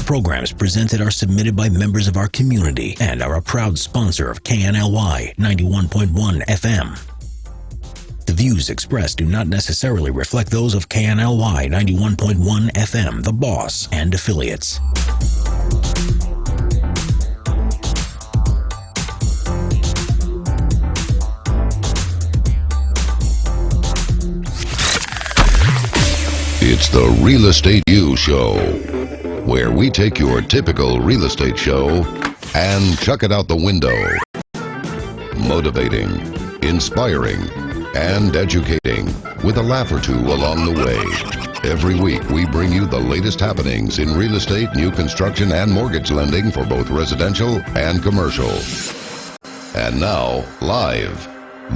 Programs presented are submitted by members of our community and are a proud sponsor of KNLY 91.1 FM. The views expressed do not necessarily reflect those of KNLY 91.1 FM, The Boss, and affiliates. It's the Real Estate U Show, where we take your typical real estate show and chuck it out the window. Motivating, inspiring, and educating with a laugh or two along the way. Every week we bring you the latest happenings in real estate, new construction, and mortgage lending for both residential and commercial. And now, live,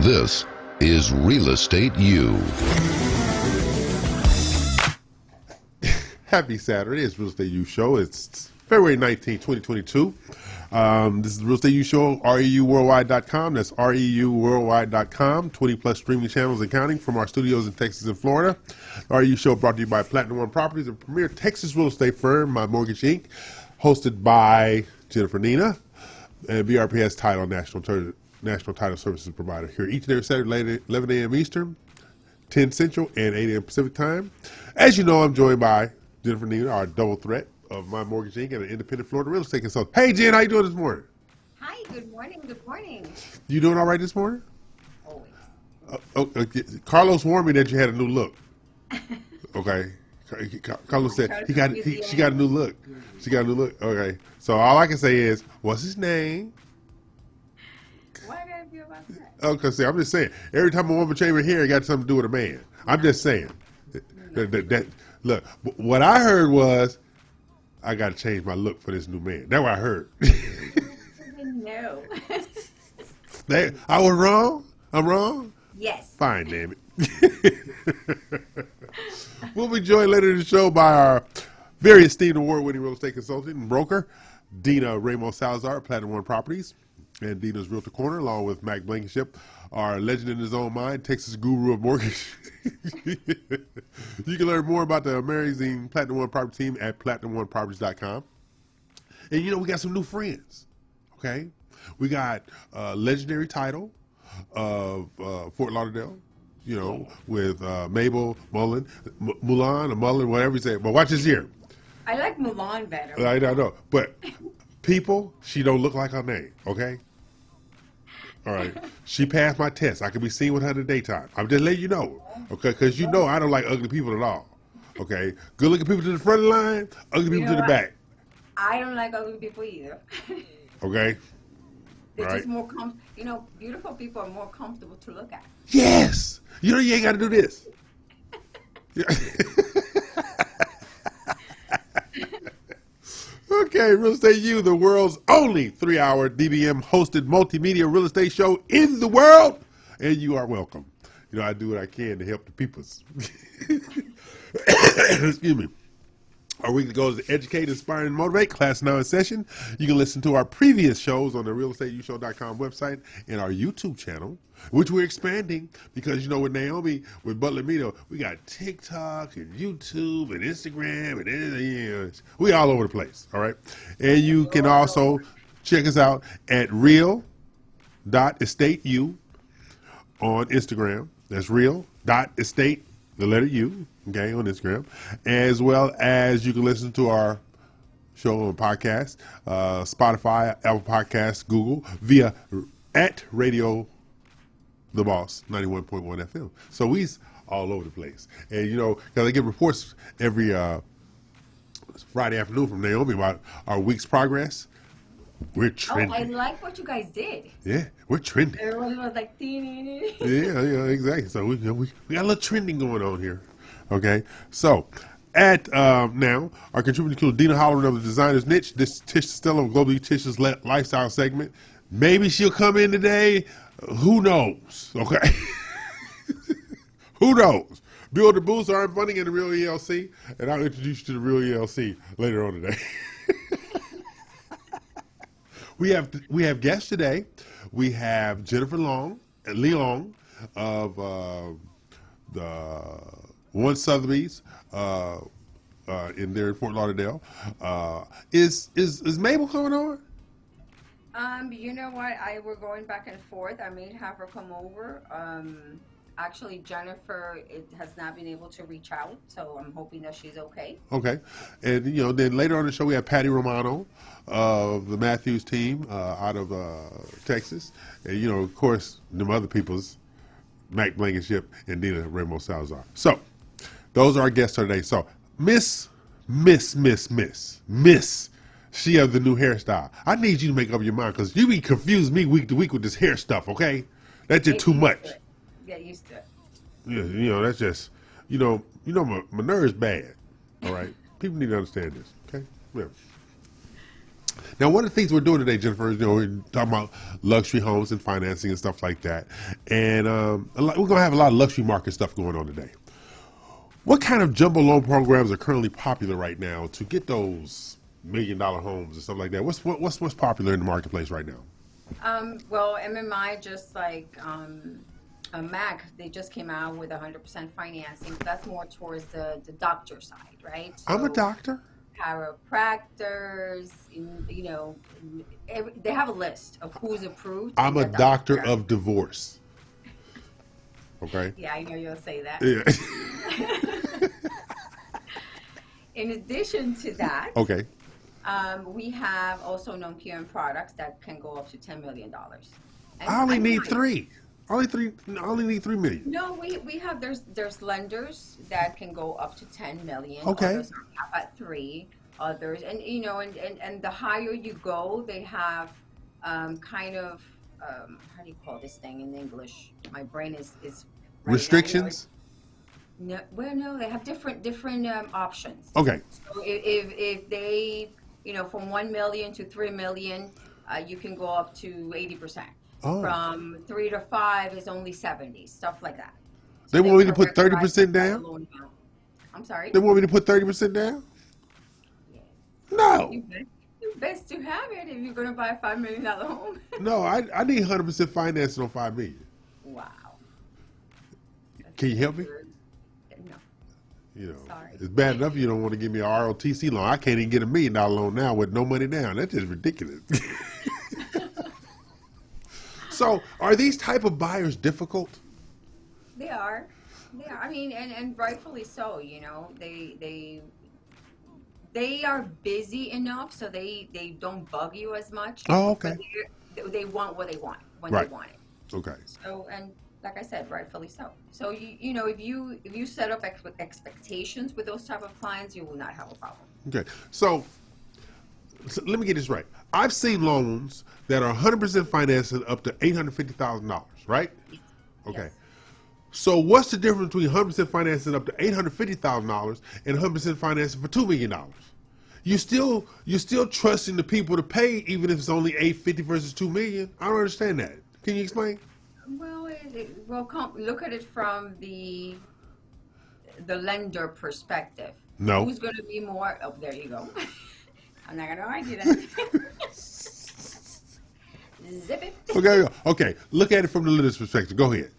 this is Real Estate U. Happy Saturday. It's Real Estate U Show. It's February 19, 2022. This is the Real Estate U Show, REUworldwide.com. That's REUworldwide.com. 20 plus streaming channels and counting from our studios in Texas and Florida. The REU Show brought to you by Platinum One Properties, a premier Texas real estate firm, My Mortgage Inc., hosted by Jennifer Nina, and BRPS Title, National Title Services Provider. Here each and every Saturday, 11 a.m. Eastern, 10 Central, and 8 a.m. Pacific Time. As you know, I'm joined by Jennifer Nina, our double threat of My Mortgage Inc. and an independent Florida real estate consultant. Hey, Jen, how you doing this morning? Hi, good morning, good morning. You doing all right this morning? Always. Okay. Carlos warned me that you had a new look. Okay. Carlos said she got a new look. She got a new look. Okay. So all I can say is, what's his name? What did I do about that? Okay, see, I'm just saying, every time a woman change her hair, it got something to do with a man. I'm just saying. Look, what I heard was, I got to change my look for this new man. That's what I heard. No. I was wrong? I'm wrong? Yes. Fine, damn it. We'll be joined later in the show by our very esteemed award-winning real estate consultant and broker, Dina Ramos Salazar, Platinum One Properties, and Dina's Realtor Corner, along with Mac Blankenship, our legend in his own mind, Texas guru of mortgage. You can learn more about the amazing Platinum One Property team at PlatinumOneProperties.com. And you know, we got some new friends, okay? We got legendary title of Fort Lauderdale, you know, with Mabel Mullen, Mulan or Mullen, whatever you say. But watch this here. I like Mulan better. I know. But people, she don't look like her name, okay? All right. She passed my test. I can be seen with her in the daytime. I'm just letting you know, okay? Because you know I don't like ugly people at all, okay? Good-looking people to the front of the line, ugly people to the back. I don't like ugly people either. Okay? They're just more beautiful people are more comfortable to look at. Yes! You know you ain't got to do this. Okay, Real Estate U, the world's only 3-hour DBM hosted multimedia real estate show in the world. And you are welcome. You know, I do what I can to help the peoples. Excuse me. Our weekly goal is to educate, inspire, and motivate. Class now in session. You can listen to our previous shows on the realestateushow.com website and our YouTube channel, which we're expanding because, you know, with Naomi, with Butler Mito, we got TikTok and YouTube and Instagram and anything. You know, we all over the place, all right? And you can also check us out at real.estateu on Instagram. That's real.estate, the letter U, okay, on Instagram, as well as you can listen to our show on podcast, Spotify, Apple Podcasts, Google, via at Radio The Boss 91.1 FM. So we's all over the place. And, you know, because I get reports every Friday afternoon from Naomi about our week's progress. We're trending. Oh, I like what you guys did. Yeah, we're trending. Everyone was like, yeah, exactly. So we got a little trending going on here. Okay, so at now, our contributing to Dina Holloran of the Designer's Niche, this Tish Stella of Global Tish's lifestyle segment. Maybe she'll come in today. Who knows? Okay. Who knows? Build the boost, RM Funding, and the Real ELC, and I'll introduce you to the Real ELC later on today. We have guests today. We have Jennifer Leong of the One Sotheby's in there in Fort Lauderdale. Is Mabel coming on? You know what? We're going back and forth. I may have her come over. Actually, Jennifer has not been able to reach out, so I'm hoping that she's okay. Okay. And, then later on the show, we have Patty Romano of the Matthews team out of Texas. And, of course, them other people's Mac Blankenship and Dina Ramos Salazar. So, those are our guests today. So, Miss, she have the new hairstyle. I need you to make up your mind because you be confused me week to week with this hair stuff, okay? That's just too much. Get used to it. Yeah, that's just, my nerve's bad, all right? People need to understand this, okay? Yeah. Now, one of the things we're doing today, Jennifer, is, we're talking about luxury homes and financing and stuff like that. And we're going to have a lot of luxury market stuff going on today. What kind of jumbo loan programs are currently popular right now to get those $1 million homes and stuff like that? What's popular in the marketplace right now? Well, MMI, just like MAC, they just came out with 100% financing. That's more towards the doctor side, right? So I'm a doctor. Chiropractors, they have a list of who's approved. I'm a doctor of divorce. Okay. Yeah, I know you'll say that. Yeah. In addition to that, okay. We have also non-QM products that can go up to $10 million. I only need three. I only need $3 million. No, we have there's lenders that can go up to $10 million. Okay. Others cap at 3. Others, and and the higher you go, they have kind of how do you call this thing in English? My brain is right restrictions. No, they have different options. Okay. So if they from 1 million to 3 million, you can go up to 80%. Oh. From 3 to 5 is only 70, stuff like that. So they want me to put 30% down? I'm sorry? They want me to put 30% down? Yeah. No. You best to have it if you're going to buy a $5 million home. No, I need 100% financing on $5 million. Wow. Can you help me? No. Sorry. It's bad enough you don't want to give me a ROTC loan. I can't even get $1 million loan now with no money down. That's just ridiculous. So, are these type of buyers difficult? They are. I mean, and rightfully so. They are busy enough so they don't bug you as much. Oh, okay. They want what they want when right. they want it. Okay. So, and like I said, rightfully so. So if you set up expectations with those type of clients, you will not have a problem. Okay. So let me get this right. I've seen loans that are 100% financing up to $850,000, right? Yes. Okay. Yes. So what's the difference between 100% financing up to $850,000 and 100% financing for $2 million? You're still trusting the people to pay even if it's only $850 versus $2 million. I don't understand that. Can you explain? Well, look at it from the lender perspective. No. Who's going to be more? Oh, there you go. I'm not going to argue that. Zip it. Okay. Look at it from the lender's perspective. Go ahead.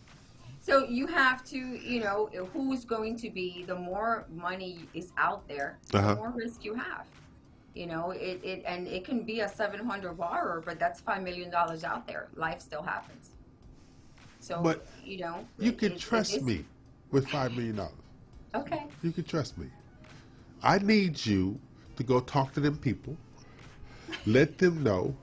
So you have to, who's going to be, the more money is out there, the more risk you have. It can be a 700 borrower, but that's $5 million out there. Life still happens. So, but you can trust me with $5 million. Okay. You can trust me. I need you to go talk to them people. Let them know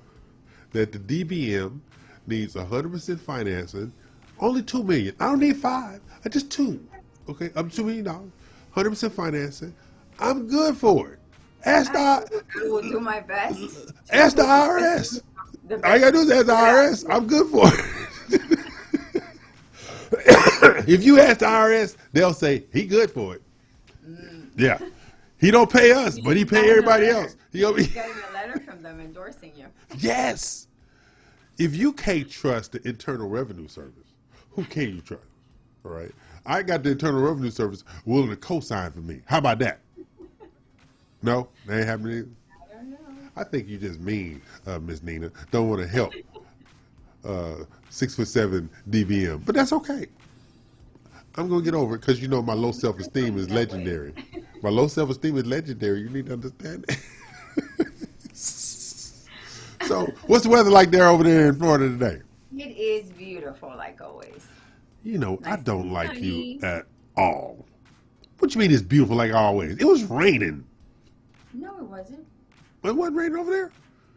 that the DBM needs 100% financing. Only $2 million. I don't need 5. I just 2. Okay, I'm $2 million. 100% financing. I'm good for it. I will do my best. Ask the IRS. All you gotta do is ask the IRS. I'm good for it. If you ask the IRS, they'll say he good for it. Yeah, he don't pay us, but he pay everybody else. You're getting a letter from them endorsing you. Yes. If you can't trust the Internal Revenue Service, who can you trust? All right. I got the Internal Revenue Service willing to co-sign for me. How about that? No, that ain't happening. I don't know. I think you just mean, Miss Nina. Don't want to help 6'7" DBM, but that's okay. I'm gonna get over it because my low self-esteem is legendary. My low self-esteem is legendary. You need to understand that. So, what's the weather like there over there in Florida today? It is beautiful, like always. You know, Nice I don't and like sunny. you at all. What you mean it's beautiful like always? It was raining. No, it wasn't. It wasn't raining over there?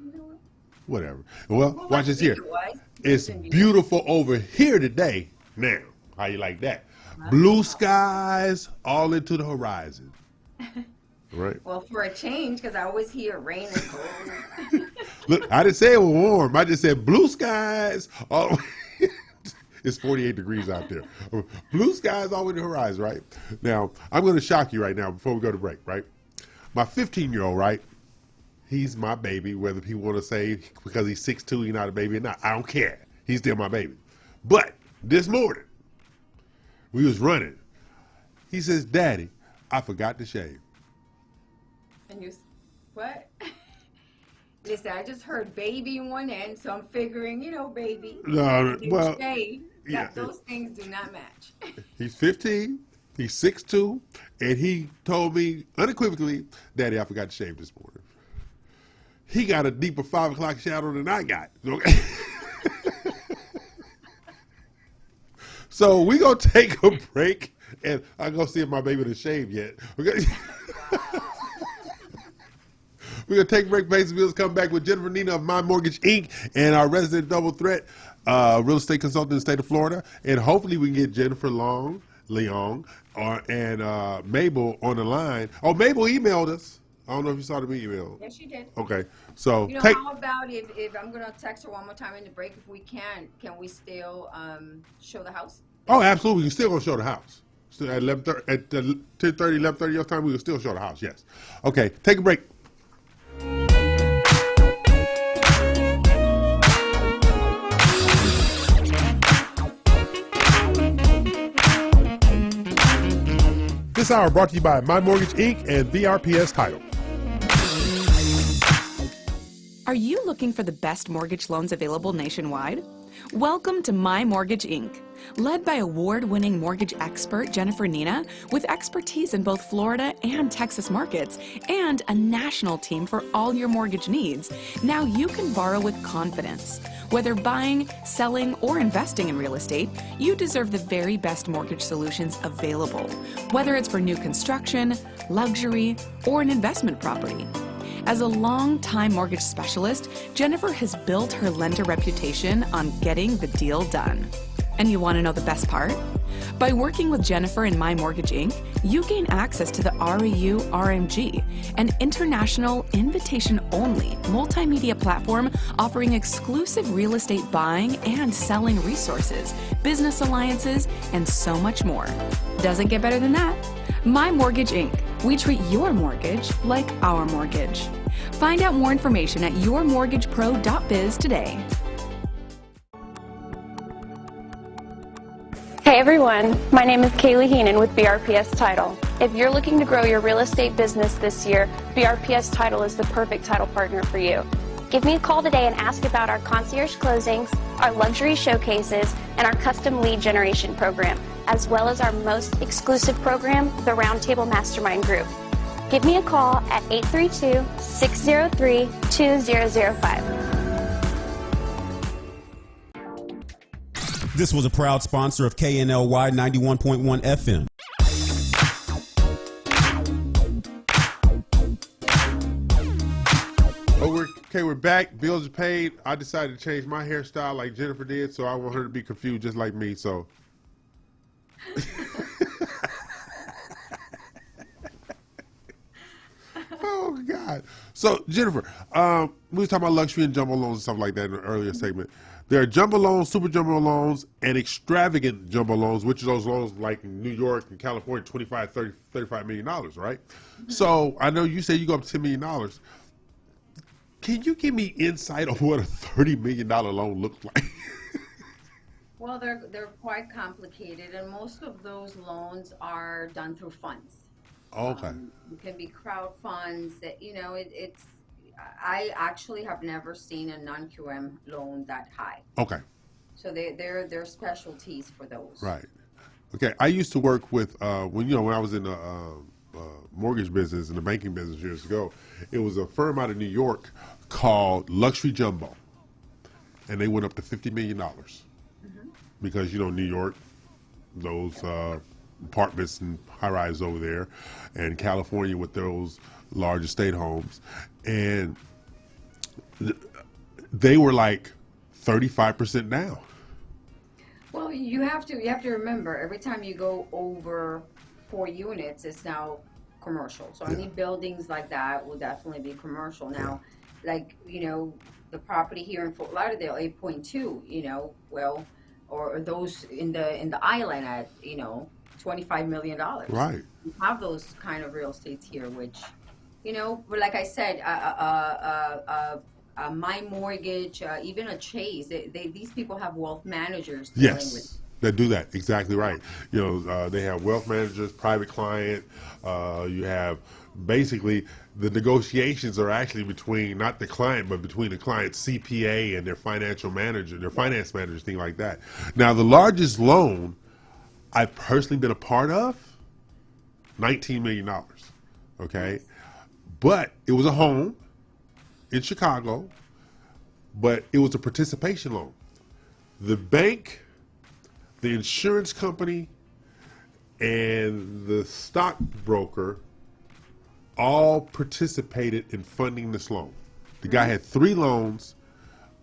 You know what? Whatever. Well, Well, watch this last week here. it was. It's been beautiful over here today. Now, how you like that? Wow. Blue skies all into the horizon. Right? Well, for a change, because I always hear rain and cold. Look, I didn't say it was warm. I just said blue skies. All it's 48 degrees out there. Blue skies all the way to the horizon, right? Now, I'm going to shock you right now before we go to break, right? My 15-year-old, right? He's my baby, whether he want to say because he's 6'2", he's not a baby or not. I don't care. He's still my baby. But this morning, we was running. He says, Daddy, I forgot to shave. And you, what? Listen, I just heard baby in one end, so I'm figuring, baby. No, And then well, shave, yeah. those things do not match. He's 15, he's 6'2", and he told me unequivocally, Daddy, I forgot to shave this morning. He got a deeper 5 o'clock shadow than I got. Okay? So we gonna take a break, and I'm gonna see if my baby done shaved yet. Okay? We're gonna take a break, pay some bills, come back with Jennifer Nina of My Mortgage Inc. and our resident double threat real estate consultant in the state of Florida, and hopefully we can get Jennifer Leong, and Mabel on the line. Oh, Mabel emailed us. I don't know if you saw the email. Yes, you did. Okay, so How about if I'm going to text her one more time in the break, if we can we still show the house? Oh, absolutely. We're still going to show the house. So at 10:30, 11:30 your time, we will still show the house, yes. Okay, take a break. This hour brought to you by My Mortgage Inc. and VRPS Title. Are you looking for the best mortgage loans available nationwide? Welcome to My Mortgage Inc., led by award-winning mortgage expert Jennifer Nina, with expertise in both Florida and Texas markets, and a national team for all your mortgage needs. Now you can borrow with confidence. Whether buying, selling, or investing in real estate, you deserve the very best mortgage solutions available, whether it's for new construction, luxury, or an investment property. As a long-time mortgage specialist, Jennifer has built her lender reputation on getting the deal done. And you want to know the best part? By working with Jennifer and My Mortgage Inc., you gain access to the REU RMG, an international invitation-only multimedia platform offering exclusive real estate buying and selling resources, business alliances, and so much more. Doesn't get better than that. My Mortgage Inc. We treat your mortgage like our mortgage. Find out more information at yourmortgagepro.biz today. Hey everyone, my name is Kaylee Heenan with BRPS Title. If you're looking to grow your real estate business this year, BRPS Title is the perfect title partner for you. Give me a call today and ask about our concierge closings, our luxury showcases, and our custom lead generation program, as well as our most exclusive program, the Roundtable Mastermind Group. Give me a call at 832-603-2005. This was a proud sponsor of KNLY 91.1 FM. We're back. Bills are paid. I decided to change my hairstyle like Jennifer did, so I want her to be confused just like me. So, oh God. So Jennifer, we were talking about luxury and jumbo loans and stuff like that in an earlier segment. There are jumbo loans, super jumbo loans, and extravagant jumbo loans, which are those loans like in New York and California, $25, $30, $35 million, right? Mm-hmm. So I know you say you go up to $10 million. Can you give me insight on what a $30 million loan looks like? Well, they're quite complicated, and most of those loans are done through funds. Okay. It can be crowd funds. That it's. I actually have never seen a non-QM loan that high. Okay. So they're specialties for those. Right. Okay. I used to work with when I was in the mortgage business and the banking business years ago. It was a firm out of New York called Luxury Jumbo, and they went up to $50 million because, you know, New York, those apartments and high-rise over there, and California with those large estate homes, and they were like 35% down. Well, you have to remember, every time you go over 4 units, it's now commercial. So any buildings like that will definitely be commercial. Now, like, you know, the property here in Fort Lauderdale, 8.2, you know, well, or those in the island at, you know, $25 million. Right. You have those kind of real estates here, which, you know, but like I said, My Mortgage, even a Chase, these people have wealth managers dealing with. That do that, exactly right. You know, they have wealth managers, private client. You have basically the negotiations are actually between not the client, but between the client's CPA and their financial manager, their finance manager, thing like that. Now, the largest loan I've personally been a part of, $19 million. Okay, but it was a home in Chicago, but it was a participation loan. The bank, the insurance company, and the stockbroker all participated in funding this loan. The guy had 3 loans,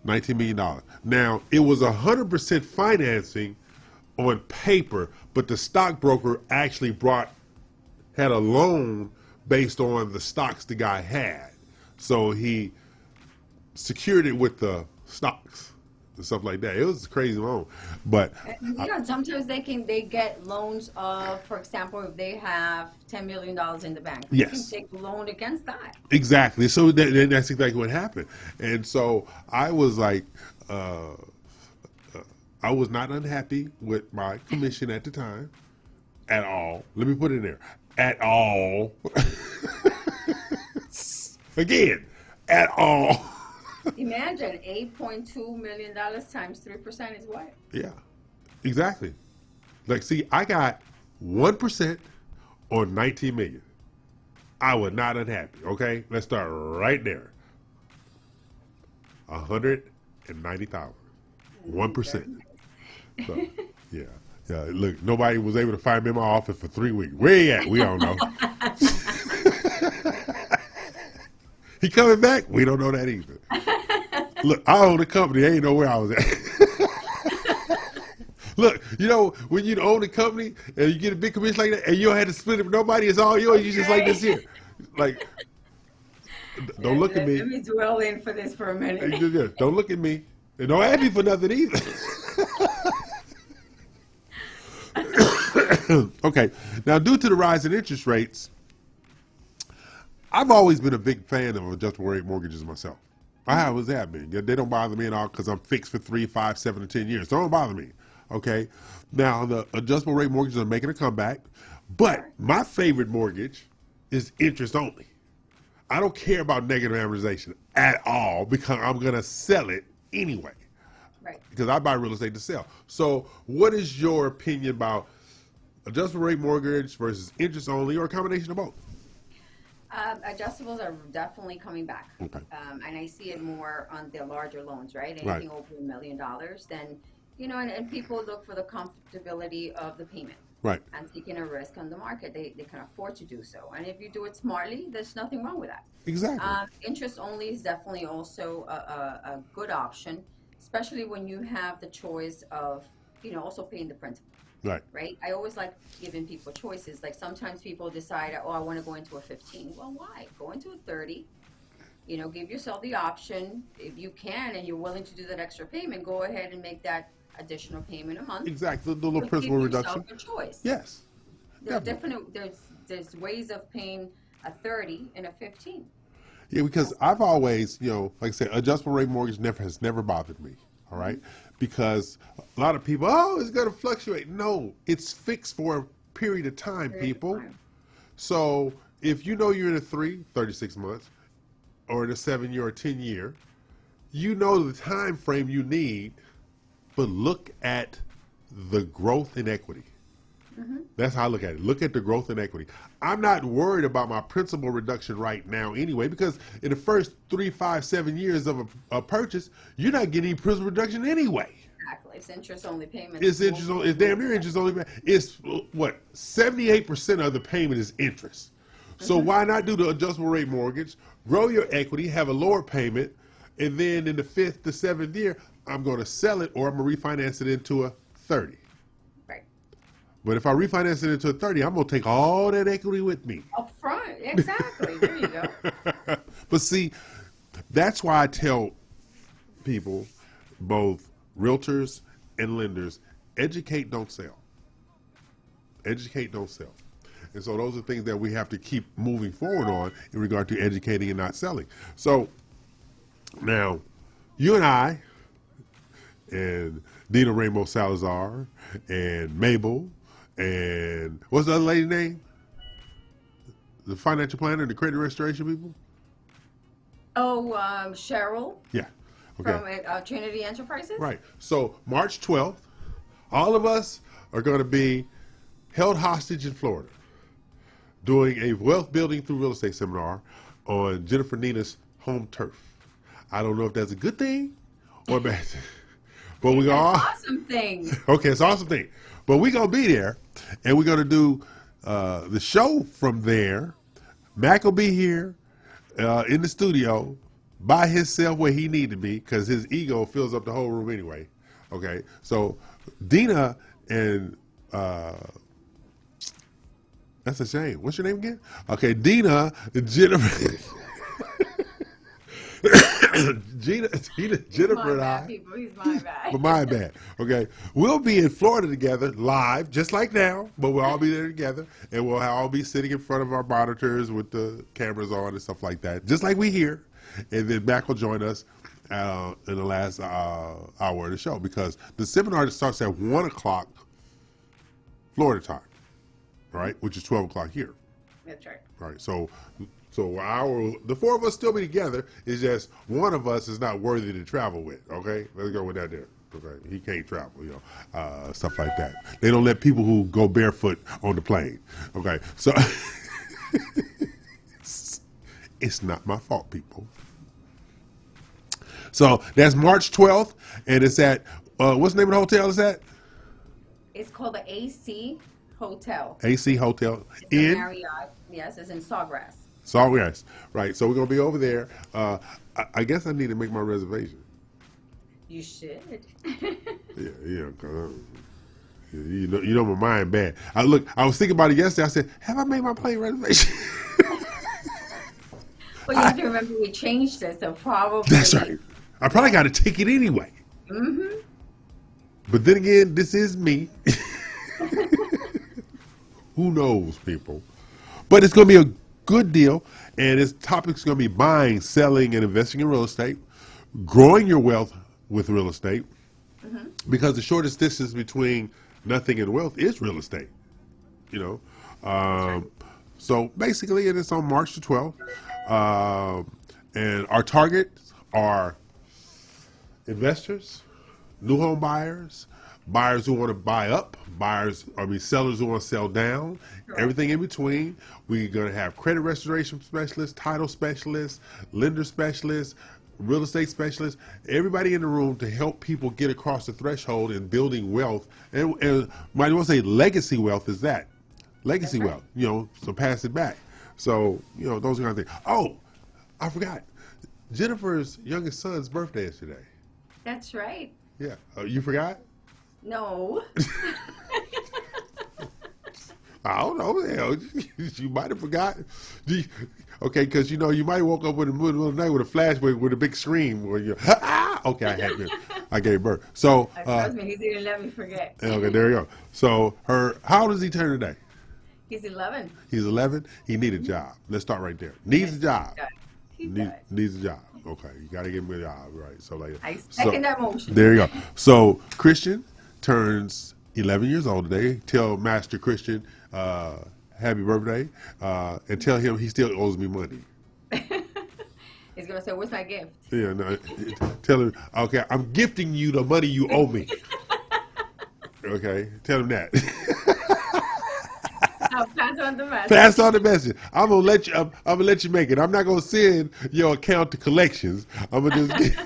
$19 million. Now, it was 100% financing on paper, but the stockbroker actually had a loan based on the stocks the guy had. So he secured it with the stocks and stuff like that. It was a crazy loan, but sometimes they get loans of, for example, if they have $10 million in the bank, yes, they can take a loan against that. Exactly. So that's exactly what happened. And so I was like, I was not unhappy with my commission at the time, at all. Let me put it in there, at all. Again, at all. Imagine $8.2 million times 3% is what? Yeah, exactly. Like, see, I got 1% on 19 million. I was not unhappy. Okay, let's start right there. 190,000. 1%. So, yeah. Look, nobody was able to find me in my office for 3 weeks. Where he at? We don't know. He coming back? We don't know that either. Look, I own a company. I ain't know where I was at. Look, you know, when you own a company and you get a big commission like that and you don't have to split it with nobody, it's all yours. You just like this here. Like, don't look at me. Let me dwell in for this for a minute. Don't look at me. And don't ask me for nothing either. Okay, now due to the rise in interest rates, I've always been a big fan of adjustable rate mortgages myself. I always have been. They don't bother me at all because I'm fixed for 3, 5, 7, or 10 years. Don't bother me. Okay. Now the adjustable rate mortgages are making a comeback, but my favorite mortgage is interest only. I don't care about negative amortization at all because I'm gonna sell it anyway. Right. Because I buy real estate to sell. So, what is your opinion about adjustable rate mortgage versus interest only, or a combination of both? Adjustables are definitely coming back. Okay. And I see it more on the larger loans, right? Anything over $1 million, then, you know, and people look for the comfortability of the payment. Right. And taking a risk on the market. They can afford to do so. And if you do it smartly, there's nothing wrong with that. Exactly. Interest only is definitely also a good option, especially when you have the choice of, you know, also paying the principal. Right. Right. I always like giving people choices. Like sometimes people decide, oh, I want to go into a 15. Well, why? Go into a 30. You know, give yourself the option. If you can and you're willing to do that extra payment, go ahead and make that additional payment a month. Exactly. The little principal reduction. Give yourself a choice. Yes. There's ways of paying a 30 and a 15. Yeah, because I've always, you know, like I said, adjustable rate mortgage has never bothered me. All right, because a lot of people, oh, it's going to fluctuate. No, it's fixed for a period of time, people. So if you know you're in a 36 months, or in a 7-year or 10-year, you know the time frame you need, but look at the growth in equity. That's how I look at it. Look at the growth in equity. I'm not worried about my principal reduction right now anyway, because in the first 3, 5, 7 years of a purchase, you're not getting any principal reduction anyway. Exactly. It's interest only payment. It's interest only. It's damn near interest only. It's what 78% of the payment is interest. So why not do the adjustable rate mortgage, grow your equity, have a lower payment, and then in the 5th to 7th year, I'm going to sell it or I'm going to refinance it into a 30. Right. But if I refinance it into a 30, I'm going to take all that equity with me. Up front. Exactly. There you go. But see, that's why I tell people, both realtors and lenders, educate, don't sell. Educate, don't sell. And so those are things that we have to keep moving forward on in regard to educating and not selling. So now, you and I, and Dina Ramos Salazar, and Mabel, and what's the other lady's name? The financial planner, the credit restoration people? Oh, Cheryl. Yeah. Okay. From Trinity Enterprises. Right. So March 12th, all of us are going to be held hostage in Florida, doing a wealth building through real estate seminar on Jennifer Nina's home turf. I don't know if that's a good thing or a bad thing, but we're going to awesome thing. Okay, it's an awesome thing. But we're going to be there, and we're going to do the show from there. Mac will be here in the studio by himself where he need to be because his ego fills up the whole room anyway. Okay, so Dina and that's a shame. What's your name again? Okay, Dina, Jennifer. Jennifer and I. He's my bad. But my bad. Okay, we'll be in Florida together, live, just like now. But we'll all be there together, and we'll all be sitting in front of our monitors with the cameras on and stuff like that, just like we here. And then Mac will join us in the last hour of the show because the seminar starts at 1 o'clock Florida time, right? Which is 12 o'clock here. That's right. Right. So the four of us still be together. It's just one of us is not worthy to travel with. Okay, let's go with that there. Okay, he can't travel. Stuff like that. They don't let people who go barefoot on the plane. Okay, so it's not my fault, people. So that's March 12th, and it's at what's the name of the hotel? It's at? It's called the AC Hotel. AC Hotel in Marriott. Yes, it's in Sawgrass. Sawgrass, right? So we're gonna be over there. I guess I need to make my reservation. You should. Yeah. You know my mind bad. I was thinking about it yesterday. I said, have I made my plane reservation? Well, you have to remember we changed it, so probably. That's right. I probably got a ticket anyway. Mm-hmm. But then again, this is me. Who knows, people? But it's going to be a good deal, and its topic's going to be buying, selling, and investing in real estate, growing your wealth with real estate, because the shortest distance between nothing and wealth is real estate. So basically, it's on March the 12th, and our targets are investors, new home buyers, buyers who want to buy up, sellers who want to sell down, everything in between. We're going to have credit restoration specialists, title specialists, lender specialists, real estate specialists, everybody in the room to help people get across the threshold in building wealth. And might want to say legacy wealth is that. Legacy wealth, so pass it back. So, those kind of things. Oh, I forgot. Jennifer's youngest son's birthday is today. That's right. Yeah. You forgot? No. I don't know. You might have forgotten. Okay, because you might have woke up in the middle of the night with a flashback with a big scream where okay, I gave birth. So trust me, he didn't let me forget. Okay, there you go. So how old does he turn today? He's 11. He's 11. He needs a job. Let's start right there. Needs a job. He does. Needs a job. Okay, you got to give him a job, right? So I second that motion. There you go. So Christian turns 11 years old today. Tell Master Christian happy birthday, and tell him he still owes me money. He's gonna say, "Where's my gift?" Yeah, no. Tell him, okay, I'm gifting you the money you owe me. Okay, tell him that. Pass on the message. Pass on the message. I'm gonna let you make it. I'm not gonna send your account to collections. I'm gonna just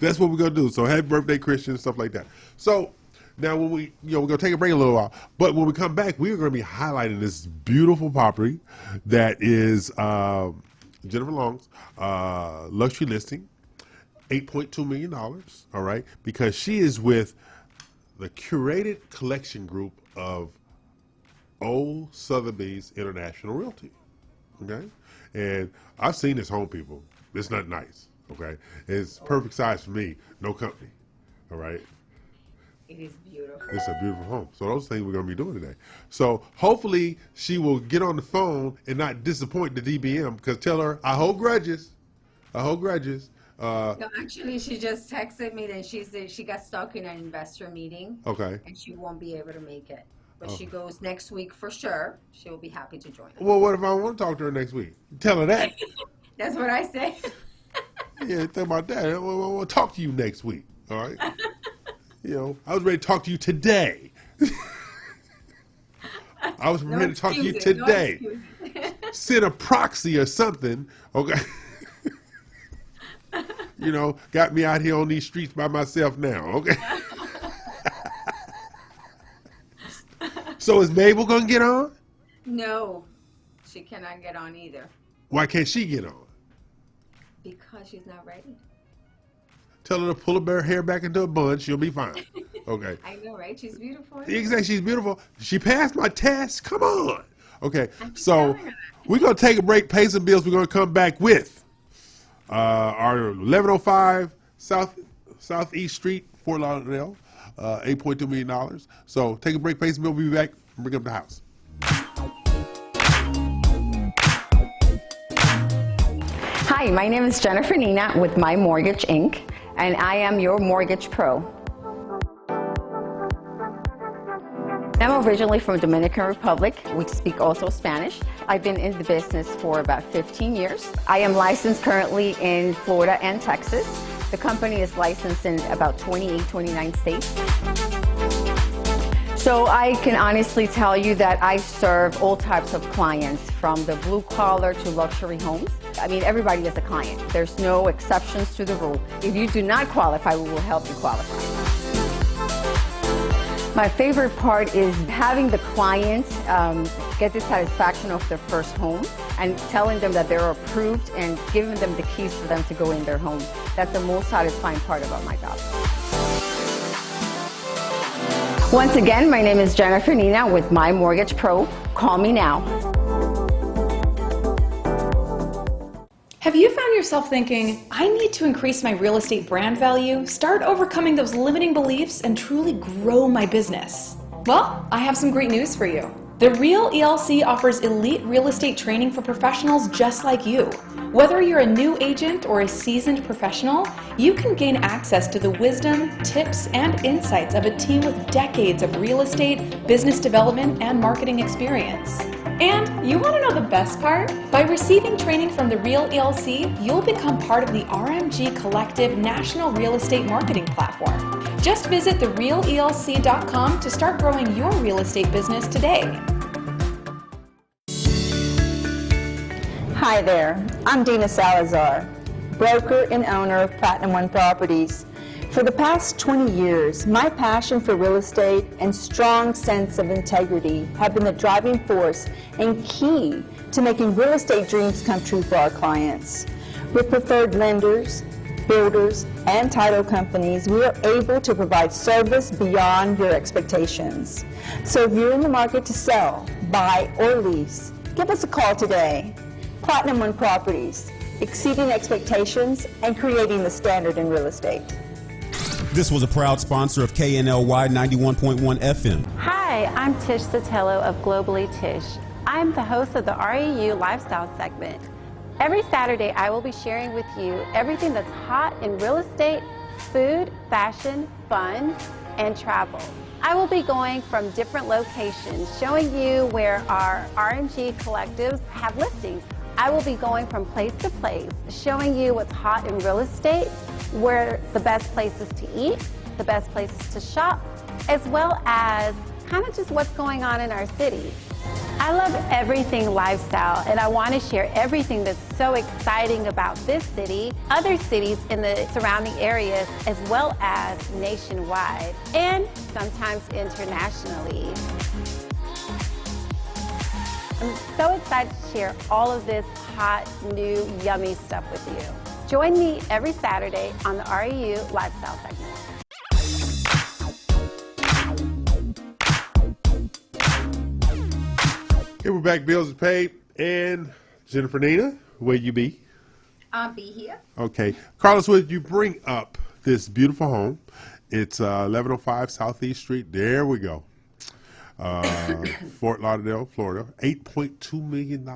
That's what we're gonna do. So happy birthday, Christian, and stuff like that. So now when we're gonna take a break a little while, but when we come back, we're gonna be highlighting this beautiful property that is Jennifer Long's luxury listing, $8.2 million. All right, because she is with the curated collection group of Old Sotheby's International Realty. Okay, and I've seen this home, people. It's not nice. Okay, it's perfect size for me. No company. All right. It is beautiful. It's a beautiful home. So those things we're going to be doing today. So hopefully she will get on the phone and not disappoint the DBM, because tell her I hold grudges. I hold grudges. No, actually, she just texted me that she said she got stuck in an investor meeting. Okay. And she won't be able to make it. But she goes next week for sure. She will be happy to join us. Well, what if I want to talk to her next week? Tell her that. That's what I say. Yeah, think about that. I want to talk to you next week. All right. I was ready to talk to you today. I was ready to talk to you today. Send a proxy or something. Okay. Got me out here on these streets by myself now. Okay. So is Mabel going to get on? No, she cannot get on either. Why can't she get on? Because she's not ready. Tell her to pull her hair back into a bun. She'll be fine. Okay. I know, right? She's beautiful. Exactly. She's beautiful. She passed my test. Come on. Okay. So we're going to take a break, pay some bills. We're going to come back with our 1105 Southeast Street, Fort Lauderdale, $8.2 million. So take a break, pay some bills. We'll be back and bring up the house. Hi, my name is Jennifer Nina with My Mortgage Inc., and I am your mortgage pro. I'm originally from Dominican Republic. We speak also Spanish. I've been in the business for about 15 years. I am licensed currently in Florida and Texas. The company is licensed in about 28, 29 states. So I can honestly tell you that I serve all types of clients, from the blue collar to luxury homes. I mean, everybody is a client. There's no exceptions to the rule. If you do not qualify, we will help you qualify. My favorite part is having the client get the satisfaction of their first home and telling them that they're approved and giving them the keys for them to go in their home. That's the most satisfying part about my job. Once again, my name is Jennifer Nina with My Mortgage Pro. Call me now. Have you found yourself thinking, I need to increase my real estate brand value, start overcoming those limiting beliefs, and truly grow my business? Well, I have some great news for you. The Reu ELC offers elite real estate training for professionals just like you. Whether you're a new agent or a seasoned professional, you can gain access to the wisdom, tips, and insights of a team with decades of real estate, business development, and marketing experience. And you want to know the best part? By receiving training from the Reu ELC, you'll become part of the RMG Collective National Real Estate Marketing Platform. Just visit thereuelc.com to start growing your real estate business today. Hi there, I'm Dina Salazar, broker and owner of Platinum One Properties. For the past 20 years, my passion for real estate and strong sense of integrity have been the driving force and key to making real estate dreams come true for our clients. With preferred lenders, builders, and title companies, we are able to provide service beyond your expectations. So if you're in the market to sell, buy, or lease, give us a call today. Platinum One Properties, exceeding expectations and creating the standard in real estate. This was a proud sponsor of KNLY 91.1 FM. Hi, I'm Tish Sotelo of Globally Tish. I'm the host of the REU Lifestyle segment. Every Saturday, I will be sharing with you everything that's hot in real estate, food, fashion, fun, and travel. I will be going from different locations, showing you where our RMG collectives have listings. I will be going from place to place, showing you what's hot in real estate, where the best places to eat, the best places to shop, as well as kind of just what's going on in our city. I love everything lifestyle, and I want to share everything that's so exciting about this city, other cities in the surrounding areas, as well as nationwide, and sometimes internationally. I'm so excited to share all of this hot, new, yummy stuff with you. Join me every Saturday on the REU Lifestyle segment. Okay, we're back. Bills are paid. And Jennifer Nina, where you be? I'll be here. Okay. Carlos, would you bring up this beautiful home? It's 1105 Southeast Street. There we go. Fort Lauderdale, Florida. $8.2 million.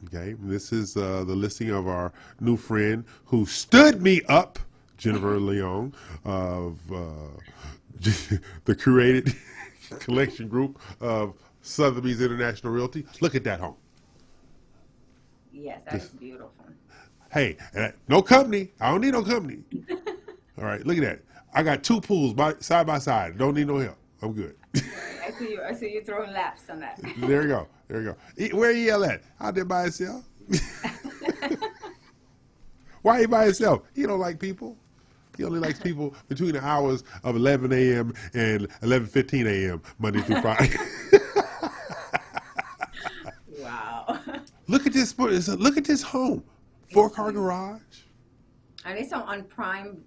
Okay. This is the listing of our new friend who stood me up, Jennifer Leon, of the curated collection group of Sotheby's International Realty. Look at that home. Yes, that's beautiful. Hey, no company. I don't need no company. All right, look at that. I got two pools side by side. Don't need no help. I'm good. I see you throwing laps on that. There you go. There you go. Where you yell at? Out there by himself. Why he by himself? He don't like people. He only likes people between the hours of 11 a.m. and 11:15 a.m. Monday through Friday. Wow. Look at this. Look at this home. 4-car garage. And it's on prime,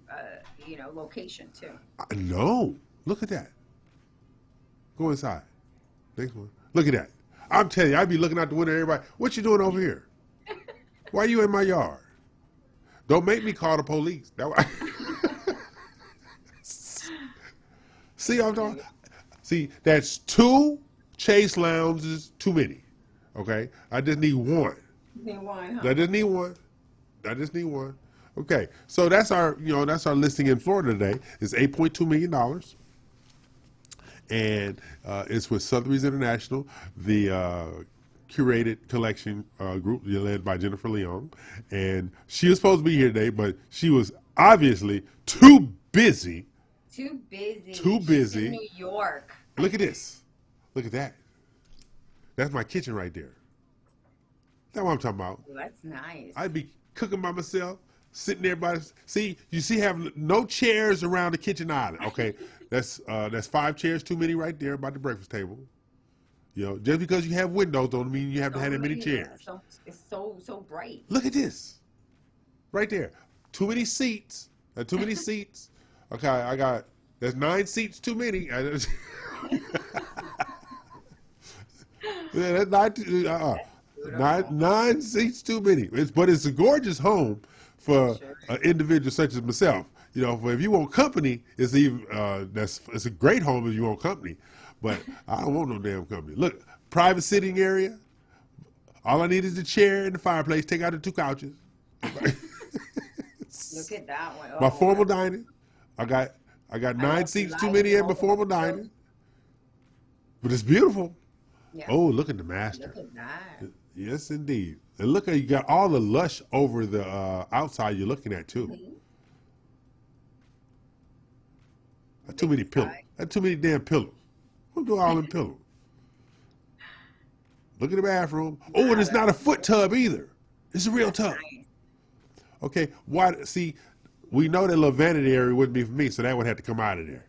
location too. No. Look at that. Go inside. Next one. Look at that. I'm telling you, I'd be looking out the window. Everybody, what you doing over here? Why are you in my yard? Don't make me call the police. See, I'm talking. See, that's 2 Chase lounges too many. Okay, I just need one. Need one, huh? I just need one. I just need one. Okay, so that's our listing in Florida today. It's $8.2 million, and it's with Sotheby's International, the curated collection group led by Jennifer Leon, and she was supposed to be here today, but she was obviously too busy. Too busy. Too busy. She's in New York. Look at this. Look at that. That's my kitchen right there. That's what I'm talking about. Well, that's nice. I'd be cooking by myself, sitting there by. You have no chairs around the kitchen island. Okay, that's 5 chairs too many right there by the breakfast table. You know, just because you have windows don't mean you have to have that many chairs. It's so bright. Look at this, right there. Too many seats. Too many seats. Okay, there's 9 seats too many. Yeah, that's not 9 seats too many. But it's a gorgeous home for an individual such as myself. You know, if you want company, it's a great home if you want company. But I don't want no damn company. Look, private sitting area. All I need is a chair and the fireplace. Take out the 2 couches. Look at that one. My formal dining. I got 9 seats too many in my formal dining. But it's beautiful. Yeah. Oh, look at the master. Look at that. Yes, indeed. And look at you got all the lush over the outside you're looking at too. Mm-hmm. That's too many pillows. That's too many damn pillows. Who do all them pillows? Look at the bathroom. Oh, and it's not a foot tub either. It's a real tub. Nice. Okay, why? See, we know that little vanity area wouldn't be for me, so that would have to come out of there.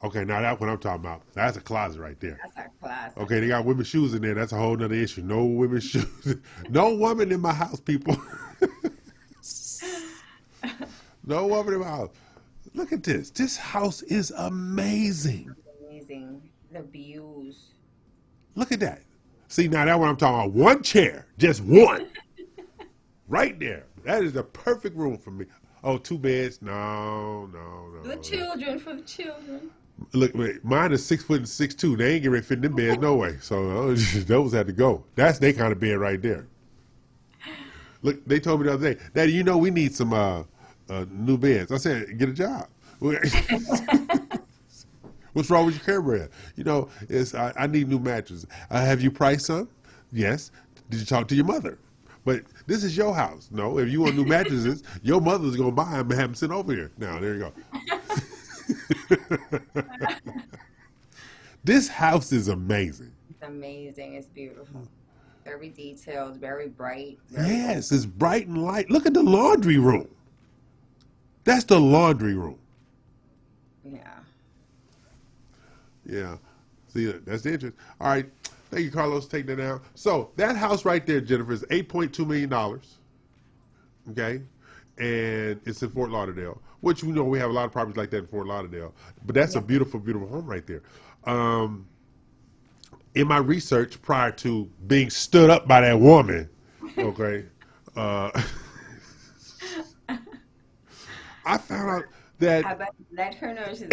Okay, now that's what I'm talking about. That's a closet right there. That's our class. Okay, they got women's shoes in there. That's a whole nother issue. No women's shoes. No woman in my house, people. No woman in my house. Look at this. This house is amazing. Amazing. The views. Look at that. See, now that's what I'm talking about. One chair. Just one. Right there. That is the perfect room for me. Oh, 2 beds? No. The children, for the children. Look, mine is 6 foot and 6'2". They ain't getting ready to fit in them beds no way. So those had to go. That's their kind of bed right there. Look, they told me the other day, Daddy, you know we need some new beds. I said, get a job. What's wrong with your camera? You know, I need new mattresses. Have you priced some? Yes. Did you talk to your mother? But this is your house. No, if you want new mattresses, your mother's going to buy them and have them sent over here. Now, there you go. This house is amazing. It's amazing. It's beautiful. Very detailed, very bright. Yes, it's bright and light. Look at the laundry room. That's the laundry room. Yeah. Yeah. See, that's the interest. All right. Thank you, Carlos. Take that down. So that house right there, Jennifer, is $8.2 million. Okay. And it's in Fort Lauderdale, which we know we have a lot of properties like that in Fort Lauderdale. But that's a beautiful, beautiful home right there. In my research prior to being stood up by that woman, okay, I found out that. I bet let her know she's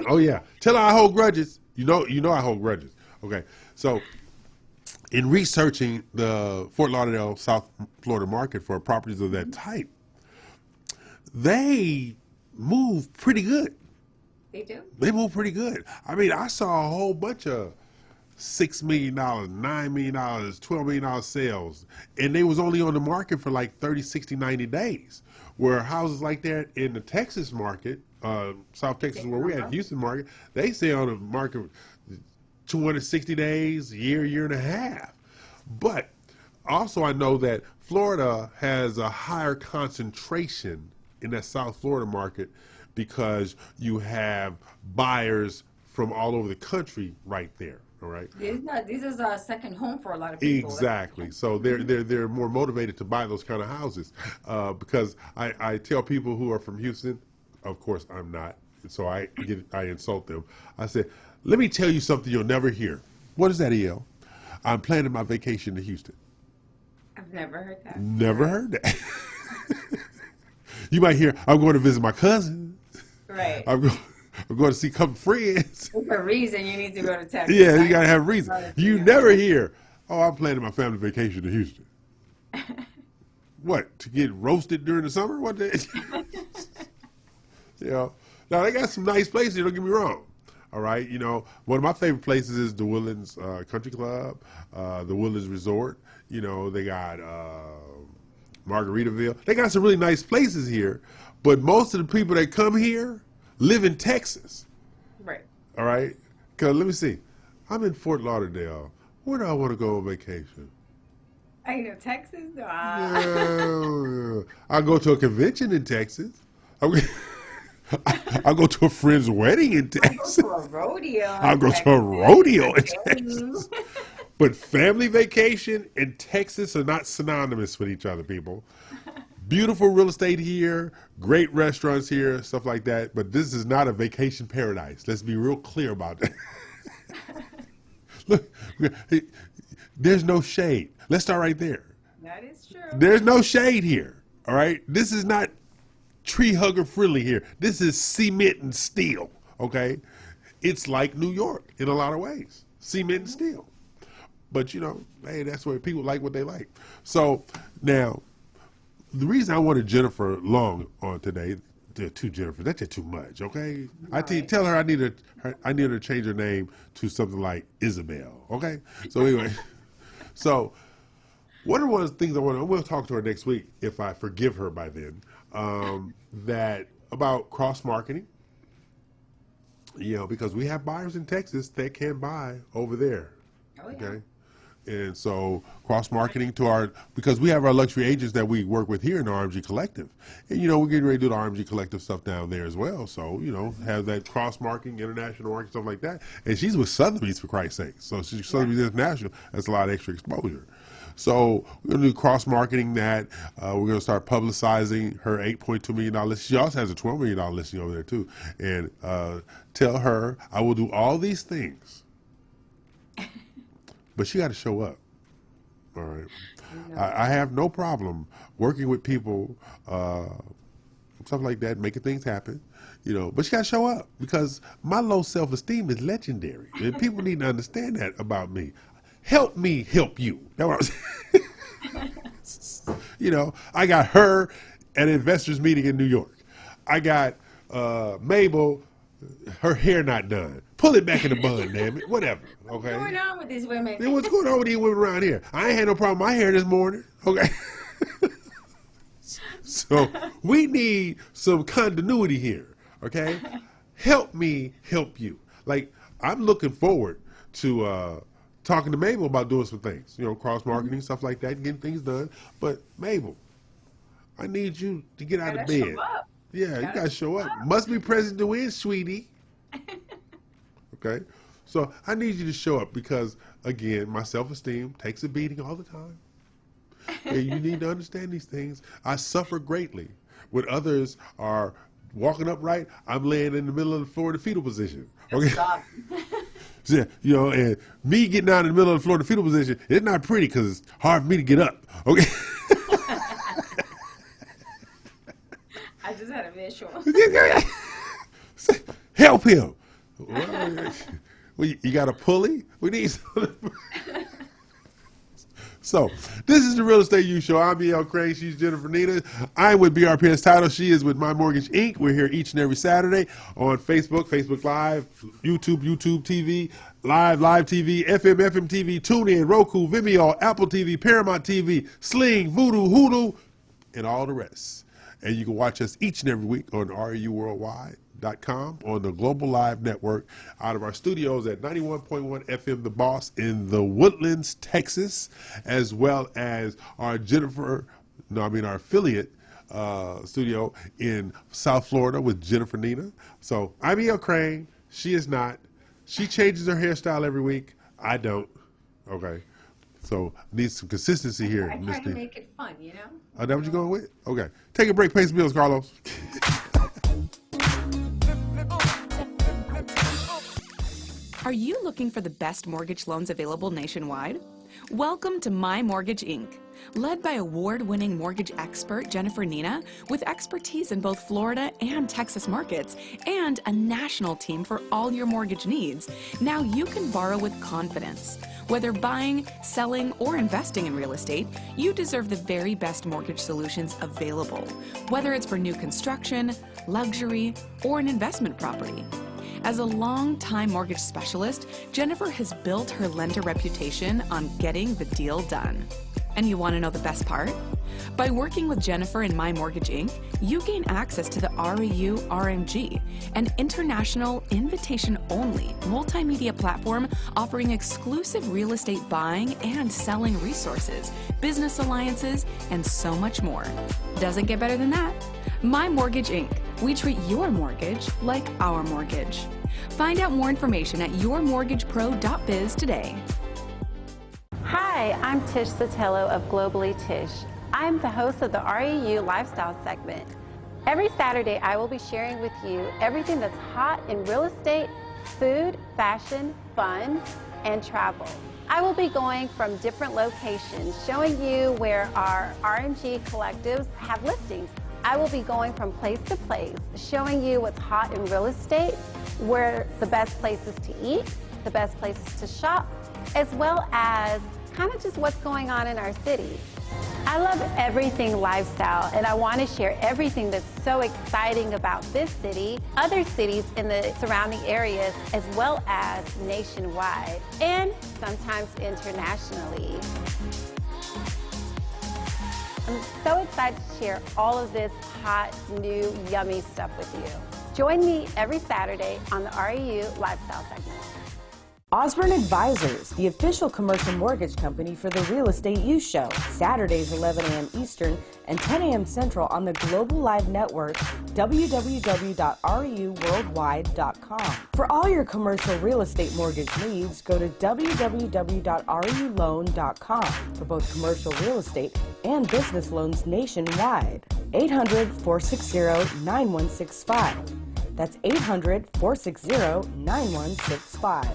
Oh yeah, tell her I hold grudges. You know I hold grudges. Okay, so in researching the Fort Lauderdale, South Florida market for properties of that type, they move pretty good. They do? They move pretty good. I mean, I saw a whole bunch of $6 million, $9 million, $12 million sales, and they was only on the market for like 30, 60, 90 days. Where houses like that in the Texas market, South Texas, where we're at, Houston market, they stay on the market 260 days, year and a half. But also I know that Florida has a higher concentration in that South Florida market because you have buyers from all over the country right there. All right. This is a second home for a lot of people. Exactly. So they're more motivated to buy those kind of houses because I tell people who are from Houston, of course I'm not, so I insult them. I said, let me tell you something you'll never hear. What is that, EL? I'm planning my vacation to Houston. I've never heard that. Never heard that. You might hear, I'm going to visit my cousin. Right. I'm going to see a couple friends. There's a reason you need to go to Texas. Yeah, you got to have a reason. You never hear, oh, I'm planning my family vacation to Houston. What, to get roasted during the summer? What? You know, now they got some nice places, don't get me wrong. All right, you know, one of my favorite places is the Woodlands Country Club, the Woodlands Resort. You know, they got Margaritaville. They got some really nice places here, but most of the people that come here live in Texas. Right. All right? Because let me see. I'm in Fort Lauderdale. Where do I want to go on vacation? I know, Texas? Yeah. I'll go to a convention in Texas. I'll go to a friend's wedding in Texas. I'll go to a rodeo. I'll go to a rodeo in Texas. But family vacation and Texas are not synonymous with each other, people. Beautiful real estate here, great restaurants here, stuff like that. But this is not a vacation paradise. Let's be real clear about that. Look, there's no shade. Let's start right there. That is true. There's no shade here. All right? This is not tree hugger friendly here. This is cement and steel. Okay? It's like New York in a lot of ways. Cement and steel. But, you know, hey, that's where people like what they like. So now, the reason I wanted Jennifer Long on today, two Jennifers, that's just too much, okay? Right. Tell her I need her to change her name to something like Isabel, okay? So anyway, so one of the things we'll talk to her next week if I forgive her by then, that about cross-marketing, you know, because we have buyers in Texas that can buy over there, okay? And so cross-marketing because we have our luxury agents that we work with here in the RMG Collective. And, you know, we're getting ready to do the RMG Collective stuff down there as well. So, you know, have that cross-marketing, international marketing, stuff like that. And she's with Sotheby's, for Christ's sake. So she's Sotheby's International. That's a lot of extra exposure. So we're going to do cross-marketing that. We're going to start publicizing her $8.2 million listing. She also has a $12 million listing over there, too. And tell her I will do all these things. But she got to show up. All right. I have no problem working with people, stuff like that, making things happen, you know. But she got to show up because my low self-esteem is legendary. And people need to understand that about me. Help me help you. That's what I'm saying. You know, I got her at an investors meeting in New York. I got Mabel, her hair not done. Pull it back in the bun, damn it. Whatever. Okay. What's going on with these women? Then what's going on with these women around here? I ain't had no problem with my hair this morning. Okay. So we need some continuity here. Okay. help me help you. Like, I'm looking forward to talking to Mabel about doing some things, cross-marketing, stuff like that, getting things done. But Mabel, I need you to get out of bed. Show up. Yeah, you got to show up. Must be present to win, sweetie. Okay? So I need you to show up because, again, my self-esteem takes a beating all the time. And you need to understand these things. I suffer greatly. When others are walking upright, I'm laying in the middle of the floor in the fetal position. Okay? Yeah, and me getting down in the middle of the floor in the fetal position, it's not pretty because it's hard for me to get up. Okay? I just had a visual. Help him. Well, you got a pulley? We need some. So, this is the Real Estate U Show. I'm E.L. Crane. She's Jennifer Nina. I'm with BRPS Title. She is with My Mortgage Inc. We're here each and every Saturday on Facebook, Facebook Live, YouTube, YouTube TV, Live TV, FM TV, TuneIn, Roku, Vimeo, Apple TV, Paramount TV, Sling, Vudu, Hulu, and all the rest. And you can watch us each and every week on REUworldwide.com on the Global Live Network out of our studios at 91.1 FM The Boss in the Woodlands, Texas, as well as our our affiliate studio in South Florida with Jennifer Nina. So I'm E.L. Crane. She is not. She changes her hairstyle every week. I don't. Okay. So need some consistency here. I try to make it fun, Oh, that what you going with? Okay. Take a break, pay some bills, Carlos. Are you looking for the best mortgage loans available nationwide? Welcome to My Mortgage Inc., led by award-winning mortgage expert Jennifer Nina, with expertise in both Florida and Texas markets, and a national team for all your mortgage needs. Now you can borrow with confidence. Whether buying, selling, or investing in real estate, you deserve the very best mortgage solutions available, whether it's for new construction, luxury, or an investment property. As a long-time mortgage specialist, Jennifer has built her lender reputation on getting the deal done. And you want to know the best part? By working with Jennifer and My Mortgage Inc., you gain access to the REU RMG, an international invitation-only multimedia platform offering exclusive real estate buying and selling resources, business alliances, and so much more. Doesn't get better than that. My Mortgage Inc. We treat your mortgage like our mortgage. Find out more information at yourmortgagepro.biz today. Hi, I'm Tish Sotelo of Globally Tish. I'm the host of the REU Lifestyle segment. Every Saturday, I will be sharing with you everything that's hot in real estate, food, fashion, fun, and travel. I will be going from different locations, showing you where our RMG collectives have listings. I will be going from place to place, showing you what's hot in real estate, where the best places to eat, the best places to shop, as well as kind of just what's going on in our city. I love everything lifestyle, and I want to share everything that's so exciting about this city, other cities in the surrounding areas, as well as nationwide, and sometimes internationally. I'm so excited to share all of this hot, new, yummy stuff with you. Join me every Saturday on the REU Lifestyle segment. Osborne Advisors, the official commercial mortgage company for the Real Estate U Show, Saturdays 11 a.m. Eastern and 10 a.m. Central on the Global Live Network, www.reuworldwide.com. For all your commercial real estate mortgage needs, go to www.reuloan.com for both commercial real estate and business loans nationwide. 800-460-9165. That's 800-460-9165.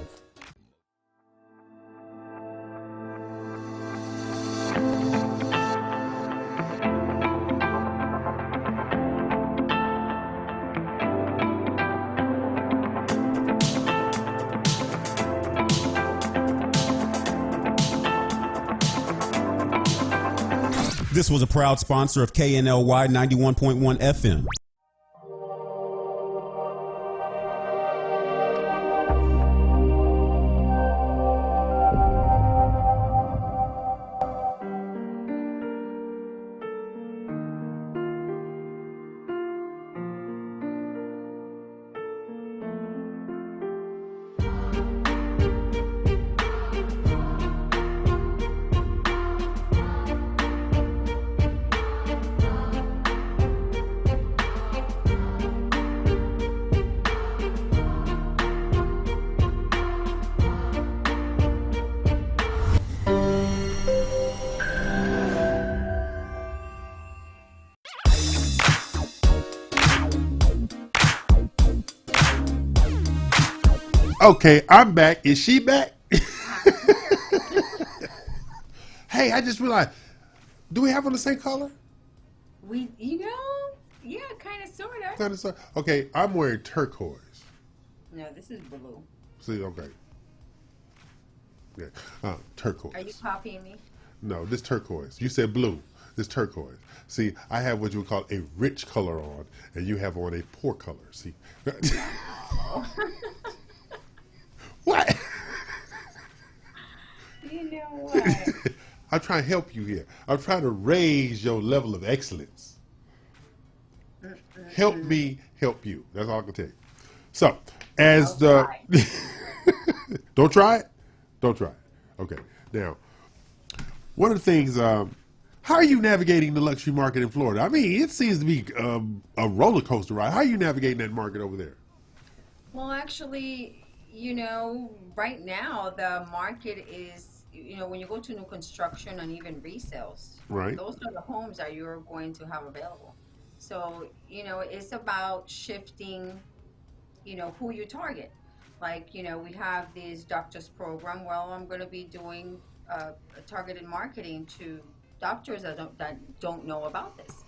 This was a proud sponsor of KNLY 91.1 FM. Okay, I'm back. Is she back? Hey, I just realized, do we have on the same color? Yeah, kind of, sort of. Kind of, so. Okay, I'm wearing turquoise. No, this is blue. See, okay. Yeah, turquoise. Are you copying me? No, this turquoise. You said blue. This turquoise. See, I have what you would call a rich color on, and you have on a poor color. See? What? You know what? I'm trying to help you here. I'm trying to raise your level of excellence. Help me help you. That's all I can tell you. So, as the... Don't try it? Don't try it. Okay. Now, one of the things... how are you navigating the luxury market in Florida? I mean, it seems to be a roller coaster ride. How are you navigating that market over there? Well, actually, right now the market is, when you go to new construction and even resales, right? Those are the homes that you're going to have available. So, it's about shifting, who you target. Like, we have this doctors program. Well, I'm going to be doing targeted marketing to doctors that don't know about this.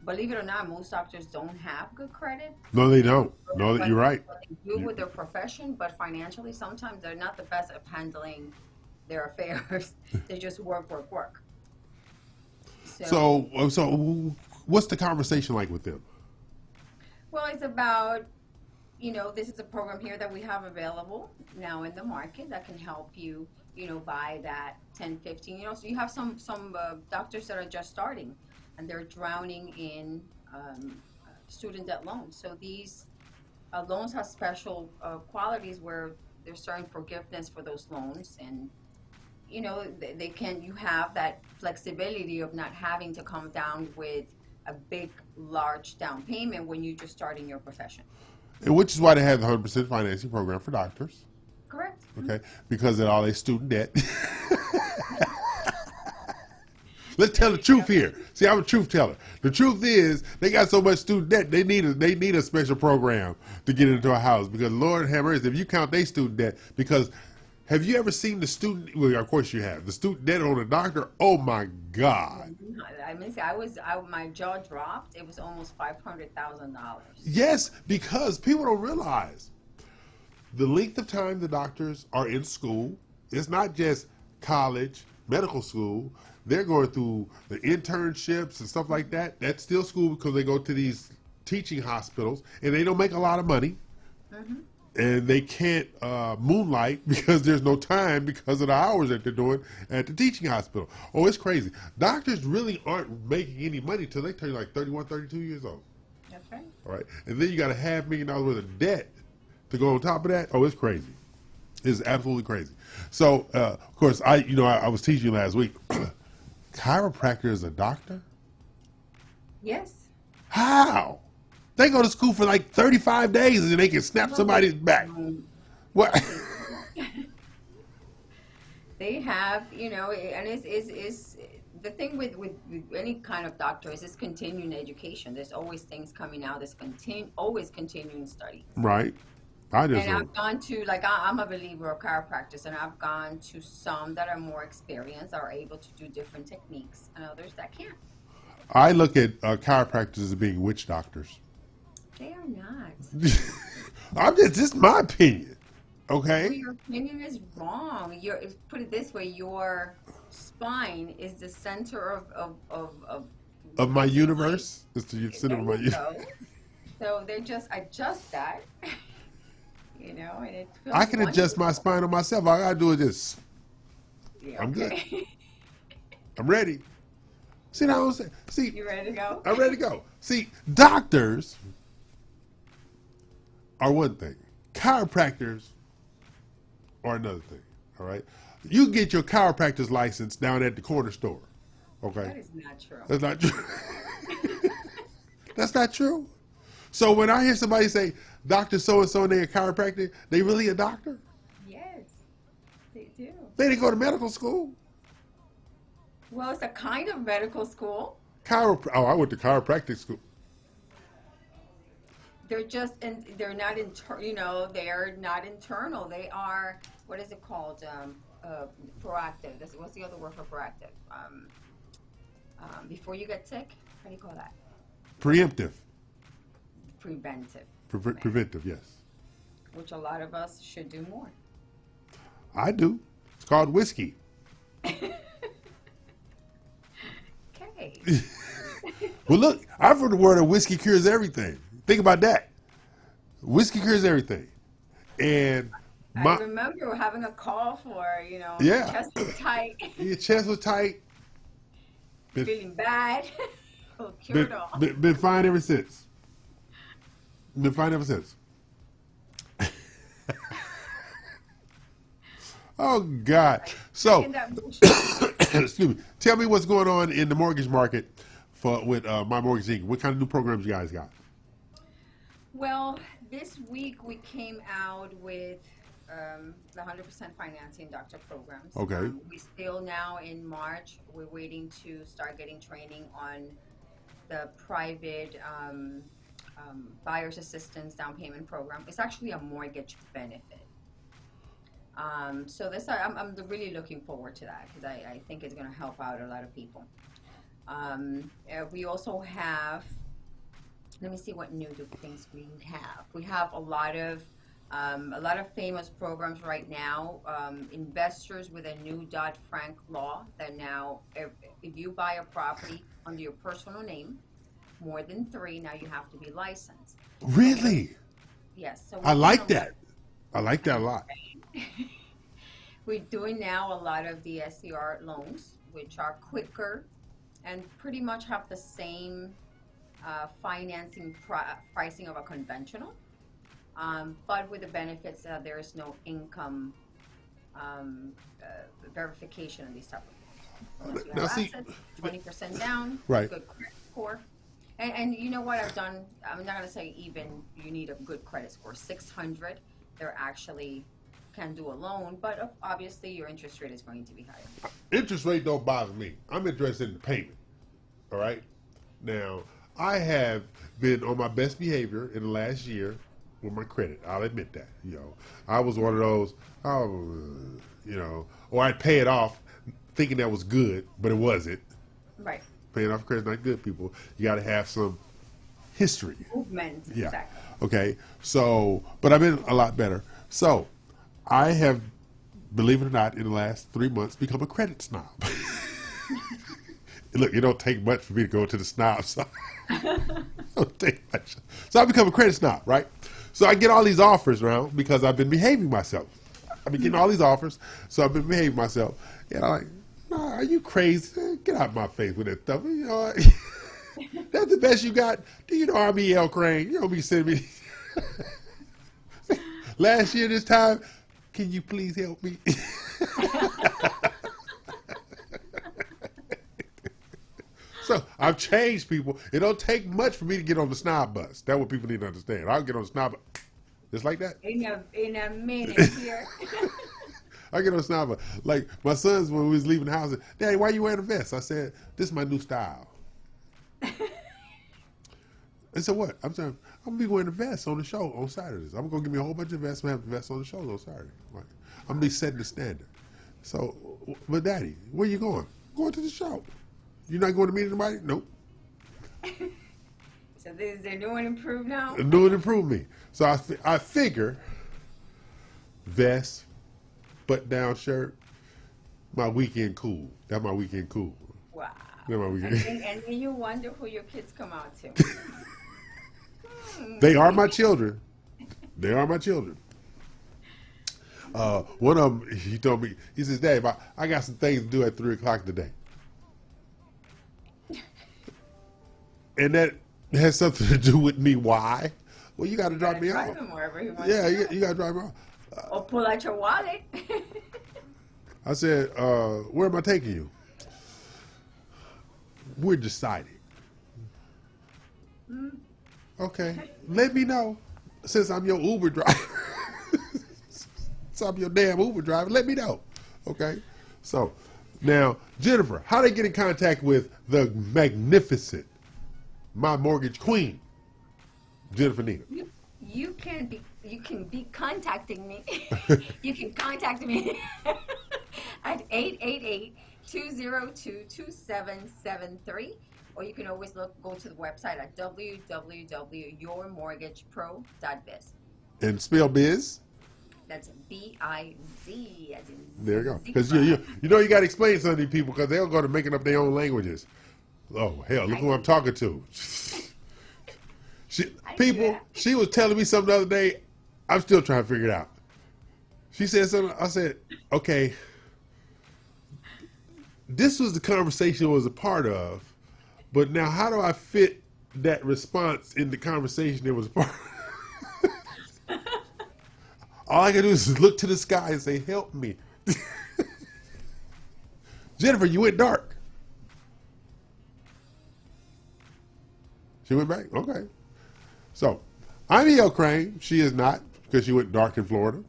Believe it or not, most doctors don't have good credit. No, they don't. No, you're right. They do with their profession, but financially, sometimes they're not the best at handling their affairs. They just work. So, what's the conversation like with them? Well, it's about, this is a program here that we have available now in the market that can help you, buy that 10, 15, so you have some doctors that are just starting and they're drowning in student debt loans. So these loans have special qualities where there's certain forgiveness for those loans, and you have that flexibility of not having to come down with a big, large down payment when you're just starting your profession. And which is why they have the 100% financing program for doctors. Correct. Okay, because of all their student debt. Let's tell the truth here. See, I'm a truth teller. The truth is, they got so much student debt, they need a special program to get into a house. Because Lord have mercy, if you count their student debt, because have you ever seen the student? Well, of course you have. The student debt on a doctor. Oh my God. I mean, my jaw dropped. It was almost $500,000. Yes, because people don't realize the length of time the doctors are in school. It's not just college, medical school. They're going through the internships and stuff like that. That's still school because they go to these teaching hospitals and they don't make a lot of money. Mm-hmm. And they can't moonlight because there's no time because of the hours that they're doing at the teaching hospital. Oh, it's crazy. Doctors really aren't making any money till they turn like 31, 32 years old. That's right. All right. And then you got $500,000 worth of debt to go on top of that. Oh, it's crazy. It's absolutely crazy. So, of course, I was teaching last week. Chiropractor is a doctor? Yes. How? They go to school for like 35 days and they can snap somebody's back. What? They have, and it's the thing with any kind of doctor is it's continuing education. There's always things coming out. There's always continuing study. Right. And I've gone to, I'm a believer of chiropractors, and I've gone to some that are more experienced, that are able to do different techniques, and others that can't. I look at chiropractors as being witch doctors. They are not. This is my opinion. Okay. Well, your opinion is wrong. Put it this way: your spine is the center of my universe. It's the center of my universe. So they just adjust that. And it feels I can adjust my spine on myself. All I gotta do is this. Yeah, I'm good. I'm ready. See what I'm saying? See, you ready to go? I'm ready to go. See, doctors are one thing. Chiropractors are another thing. All right. You get your chiropractor's license down at the corner store. Okay. That is not true. That's not true. That's not true. So when I hear somebody say, Dr. So-and-so and they're a chiropractor, they really a doctor? Yes, they do. They didn't go to medical school. Well, it's a kind of medical school. I went to chiropractic school. They're just, and they're not they're not internal. They are, what is it called? Proactive. What's the other word for proactive? Before you get sick, how do you call that? Preemptive. Preventive. Preventive, yes. Which a lot of us should do more. I do. It's called whiskey. Okay. Well, look, I've heard the word of whiskey cures everything. Think about that. Whiskey cures everything. And I remember having a cough or, yeah. Your chest was tight. Your chest was tight. Feeling bad. Cured all. Been fine ever since. Been fine ever since. Oh, God. So, excuse me. Tell me what's going on in the mortgage market with My Mortgage Inc. What kind of new programs you guys got? Well, this week we came out with the 100% financing doctor programs. Okay. We still now in March, we're waiting to start getting training on the private buyer's assistance down payment program. It's actually a mortgage benefit. So this, I'm really looking forward to that because I think it's going to help out a lot of people. We also have, let me see what new things we have. We have a lot of famous programs right now. Investors with a new Dodd-Frank law that now, if you buy a property under your personal name, more than 3, now you have to be licensed. Really? Yes. So I like that. I like that a lot. We're doing now a lot of the SCR loans, which are quicker and pretty much have the same financing pricing of a conventional, but with the benefits that there is no income verification in these type of loans. You have assets, 20% down, right. Good credit score. And you know what I've done? I'm not going to say even you need a good credit score. 600, they're actually can do a loan, but obviously your interest rate is going to be higher. Interest rate don't bother me. I'm interested in the payment. All right? Now, I have been on my best behavior in the last year with my credit. I'll admit that. I was one of those, or I'd pay it off thinking that was good, but it wasn't. Right. Paying off credit's not good, people. You got to have some history. Movement. Yeah. Exactly. Okay. So, but I've been a lot better. So, I have, believe it or not, in the last 3 months, become a credit snob. Look, it don't take much for me to go to the snob side. Don't take much. So I become a credit snob, right? So I get all these offers around because I've been behaving myself. I've been getting all these offers, so I've been behaving myself. And I'm like, nah, are you crazy? Get out of my face with that stuff. That's the best you got. Do you know RBL Crane? You don't be sending me. Last year this time, can you please help me? So I've changed, people. It don't take much for me to get on the snob bus. That's what people need to understand. I'll get on the snob bus just like that. In a minute here. I get on the snob bus. Like my sons, when we was leaving the house, said, Daddy, why you wearing a vest? I said, this is my new style. I said, what? I'm saying, I'm going to be wearing a vest on the show on Saturdays. I'm going to give me a whole bunch of vests and have the vests on the show on Saturday. Like, I'm going to be setting the standard. So, but Daddy, where you going? Going to the show. You're not going to meet anybody? Nope. So they're doing improve now? They're doing improve me. So I figure vest, button-down shirt, my weekend cool. That's my weekend cool. Wow. That's my weekend. And then you wonder who your kids come out to. They are my children. They are my children. One of them, he told me, he says, Dave, I got some things to do at 3 o'clock today. And that has something to do with me. Why? Well, you got to drop me off. Yeah, you got to drive me off. Or pull out your wallet. I said, where am I taking you? We're deciding. Okay, let me know. Since I'm your Uber driver. Since I'm your damn Uber driver, let me know. Okay? So, now, Jennifer, how do they get in contact with the magnificent My Mortgage Queen? Jennifer Nina. You can be contacting me. You can contact me at 888-202-2773, or you can always go to the website at www.yourmortgagepro.biz. And spell biz. That's B-I-Z. There you go. Because you know you got to explain something to people because they'll go to making up their own languages. Oh hell! Look who I'm talking to. She was telling me something the other day. I'm still trying to figure it out. She said something. I said, okay. This was the conversation I was a part of, but now how do I fit that response in the conversation it was a part of? All I can do is look to the sky and say, help me. Jennifer, you went dark. She went back? Okay. So, I'm E.L. Crane. She is not, because she went dark in Florida.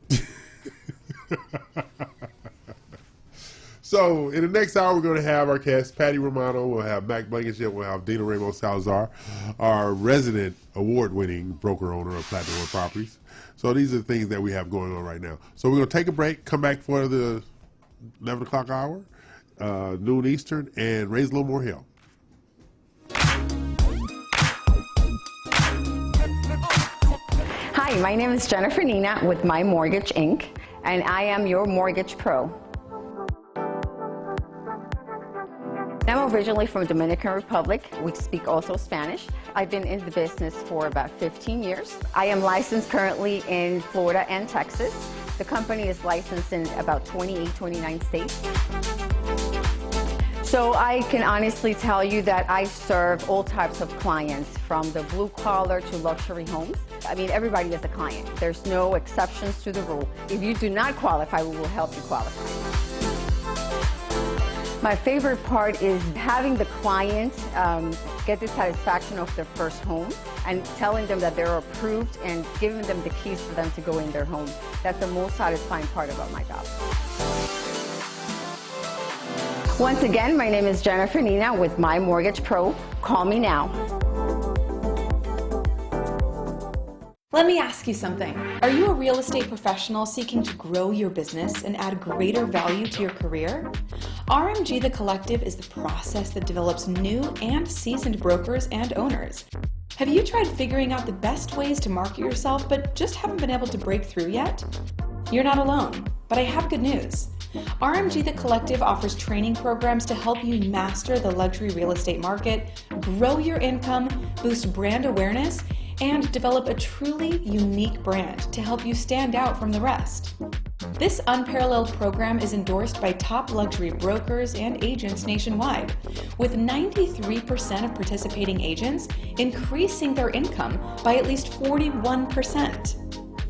So, in the next hour, we're going to have our guest, Patty Romano. We'll have Mac Blankenship. We'll have Dina Ramos Salazar, our resident award-winning broker-owner of Platinum One Properties. So, these are the things that we have going on right now. So, we're going to take a break, come back for the 11 o'clock hour, noon Eastern, and raise a little more hell. Hi, my name is Jennifer Nina with My Mortgage Inc., and I am your mortgage pro. I'm originally from Dominican Republic. We speak also Spanish. I've been in the business for about 15 years. I am licensed currently in Florida and Texas. The company is licensed in about 28, 29 states. So I can honestly tell you that I serve all types of clients, from the blue collar to luxury homes. I mean, everybody is a client. There's no exceptions to the rule. If you do not qualify, we will help you qualify. My favorite part is having the client get the satisfaction of their first home and telling them that they're approved and giving them the keys for them to go in their home. That's the most satisfying part about my job. Once again, my name is Jennifer Nina with My Mortgage Pro. Call me now. Let me ask you something. Are you a real estate professional seeking to grow your business and add greater value to your career? RMG The Collective is the process that develops new and seasoned brokers and owners. Have you tried figuring out the best ways to market yourself but just haven't been able to break through yet? You're not alone, but I have good news. RMG The Collective offers training programs to help you master the luxury real estate market, grow your income, boost brand awareness, and develop a truly unique brand to help you stand out from the rest. This unparalleled program is endorsed by top luxury brokers and agents nationwide, with 93% of participating agents increasing their income by at least 41%.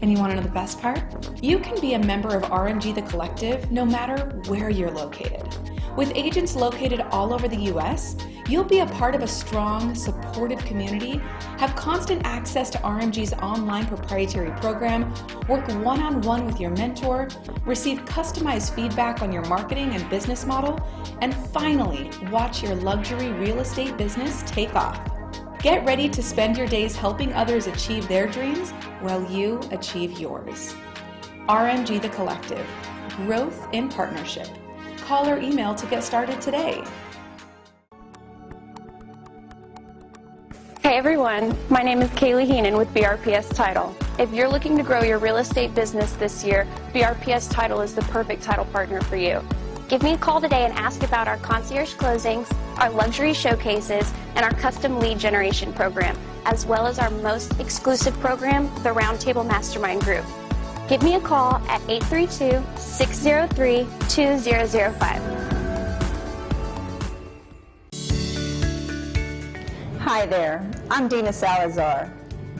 And you want to know the best part? You can be a member of RMG The Collective no matter where you're located. With agents located all over the U.S., you'll be a part of a strong, supportive community, have constant access to RMG's online proprietary program, work one-on-one with your mentor, receive customized feedback on your marketing and business model, and finally, watch your luxury real estate business take off. Get ready to spend your days helping others achieve their dreams while you achieve yours. RMG The Collective. Growth in partnership. Call or email to get started today. Hey everyone, my name is Kaylee Heenan with BRPS Title. If you're looking to grow your real estate business this year, BRPS Title is the perfect title partner for you. Give me a call today and ask about our concierge closings, our luxury showcases, and our custom lead generation program, as well as our most exclusive program, the Roundtable Mastermind Group. Give me a call at 832-603-2005. Hi there, I'm Dina Salazar,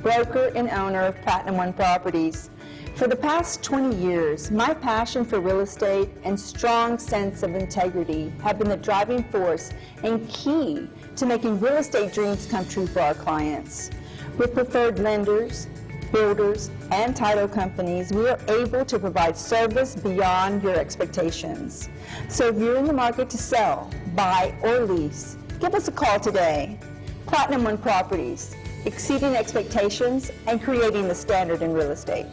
broker and owner of Platinum One Properties. For the past 20 years, my passion for real estate and strong sense of integrity have been the driving force and key to making real estate dreams come true for our clients. With preferred lenders, builders, and title companies, we are able to provide service beyond your expectations. So if you're in the market to sell, buy, or lease, give us a call today. Platinum One Properties, exceeding expectations and creating the standard in real estate.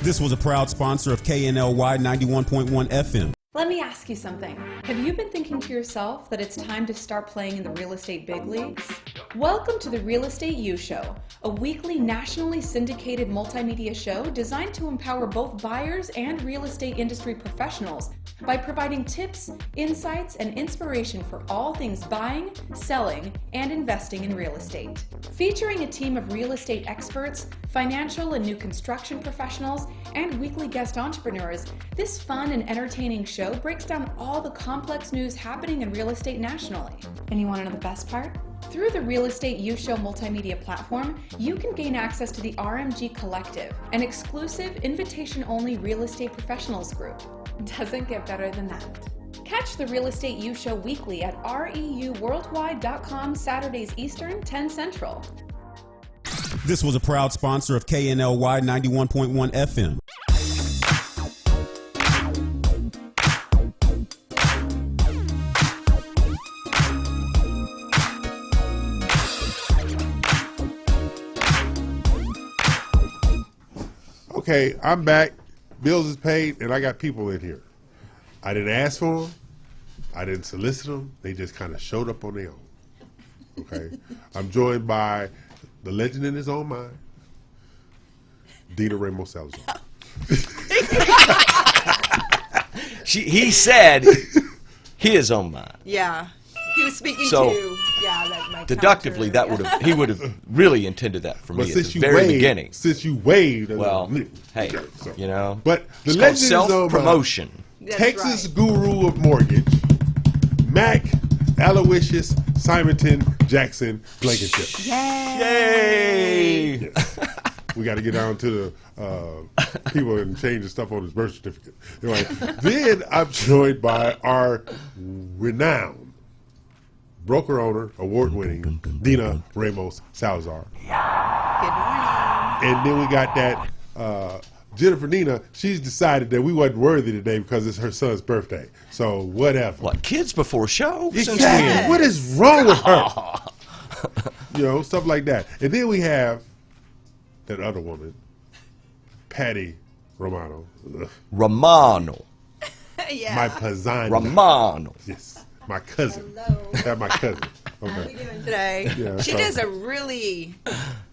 This was a proud sponsor of KNLY 91.1 FM. Let me ask you something. Have you been thinking to yourself that it's time to start playing in the real estate big leagues? Welcome to the Real Estate U Show, a weekly nationally syndicated multimedia show designed to empower both buyers and real estate industry professionals by providing tips, insights, and inspiration for all things buying, selling, and investing in real estate. Featuring a team of real estate experts, financial and new construction professionals, and weekly guest entrepreneurs, this fun and entertaining show breaks down all the complex news happening in real estate nationally. And you want to know the best part? Through the Real Estate U Show multimedia platform, you can gain access to the RMG Collective, an exclusive invitation-only real estate professionals group. Doesn't get better than that. Catch the Real Estate U Show weekly at reuworldwide.com Saturdays Eastern, 10 Central. This was a proud sponsor of KNLY 91.1 FM. Okay, I'm back. Bills is paid, and I got people in here. I didn't ask for them. I didn't solicit them. They just kind of showed up on their own. Okay? I'm joined by the legend in his own mind, Dina Reu Salazar. He said his own mind. Yeah. He was speaking So, deductively, he would have really intended that for me at the very beginning. Since you waved, well, hey, so. you know, but the it's called legend is self-promotion. Texas guru of mortgage, Mac Aloysius Simonton Jackson Blankenship. Yay! Yes. We got to get down to the people and change the stuff on his birth certificate. Anyway, then I'm joined by our renowned broker owner, award-winning Dina Reu Salazar. Good morning. And then we got that Jennifer Nina. She's decided that we wasn't worthy today because it's her son's birthday. So whatever. What, kids before show? Exactly. What is wrong with her? You know, stuff like that. And then we have that other woman, Patty Romano. Ugh. Romano. Yeah. My Pazani. Romano. Yes. My cousin. Hello. That's my cousin. Okay. How are we doing today? Yeah, she so- does a really,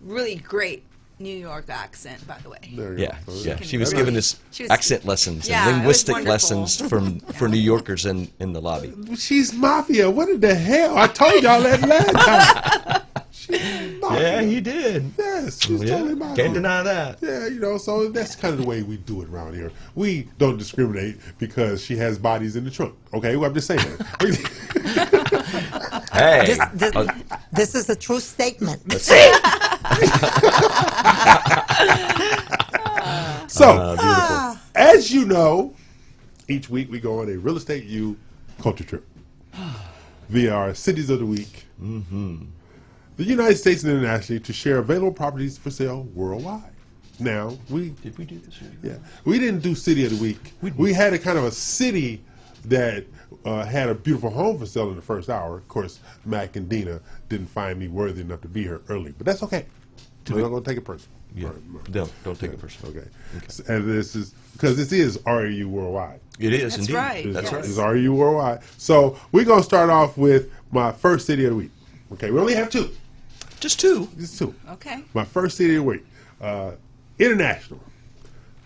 really great New York accent, by the way. There you Yeah, go. yeah. can She was really- giving us she was- accent lessons Yeah, and it was linguistic wonderful. lessons for New Yorkers in the lobby. She's mafia. What in the hell? I told y'all that last time. She's mafia. Yeah, he did. Yes, she's totally mafia. Can't deny that. Yeah, you know, so that's kind of the way we do it around here. We don't discriminate because she has bodies in the trunk. Okay, well, I'm just saying. Hey, This is a true statement. So, beautiful. as you know, each week we go on a real estate U culture trip via our cities of the week, the United States and internationally, to share available properties for sale worldwide. Now, did we do this? Yeah, we didn't do city of the week. We had a kind of a city that had a beautiful home for sale in the first hour. Of course, Mac and Dina didn't find me worthy enough to be here early, but that's okay. We're not going to take it personal. Yeah. Don't take it personal. Okay. And this is because this is REU Worldwide. It is That's indeed. right. That's right. It's REU Worldwide. So we're going to start off with my first city of the week. Okay, we only have two. Just two. Just two. Okay. My first city of the week. International.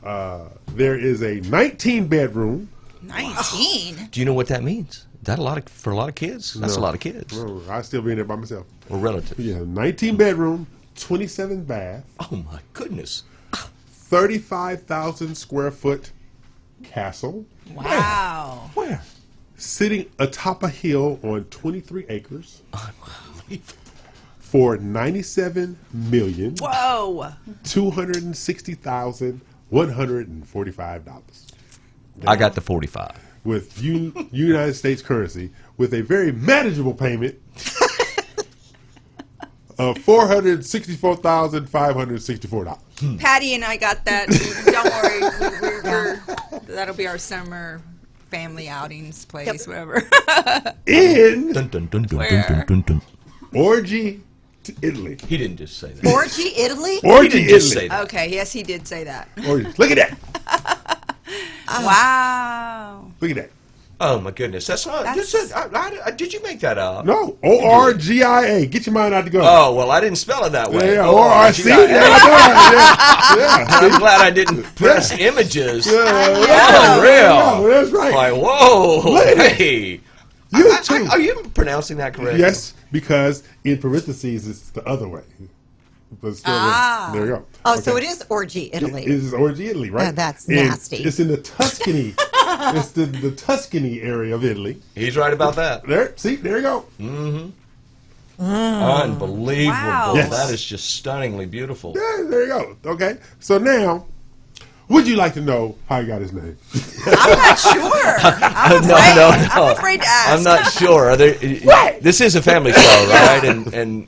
There is a 19-bedroom. 19? Do you know what that means? That for a lot of kids? That's a lot of kids. No, I still be in there by myself. Or relatives. Yeah, 19-bedroom, 27 bath. Oh my goodness. 35,000 square foot castle. Wow. Where? Sitting atop a hill on 23 acres. For Whoa. $97,260,145. I got the 45. With United States currency, with a very manageable payment of $464,564. Patty and I got that. Don't worry. That'll be our summer family outings place, whatever. In Dun, dun, dun, dun, Where? dun, dun, dun, dun. Orgy, Italy. He didn't just say that. Orgy, Italy? Orgy, He didn't just Italy. say that. Okay, yes, he did say that. Orgy. Look at that. Wow. Look at that. Oh my goodness, that's not. Did you make that up? No, ORGIA. Get your mind out the go. Oh well, I didn't spell it that way. Yeah, ORC. Yeah, I'm glad I didn't press images. Yeah. Unreal. That's right. Like, whoa. Look at that. Hey. You too. Are you pronouncing that correctly? Yes, because in parentheses it's the other way. But still there you go. Oh, so it is Orgy, Italy. It is Orgy, Italy, right? Oh, that's And nasty. It's in the Tuscany. It's the Tuscany area of Italy. He's right about that. There, see, there you go. Mm-hmm. Unbelievable. Wow. Yes. That is just stunningly beautiful. Yeah, there you go. Okay, so now, would you like to know how he got his name? I'm not sure. I'm afraid, No. I'm afraid to ask. I'm not sure. Are there, this is a family show, right? And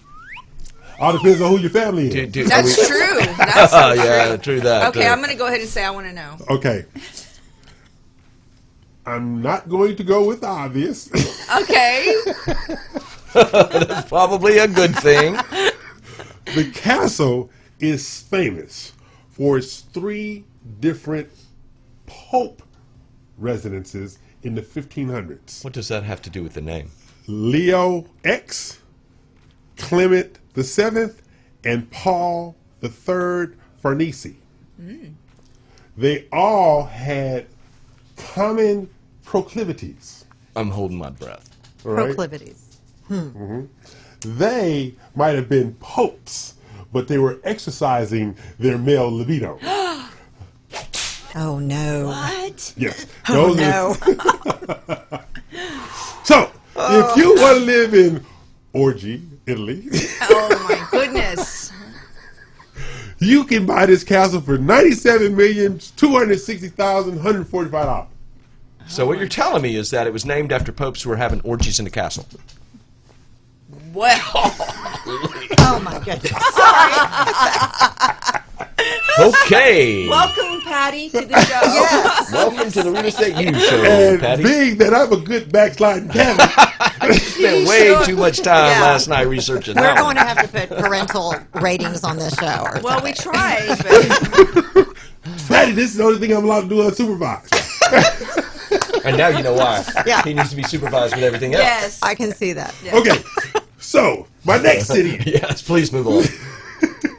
All depends on who your family is. That's true. That's so yeah, true that. Okay, I'm going to go ahead and say I want to know. Okay. I'm not going to go with the obvious. Okay. That's probably a good thing. The castle is famous for its 3 different pope residences in the 1500s. What does that have to do with the name? Leo X, Clement the Seventh, and Paul the Third Farnese. They all had common proclivities. I'm holding my breath. All right? Proclivities. They might have been popes, but they were exercising their male libido. Oh, no. What? Yes. Oh, Those no. So, if you want to live in Orgy, Italy, Oh, my goodness. you can buy this castle for $97,260,145. So what you're telling me is that it was named after popes who were having orgies in the castle. Well. Oh, my goodness. Okay. Welcome, Patty, to the show. Yes. Welcome to the Real Estate News Show, And Patty. being that I'm a good backsliding Catholic, I spent way too much time last night researching We're that going one. to have to put parental ratings on this show. or Well, we something. tried, but Patty, this is the only thing I'm allowed to do unsupervised. And now you know why. Yeah. He needs to be supervised with everything else. yes. I can see that. Okay, so my next city, Yes, please move on.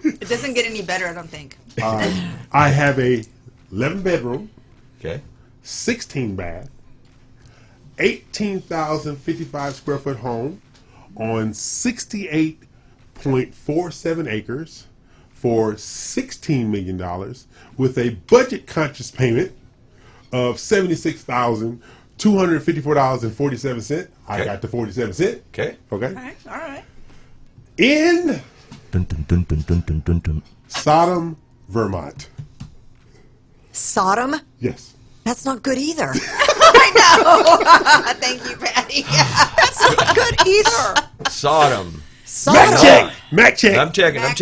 It doesn't get any better, I don't think. I have a 11 bedroom, Okay. 16 bath, 18,055 square foot home on 68.47 acres for $16 million with a budget conscious payment of $76,254.47. I Okay. got the 47 cent. Okay. Okay. All right. In Dun, dun, dun, dun, dun, dun, dun, dun. Sodom, Vermont. Sodom? Yes. That's not good either. I know. Thank you, Patty. That's not good either. Sodom. Sodom. Mac check. Mac check. I'm checking. Mac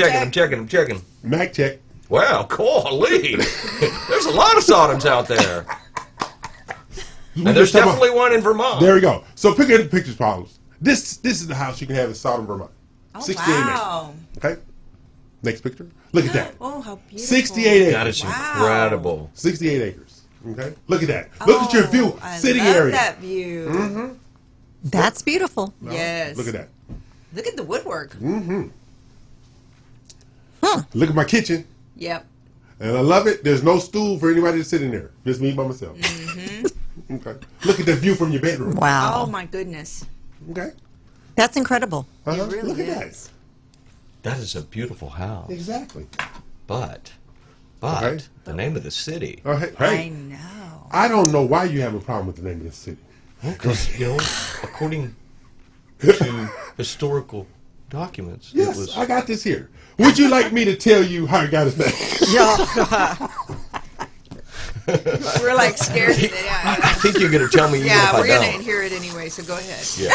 check. Mac check. Wow, golly. There's a lot of Sodoms out there. And there's definitely one in Vermont. There we go. So pick up the pictures, problems. This is the house you can have in Sodom, Vermont. Oh, 68 wow. acres. Okay. Next picture. Look at that. Oh, how beautiful. 68 acres. That is incredible. 68 acres. Okay. Look at that. Look at your view. I Sitting love area. that view. That's beautiful. Yes. Look at that. Look at the woodwork. Look at my kitchen. Yep. And I love it. There's no stool for anybody to sit in there. Just me by myself. Okay. Look at the view from your bedroom. Wow. Oh, my goodness. Okay. That's incredible. Uh-huh. It really Look at is. That is a beautiful house. that. Exactly. But Okay. the name of the city. Oh, hey, I hey, know. I don't know why you have a problem with the name of this city. Because, you know, according to historical documents, Yes, it was... I got this here. Would you like me to tell you how he got his name? Yeah. We're like scared of it. I think you're going to tell me even if Yeah, I we're going to don't. hear it anyway, so go ahead. Yeah.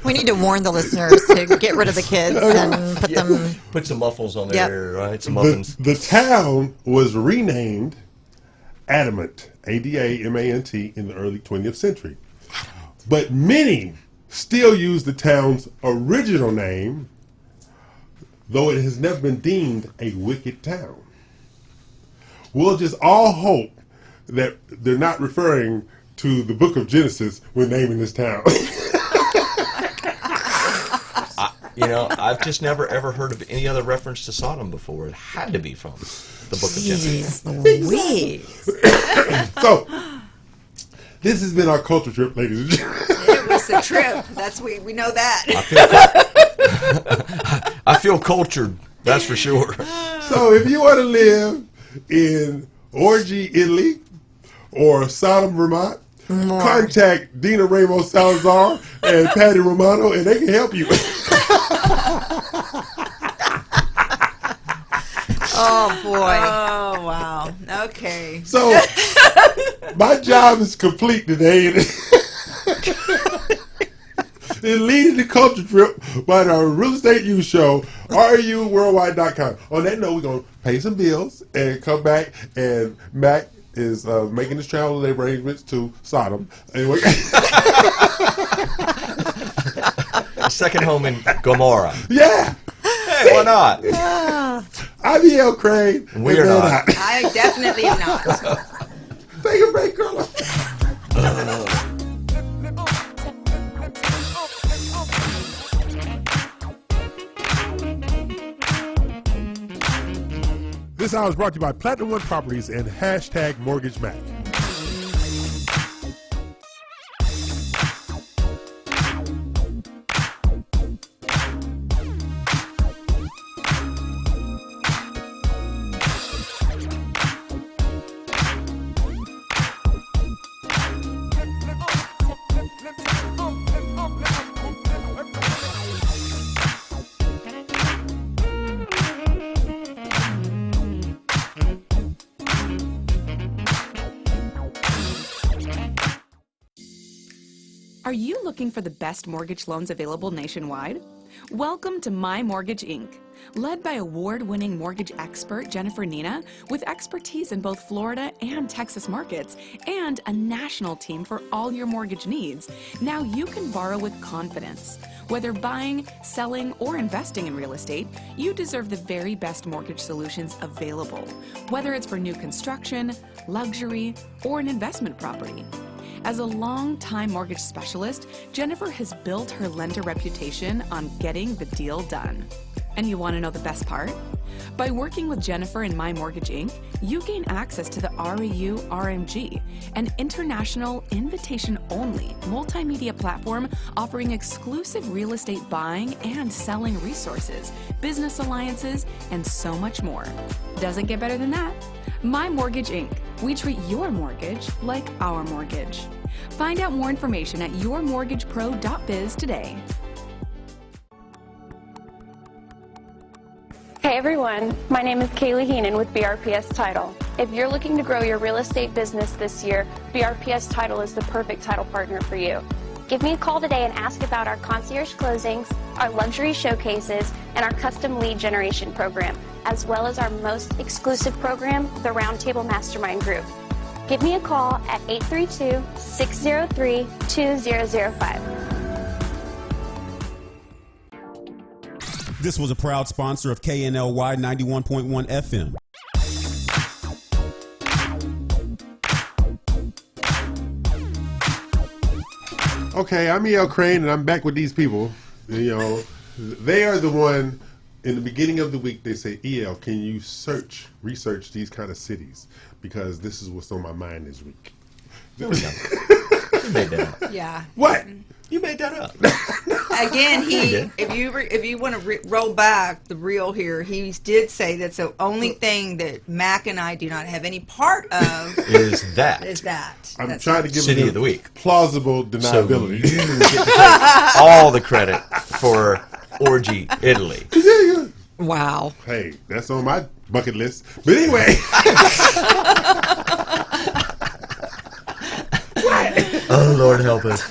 We need to warn the listeners to get rid of the kids and put them. Put some muffles on Yep. there, right? Some muffins. The town was renamed Adamant, A-D-A-M-A-N-T, in the early 20th century. But many still use the town's original name, though it has never been deemed a wicked town. We'll just all hope that they're not referring to the book of Genesis when naming this town. I've just never ever heard of any other reference to Sodom before. It had to be from the book of Genesis. So, this has been our culture trip, ladies and gentlemen. It was a trip. We know that. I feel cultured. That's for sure. So, if you want to live in Orgy, Italy, or Sodom, Vermont, contact Dina Ramos Salazar and Patty Romano, and they can help you. Oh boy! Oh wow! Okay. So my job is complete today. In leading the culture trip by our Real Estate Youth Show, RUWorldwide.com. On that note, we're going to pay some bills and come back, and Mac is making his travel arrangements to Sodom. Anyway. Second home in Gomorrah. Yeah. Hey, why not? I'm E.L. Crane. We are not. I definitely am not. Take a break, girl. This hour is brought to you by Platinum One Properties and hashtag Mortgage Mac. Are you looking for the best mortgage loans available nationwide? Welcome to My Mortgage Inc., led by award-winning mortgage expert Jennifer Nina, with expertise in both Florida and Texas markets, and a national team for all your mortgage needs. Now you can borrow with confidence. Whether buying, selling, or investing in real estate, you deserve the very best mortgage solutions available, whether it's for new construction, luxury, or an investment property. As a long-time mortgage specialist, Jennifer has built her lender reputation on getting the deal done. And you want to know the best part? By working with Jennifer and My Mortgage Inc., you gain access to the Reu RMG, an international invitation-only multimedia platform offering exclusive real estate buying and selling resources, business alliances, and so much more. Doesn't get better than that. My Mortgage Inc. We treat your mortgage like our mortgage. Find out more information at yourmortgagepro.biz today. Hey everyone, my name is Kaylee Heenan with BRPS Title. If you're looking to grow your real estate business this year, BRPS Title is the perfect title partner for you. Give me a call today and ask about our concierge closings, our luxury showcases, and our custom lead generation program, as well as our most exclusive program, the Roundtable Mastermind Group. Give me a call at 832-603-2005. This was a proud sponsor of KNLY 91.1 FM. Okay, I'm E.L. Crane, and I'm back with these people. You know, they are the one, in the beginning of the week, they say, E.L., can you research these kind of cities? Because this is what's on my mind this week. There we go. You made that up. Yeah. What? You made that up. Again, if you want to roll back the reel here, he did say that's the only thing that Mac and I do not have any part of is that. I'm trying to give City them of the week. Plausible deniability. So you get to take all the credit for Orgy, Italy. Wow. Hey, that's on my bucket list. But anyway. Oh, Lord help us.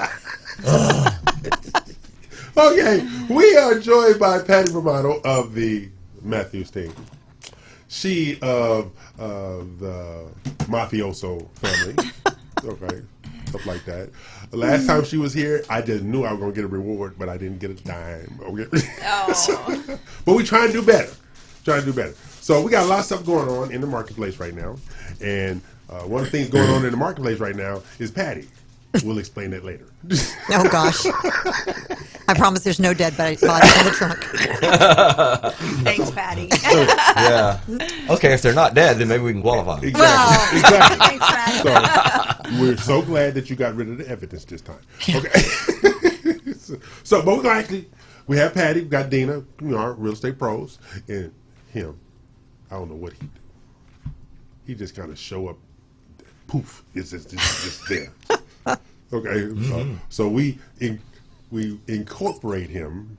Okay, we are joined by Patty Romano of the Matthews team. She of the mafioso family. Okay. stuff like that. The last time she was here, I just knew I was going to get a reward, but I didn't get a dime. Oh. But we trying to do better. So we got a lot of stuff going on in the marketplace right now. And one of the things going on in the marketplace right now is Patty. We'll explain that later. Oh, gosh. I promise there's no dead bodies in the trunk. Thanks, Patty. Yeah. Okay, if they're not dead, then maybe we can qualify. Exactly. Thanks, Patty. So we're so glad that you got rid of the evidence this time. Okay. So, but we have Patty, we got Dina, our real estate pros, and him. I don't know what he do. He just kind of show up, poof, it's just there. Okay, so we incorporate him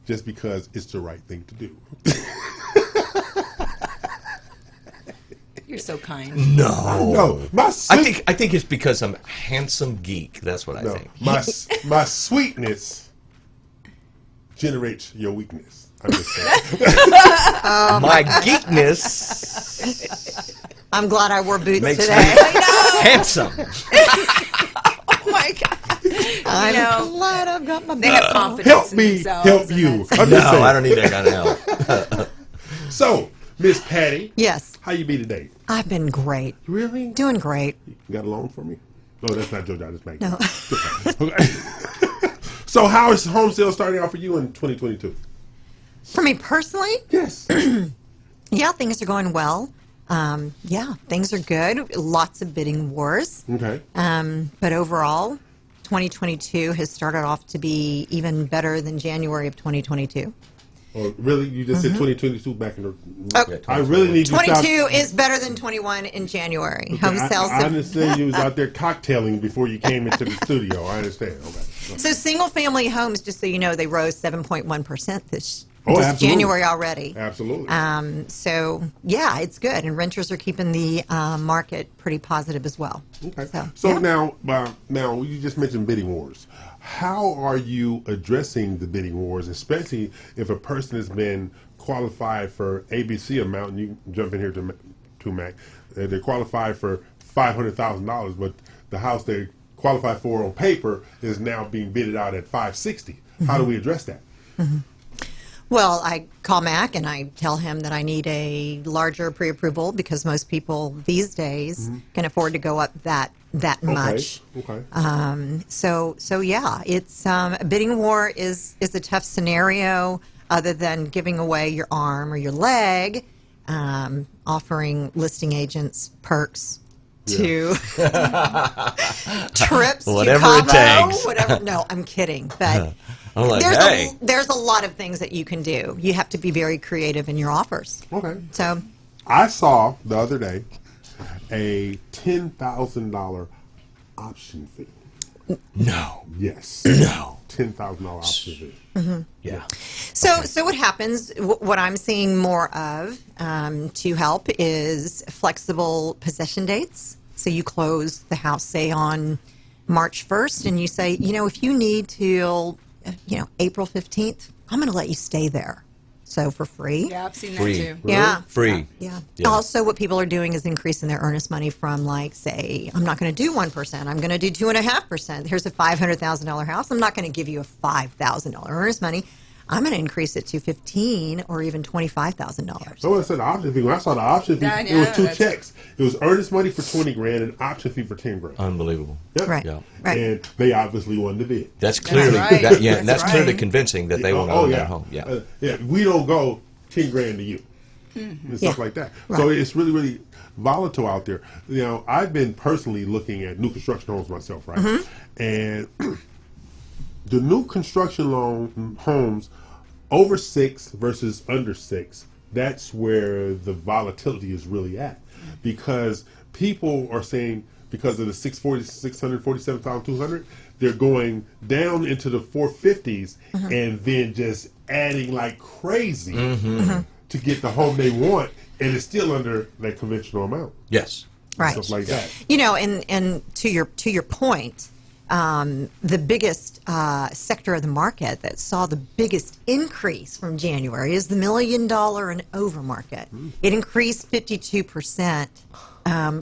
just because it's the right thing to do. You're so kind. No, I think it's because I'm a handsome geek. That's what I think. My sweetness generates your weakness. I'm just saying. My geekness I'm glad I wore boots makes today. me handsome. Oh my God. I'm glad I've got my boots. They have confidence Help in me, themselves, help and you. that's- I'm No, just saying. I don't need that kind of help. So, Miss Patty, Yes, how you be today? I've been great. Really? Doing great. You got a loan for me? No, that's not JoJo. That's Maggie. No. Okay. So, how is home sales starting out for you in 2022? For me personally, Yes. yeah, things are going well. Yeah, things are good. Lots of bidding wars. Okay. But overall, 2022 has started off to be even better than January of 2022. Oh, really? You just said 2022 back in the... Oh. I really need you to 22 is better than 21 in January. Home sales I have- understand you was out there cocktailing before you came into the studio. I understand. Okay. So single-family homes, just so you know, they rose 7.1% this absolutely. January already. Absolutely. So yeah, it's good, and renters are keeping the market pretty positive as well. Okay. So, now you just mentioned bidding wars. How are you addressing the bidding wars, especially if a person has been qualified for ABC amount, and you can jump in here to Mac, they're qualified for $500,000, but the house they qualified for on paper is now being bidded out at $560,000. How do we address that? Well, I call Mac and I tell him that I need a larger pre-approval because most people these days can afford to go up that much. Okay. So yeah, it's a bidding war is a tough scenario. Other than giving away your arm or your leg, offering listing agents perks to trips, Whatever to it Cabo, takes. whatever. No, I'm kidding, but. I'm like, There's hey. there's a lot of things that you can do. You have to be very creative in your offers. Okay. So, I saw the other day a $10,000 option fee. No. Yes. No. $10,000 option fee. Yeah. so what happens? What I'm seeing more of to help is flexible possession dates. So you close the house, say on March 1st, and you say, if you need till April 15th, I'm going to let you stay there. So for free. Yeah, I've seen Free. that too. Yeah. Free. Yeah. Yeah. Also, what people are doing is increasing their earnest money from, like, say, I'm not going to do 1%. I'm going to do 2.5%. Here's a $500,000 house. I'm not going to give you a $5,000 earnest money. I'm going to increase it to $15,000 or even $25,000. So I said the option fee. When I saw the option fee, Yeah, it was two that's- checks. It was earnest money for $20,000 and option fee for $10,000. Unbelievable. Yep. Right. Yeah. Right. And they obviously won the bid. That's clearly right. and that's That's clearly right. convincing that they want to own that home. Yeah. Yeah. We don't go $10,000 to you. And stuff Yeah. like that. Right. So it's really, really volatile out there. I've been personally looking at new construction homes myself, right? And the new construction homes over 6 versus under 6, that's where the volatility is really at. Because people are saying, because of the 647,200, they're going down into the 450s and then just adding like crazy to get the home they want, and it's still under that conventional amount. Yes. Right. Stuff like that. And to your point, the biggest sector of the market that saw the biggest increase from January is the $1 million and over market. It increased 52%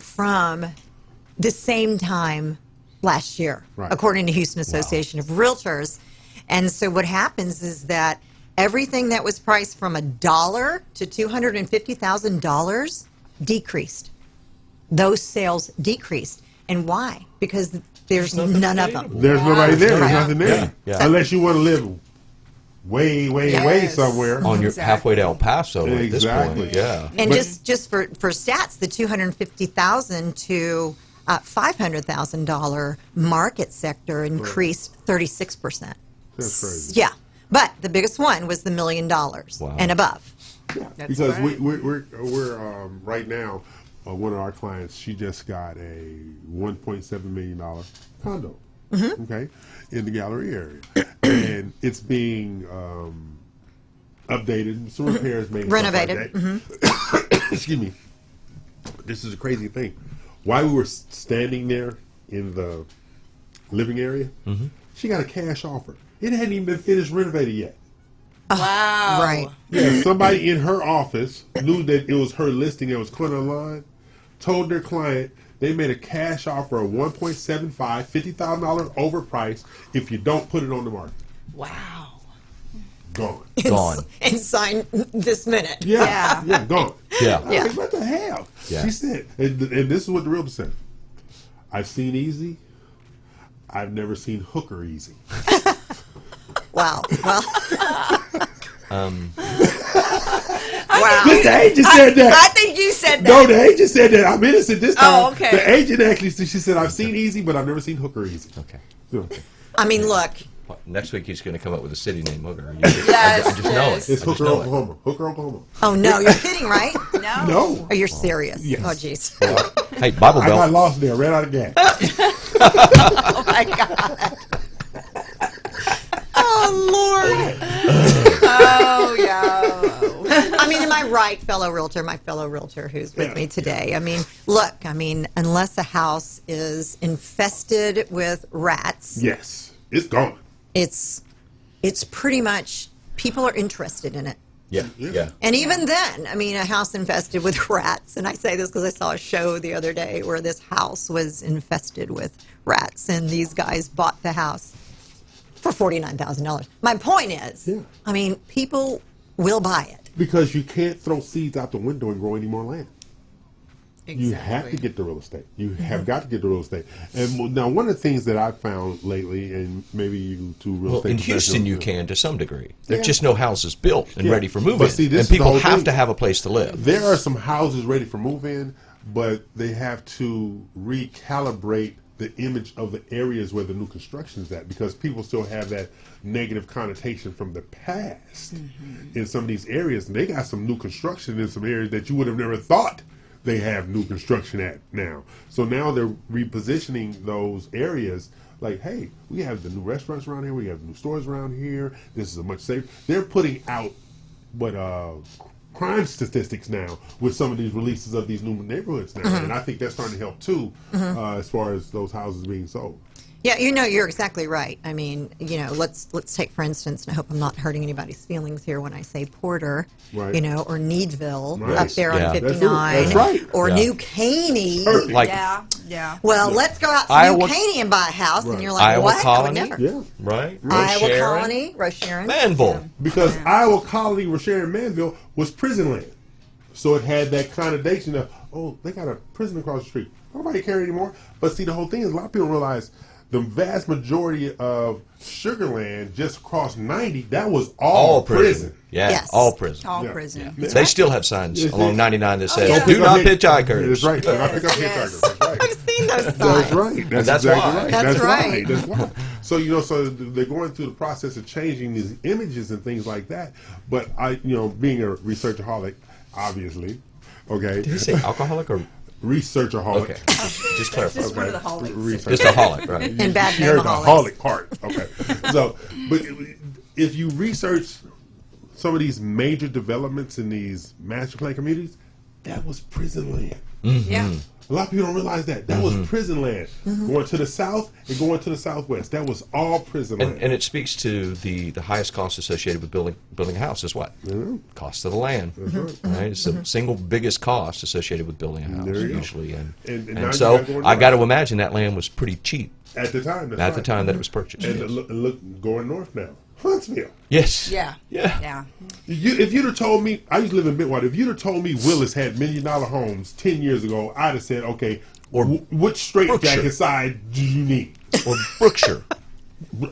from the same time last year, Right. according to Houston Association of Realtors. And so what happens is that everything that was priced from $1 to $250,000 decreased. Those sales decreased. And why? Because there's none of them. There's nobody there. There's Right. nothing there. Yeah. Unless you want to live way, way somewhere. On your halfway to El Paso at this Exactly. point. Yeah. And just for stats, the $250,000 to $500,000 market sector increased 36%. That's crazy. Yeah, but the biggest one was the $1 million and above. Because we're right now, one of our clients, she just got a $1.7 million condo, okay, in the gallery area, and it's being updated, some repairs made, Renovated. stuff like that. Excuse me. This is a crazy thing. While we were standing there in the living area, she got a cash offer. It hadn't even been finished renovated yet. Wow. Right. Yeah, somebody in her office knew that it was her listing that was caught online, told their client they made a cash offer of $1.75, $50,000 overpriced if you don't put it on the market. Wow. Gone. Gone. And sign this minute. Yeah, gone. Yeah. I was like, what the hell? Yeah. She said, and this is what the realtor said, I've seen easy, I've never seen hooker easy. Wow. Well. Wow. The agent said that. I think you said that. No, the agent said that. I'm innocent this time. Oh, okay. The agent actually, she said, I've seen easy, but I've never seen hooker easy. Okay. I mean, look. What, next week he's going to come up with a city name, Hooker. I Yes, just know it. It's I just Hooker, know it. Oklahoma. Hooker, Oklahoma. Oh, no, you're kidding, right? No. No. Oh, you're serious. Yes. Oh, jeez. Hey, Bible I got Belt. lost there, ran out of gas. Oh, my God. Oh, Lord. Oh, yeah. I mean, am I right, fellow realtor, my fellow realtor who's with me today? I mean, look, unless a house is infested with rats, Yes, it's gone. it's pretty much, people are interested in it. Yeah. And even then, a house infested with rats, and I say this because I saw a show the other day where this house was infested with rats, and these guys bought the house for $49,000. My point is, people will buy it. Because you can't throw seeds out the window and grow any more land. You have to get the real estate. You have got to get the real estate. And now, one of the things that I've found lately, and maybe you two real estate In Houston, you professionals- can to some degree. There's just no houses built and ready for move-in. But see, this and is the people whole have thing. to have a place to live. There are some houses ready for move-in, but they have to recalibrate the image of the areas where the new construction is at, because people still have that negative connotation from the past in some of these areas. And they got some new construction in some areas that you would have never thought they have new construction at now. So now they're repositioning those areas like, hey, we have the new restaurants around here, we have new stores around here, this is a much safer. They're putting out crime statistics now with some of these releases of these new neighborhoods now. And I think that's starting to help too, as far as those houses being sold. Yeah, you're exactly right. Let's take, for instance, and I hope I'm not hurting anybody's feelings here when I say Porter, Right. or Needville Right. up there Yeah. on That's 59, right. or Yeah. New Caney. Like Yeah. Well, let's go out to Iowa- New Caney and buy a house, and you're like, Iowa what? Colony? I would never. Yeah. right? Iowa Sharon, Colony, Rosharon. Manville. Because Iowa Colony, Rochelle, and Manville was prison land. So it had that connotation of, oh, they got a prison across the street. Nobody care anymore. But see, the whole thing is, a lot of people realize the vast majority of Sugarland just across 90, that was all prison. Yeah, Yes. all prison. All Yeah. prison. Yeah. They still have signs Yes, along they- 99 that says, yeah. do not hitchhikers. That's right. Do not pick up Yes. hitchhikers. That's right. I've seen those signs. That's right. That's That's exactly why. right. That's right. That's why. So they're going through the process of changing these images and things like that. But being a researchaholic, obviously, okay. Did he say alcoholic or? Researchaholic. Okay. Just clarify. Just one of the holics. Research. Just a holic, right? And bad She heard the name-aholics. holic part. Okay. So, but if you research some of these major developments in these master plan communities, that was prison land. Yeah. A lot of people don't realize that. That was prison land. Going to the south and going to the southwest. That was all prison land. And it speaks to the highest cost associated with building a house is what? Cost of the land. Right? It's the single biggest cost associated with building a house There you go. usually. And now And you so gotta go I got to north. imagine that land was pretty cheap At the time, that's at the right. time that it was purchased. And yes. look, going north now, Huntsville. Yes. Yeah. Yeah. Yeah. If you'd have told me, I used to live in Midwater. If you'd have told me Willis had $1 million homes 10 years ago, I'd have said, okay, or which straitjacket side do you need? Or Brookshire.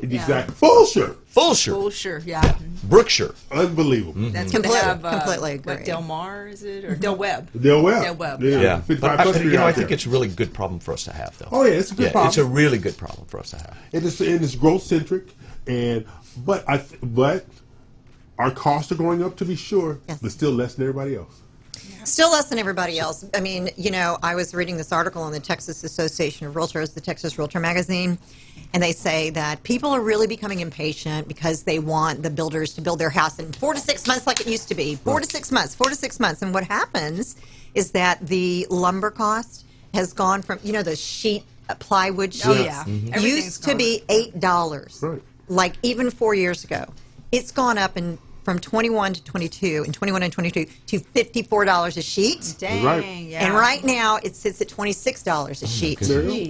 Exactly. Fulshire. Fulshire, yeah. Brookshire. Unbelievable. That's completely agree. What, Del Mar, is it? Or Del Webb? Del Webb. Del Webb. Yeah. 55 But Plus Street I out think there. it's a really good problem for us to have, though. Oh, yeah, it's a good problem. It's a really good problem for us to have. And it's growth centric, but our costs are going up to be sure, but still less than everybody else. Still less than everybody else. I mean, I was reading this article in the Texas Association of Realtors, the Texas Realtor magazine, and they say that people are really becoming impatient because they want the builders to build their house in 4 to 6 months like it used to be. 4 to 6 months, 4 to 6 months. And what happens is that the lumber cost has gone from, the sheet, plywood sheets, used to be $8. Right. Like even 4 years ago. It's gone up from 21 to 22 and 21 and 22 to $54 a sheet. Dang, Right. yeah. And right now it sits at $26 a sheet.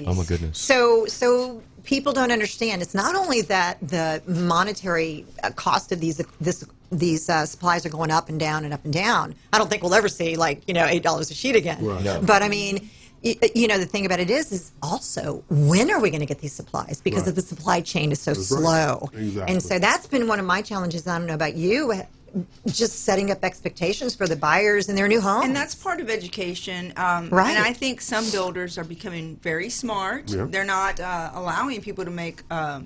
Oh, my goodness. So people don't understand. It's not only that the monetary cost of these supplies are going up and down and up and down. I don't think we'll ever see $8 a sheet again. Right. No. But I mean, the thing about it is also when are we going to get these supplies because Right. of the supply chain is so That's right. slow. Exactly. And so that's been one of my challenges. I don't know about you. Just setting up expectations for the buyers in their new homes. And that's part of education. Right. And I think some builders are becoming very smart. Yeah. They're not allowing people to make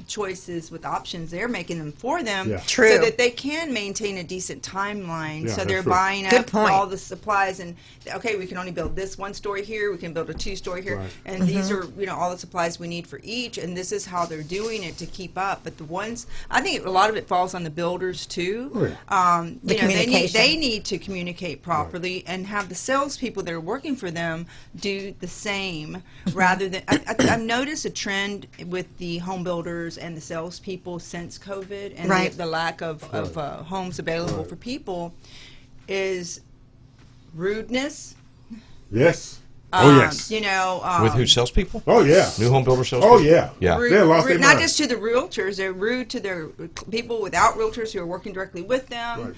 choices with options. They're making them for them. Yeah. True. So that they can maintain a decent timeline. Yeah, so they're that's true. buying Good up point. all the supplies and, okay, we can only build this one story here. We can build a 2-story here. Right. And these are, all the supplies we need for each. And this is how they're doing it to keep up. But the ones, I think a lot of it falls on the builders too. Oh, yeah. The communication. They need to communicate properly and have the salespeople that are working for them do the same rather than. I've noticed a trend with the home builders and the salespeople since COVID and Right. the lack of homes available for people is rudeness. Yes. Yes. With who? Salespeople? Oh, yeah. New home builder salespeople? Oh, yeah. Yeah. They lost their not mind. just to the realtors, they're rude to their people without realtors who are working directly with them.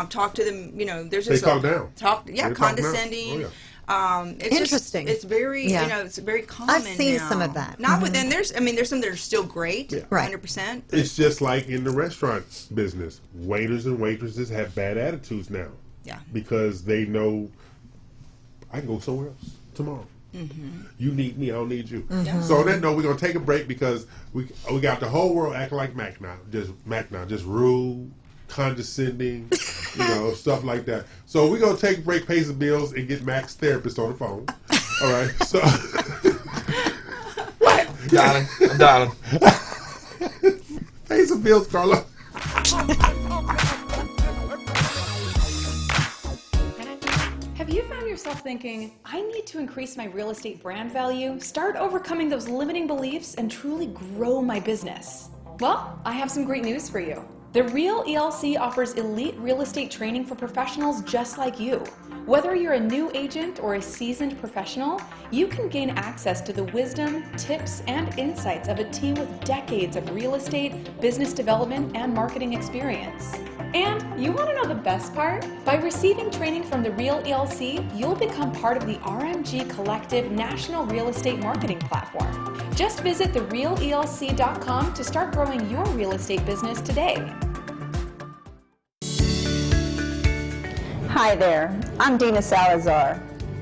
Talk to them, there's just They talk down. They talk down. Condescending. Oh, It's Interesting. Just, it's very, Yeah. it's very common. I've seen now. some of that. Not within. There's some that are still great, Right. 100%. It's just like in the restaurant business. Waiters and waitresses have bad attitudes now. Yeah. Because they know I can go somewhere else tomorrow. You need me, I don't need you. So on that note, we're gonna take a break because we got the whole world acting like Mac now, just rude, condescending, stuff like that. So we're gonna take a break, pay some bills, and get Mac's therapist on the phone. All right. So, Darling. I'm darling. pay some bills, Carla. Have you found yourself thinking, I need to increase my real estate brand value, start overcoming those limiting beliefs, and truly grow my business? Well, I have some great news for you. The Real ELC offers elite real estate training for professionals just like you. Whether you're a new agent or a seasoned professional, you can gain access to the wisdom, tips, and insights of a team with decades of real estate, business development, and marketing experience. And you want to know the best part? By receiving training from the Real ELC, you'll become part of the RMG Collective National Real Estate Marketing Platform. Just visit therealelc.com to start growing your real estate business today. Hi there, I'm Dina Salazar,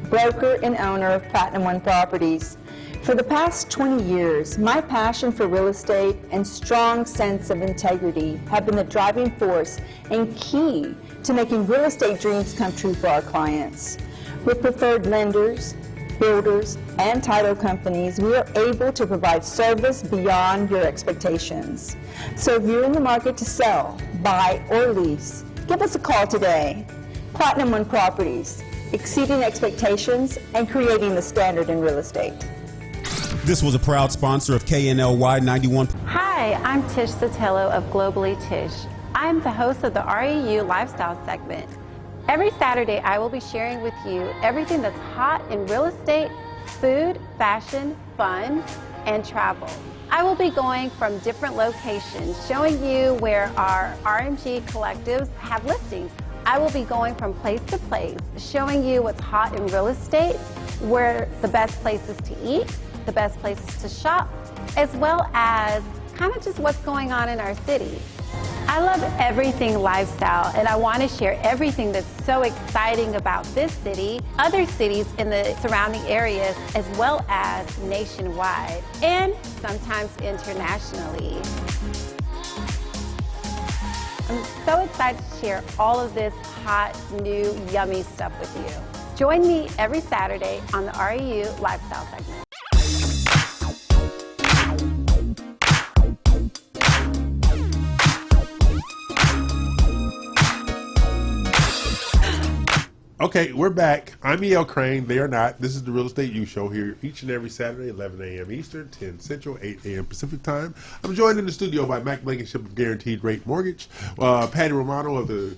broker and owner of Platinum One Properties. For the past 20 years, my passion for real estate and strong sense of integrity have been the driving force and key to making real estate dreams come true for our clients. With preferred lenders, builders, and title companies, we are able to provide service beyond your expectations. So if you're in the market to sell, buy, or lease, give us a call today. Platinum One Properties, exceeding expectations and creating the standard in real estate. This was a proud sponsor of KNLY 91. Hi, I'm Tish Sotelo of Globally Tish. I'm the host of the REU Lifestyle segment. Every Saturday, I will be sharing with you everything that's hot in real estate, food, fashion, fun, and travel. I will be going from different locations, showing you where our RMG collectives have listings. I will be going from place to place, showing you what's hot in real estate, where the best places to eat, the best places to shop, as well as kind of just what's going on in our city. I love everything lifestyle, and I want to share everything that's so exciting about this city, other cities in the surrounding areas, as well as nationwide, and sometimes internationally. I'm so excited to share all of this hot, new, yummy stuff with you. Join me every Saturday on the REU Lifestyle segment. Okay, we're back. I'm E.L. Crane. They are not. This is the Real Estate U Show here each and every Saturday, 11 a.m. Eastern, 10 Central, 8 a.m. Pacific Time. I'm joined in the studio by Mac Blankenship of Guaranteed Rate Mortgage, Patty Romano of the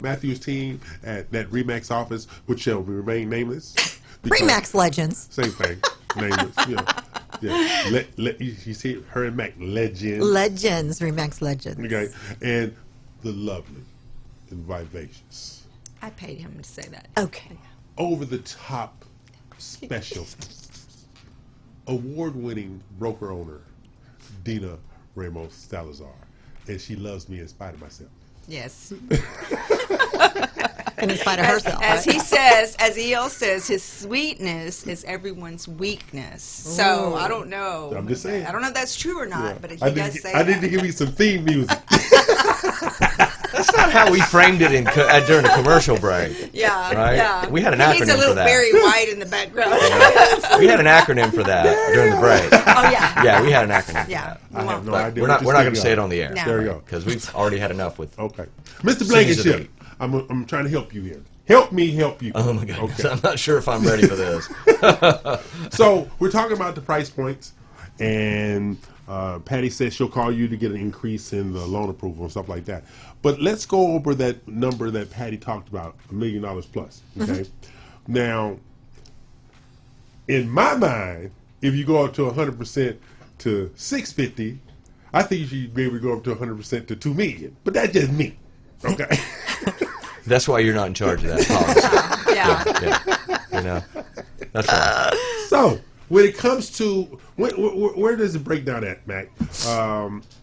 Matthews team at that RE/MAX office, which shall remain nameless. RE/MAX legends. Same thing. Nameless. Yeah. You see her and Mac, legends. Legends. RE/MAX legends. Okay. And the lovely and vivacious. I paid him to say that. Okay. Over the top special award-winning broker owner Dina Ramos Salazar, and she loves me in spite of myself. Yes. And in spite of herself. As he says, as E.L. says, his sweetness is everyone's weakness. So I don't know. I'm just saying. I don't know if that's true or not, but he does say I that. need to give you some theme music. That's not how we framed it during the commercial break. Yeah, right? Yeah. We had an he acronym needs a little for that. Barry White in the background. We had an acronym for that during the break. Oh yeah. Yeah, we had an acronym. Yeah. For that. I have no But idea. we're not going to say it on the air. No. There you go. Because we've already had enough with. Okay, Mr. Blankenship, I'm trying to help you here. Help me help you. Oh my goodness! Okay. I'm not sure if I'm ready for this. So we're talking about the price points, and Patty says she'll call you to get an increase in the loan approval and stuff like that. But let's go over that number that Patty talked about, $1 million plus. Okay. Now, in my mind, if you go up to 100% to $650, I think you should be able to go up to 100% to $2 million. But that's just me. Okay. That's why you're not in charge of that policy. Yeah. You know, that's right. So when it comes to where does it break down at, Mac?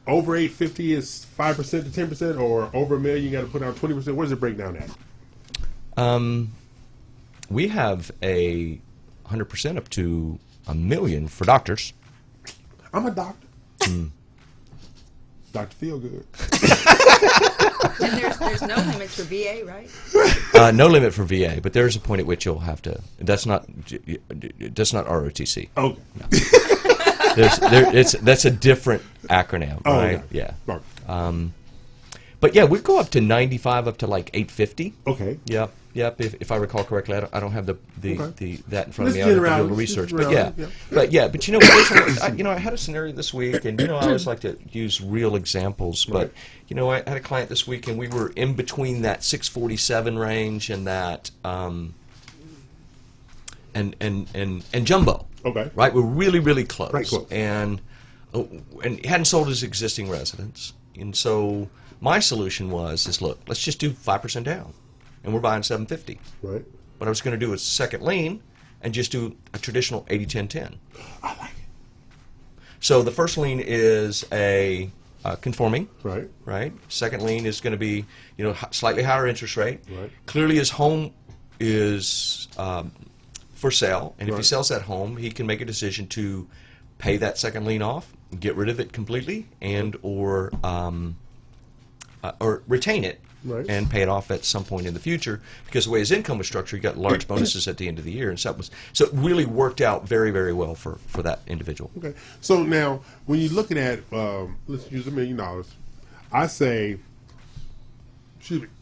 Over 850 is 5% to 10%, or over $1 million you got to put down 20%. Where does it break down at? We have a 100% up to $1 million for doctors. I'm a doctor. Dr. Feelgood. And there's no limits for VA, right? No limit for VA, but there is a point at which you'll have to. That's not ROTC. Okay. No. That's a different acronym, right? Yeah. But yeah, we go up to 95, up to like 850. Okay. Yep. If I recall correctly, I don't have that in front of me. Let's I get have to do a around. little research, Let's but get yeah. around, But you know, I had a scenario this week, and I always like to use real examples. But I had a client this week, and we were in between that 647 range and that and jumbo. Okay. Right, we're really close. Right, close. And he hadn't sold his existing residence, and so my solution is look, let's just do 5% down, and we're buying 750. Right. What I was going to do is second lien and just do a traditional 80-10-10. I like it. So the first lien is a conforming. Right. Second lien is going to be slightly higher interest rate. Right. Clearly his home is for sale, and if he Right. sells that home, he can make a decision to pay that second lien off, get rid of it completely, and or retain it. Right. And pay it off at some point in the future, because the way his income was structured, he got large bonuses at the end of the year, and so it really worked out very, very well for that individual. Okay. So now, when you're looking at, let's use $1 million, I say,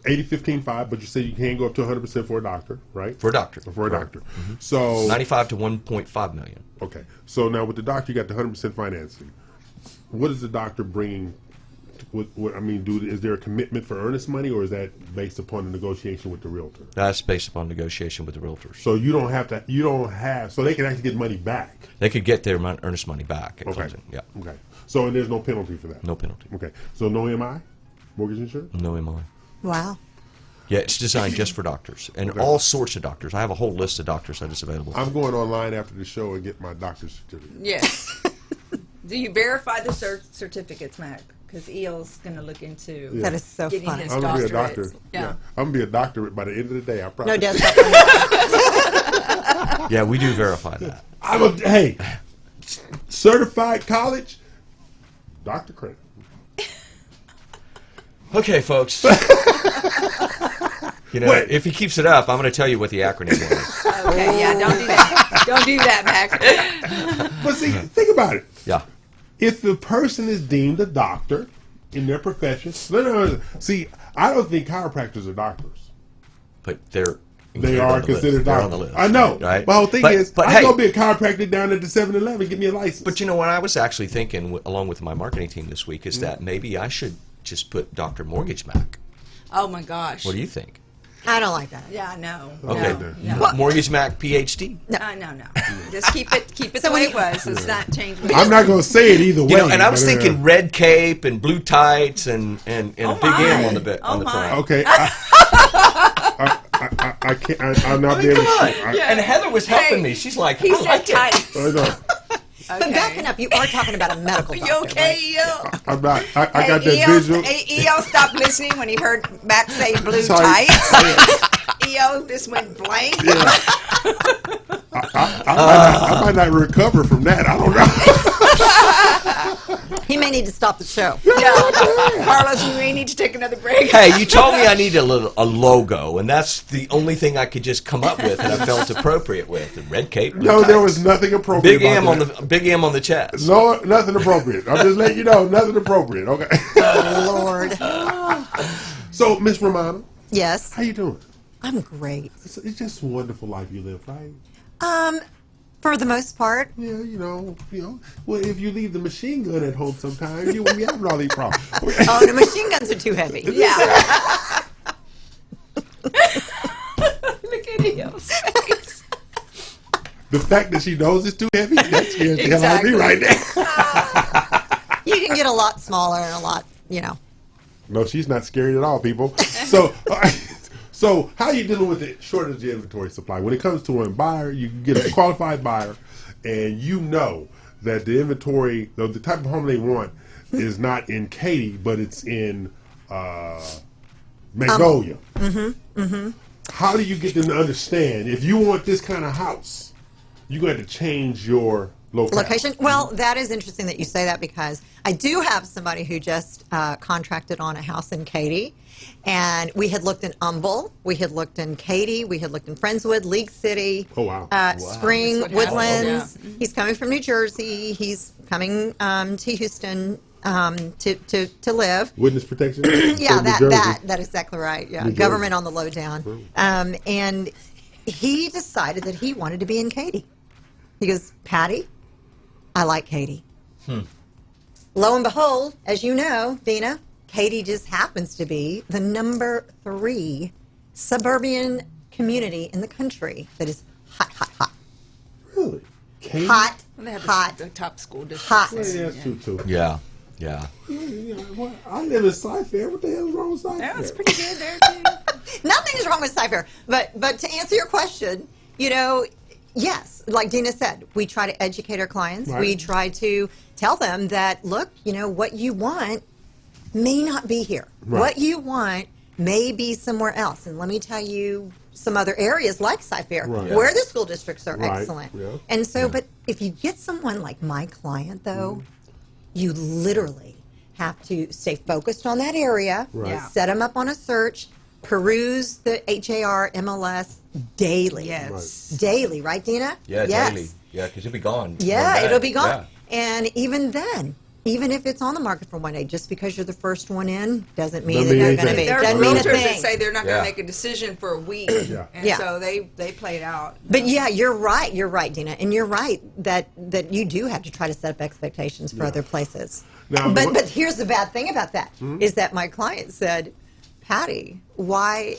80, 15, 5, but you say you can go up to 100% for a doctor, right? For a doctor. For a doctor. Mm-hmm. So 95 to 1.5 million. Okay. So now with the doctor, you got the 100% financing. What is the doctor bringing I mean, is there a commitment for earnest money, or is that based upon the negotiation with the realtor? That's based upon negotiation with the realtors. So so they can actually get money back. They could get their earnest money back at closing. Yeah. Okay. So and there's no penalty for that. No penalty. Okay. So no MI, mortgage insurance. No MI. Wow. Yeah, it's designed just for doctors and all sorts of doctors. I have a whole list of doctors that is available. I'm going online after the show and get my doctor's certificate. Yes. Do you verify the certificates, Mac? Because EO's going to look into That is so getting funny. his I'm gonna be a doctorate. doctor. Yeah. I'm gonna be a doctor by the end of the day. I promise. No death. Yeah, we do verify that. Hey, certified college, doctor credit. Okay, folks. If he keeps it up, I'm going to tell you what the acronym was. Okay, yeah, don't do that. Don't do that, Mac. But see, think about it. Yeah. If the person is deemed a doctor in their profession, see, I don't think chiropractors are doctors. But they are considered doctors. On the list. I know. Right? My whole thing is, but I'm hey, going to be a chiropractor down at the 7-Eleven, get me a license. But you know what I was actually thinking, along with my marketing team this week, is that maybe I should just put Dr. Mortgage Mac. Oh, my gosh. What do you think? I don't like that. Yeah, no. Okay. No. Mortgage Mac PhD? No. Just keep it the way it was. It's not changing. I'm not going to say it either way. And I was thinking red cape and blue tights and big M on the front. Okay. I can't. I'm not able to. And Heather was helping me. She's like, he said tights. But backing up, you are talking about a medical doctor. You okay, right? EO? I'm not. I got that visual. EO stopped listening when he heard Mac say blue tights. EO just went blank. Yeah. I might not recover from that. I don't know. He may need to stop the show. Yeah. Carlos, you may need to take another break. Hey, you told me I need a logo, and that's the only thing I could just come up with and I felt appropriate with. The red cape. No, there was nothing appropriate. Big M on the chest. No, nothing appropriate. I'm just letting you know, nothing appropriate. Okay. Oh, Lord. So, Miss Romano. Yes. How you doing? I'm great. It's just a wonderful life you live, right? For the most part. Yeah, you know. Well, if you leave the machine gun at home sometimes, you won't be having all these problems. Oh, the machine guns are too heavy. Yeah. Look at EO's face. The fact that she knows it's too heavy, that scares the hell out of me right now. You can get a lot smaller and a lot, No, she's not scared at all, people. So how are you dealing with the shortage of inventory supply? When it comes to a buyer, you can get a qualified buyer, and you know that the inventory, the type of home they want, is not in Katy, but it's in Magnolia. How do you get them to understand, if you want this kind of house, you're going to have to change your location? Well, that is interesting that you say that, because I do have somebody who just contracted on a house in Katy, and we had looked in Humble, we had looked in Katy, we had looked in Friendswood, League City, Spring, Woodlands. Yeah. He's coming from New Jersey. He's coming to Houston to live. Witness protection? Yeah, that is exactly right. Yeah, government on the lowdown. And he decided that he wanted to be in Katy. He goes, Patty, I like Katy. Lo and behold, as you know, Dina, Katy just happens to be the number 3 suburban community in the country that is hot, hot, hot. Really? Katy? Hot, They have hot, the top school district. hot. Yeah, that's true, too. Yeah. I live in Cyfair. What the hell is wrong with Cyfair? Yeah, it's pretty good there, too. Nothing is wrong with Cyfair. But to answer your question, yes, like Dina said, we try to educate our clients. Right. We try to tell them that, look, what you want may not be here. Right. What you want may be somewhere else. And let me tell you some other areas like Cyfair where the school districts are excellent. Yeah. And so, but if you get someone like my client, though, you literally have to stay focused on that area, set them up on a search, peruse the HAR MLS daily. Yes. Daily, right, Dina? Yeah, yes. daily. Yeah, because it'll be gone. Yeah, it'll be gone. Yeah. And even then, even if it's on the market for 1 day, just because you're the first one in doesn't mean Doesn't that mean they're going to anything. be. There are Doesn't mean a realtors that thing. say they're not Yeah. going to make a decision for a week, and Yeah. so they play it out. But yeah, you're right. You're right, Dina, and you're right that you do have to try to set up expectations for other places. Now, But here's the bad thing about that Mhm. is that my client said, Patty, why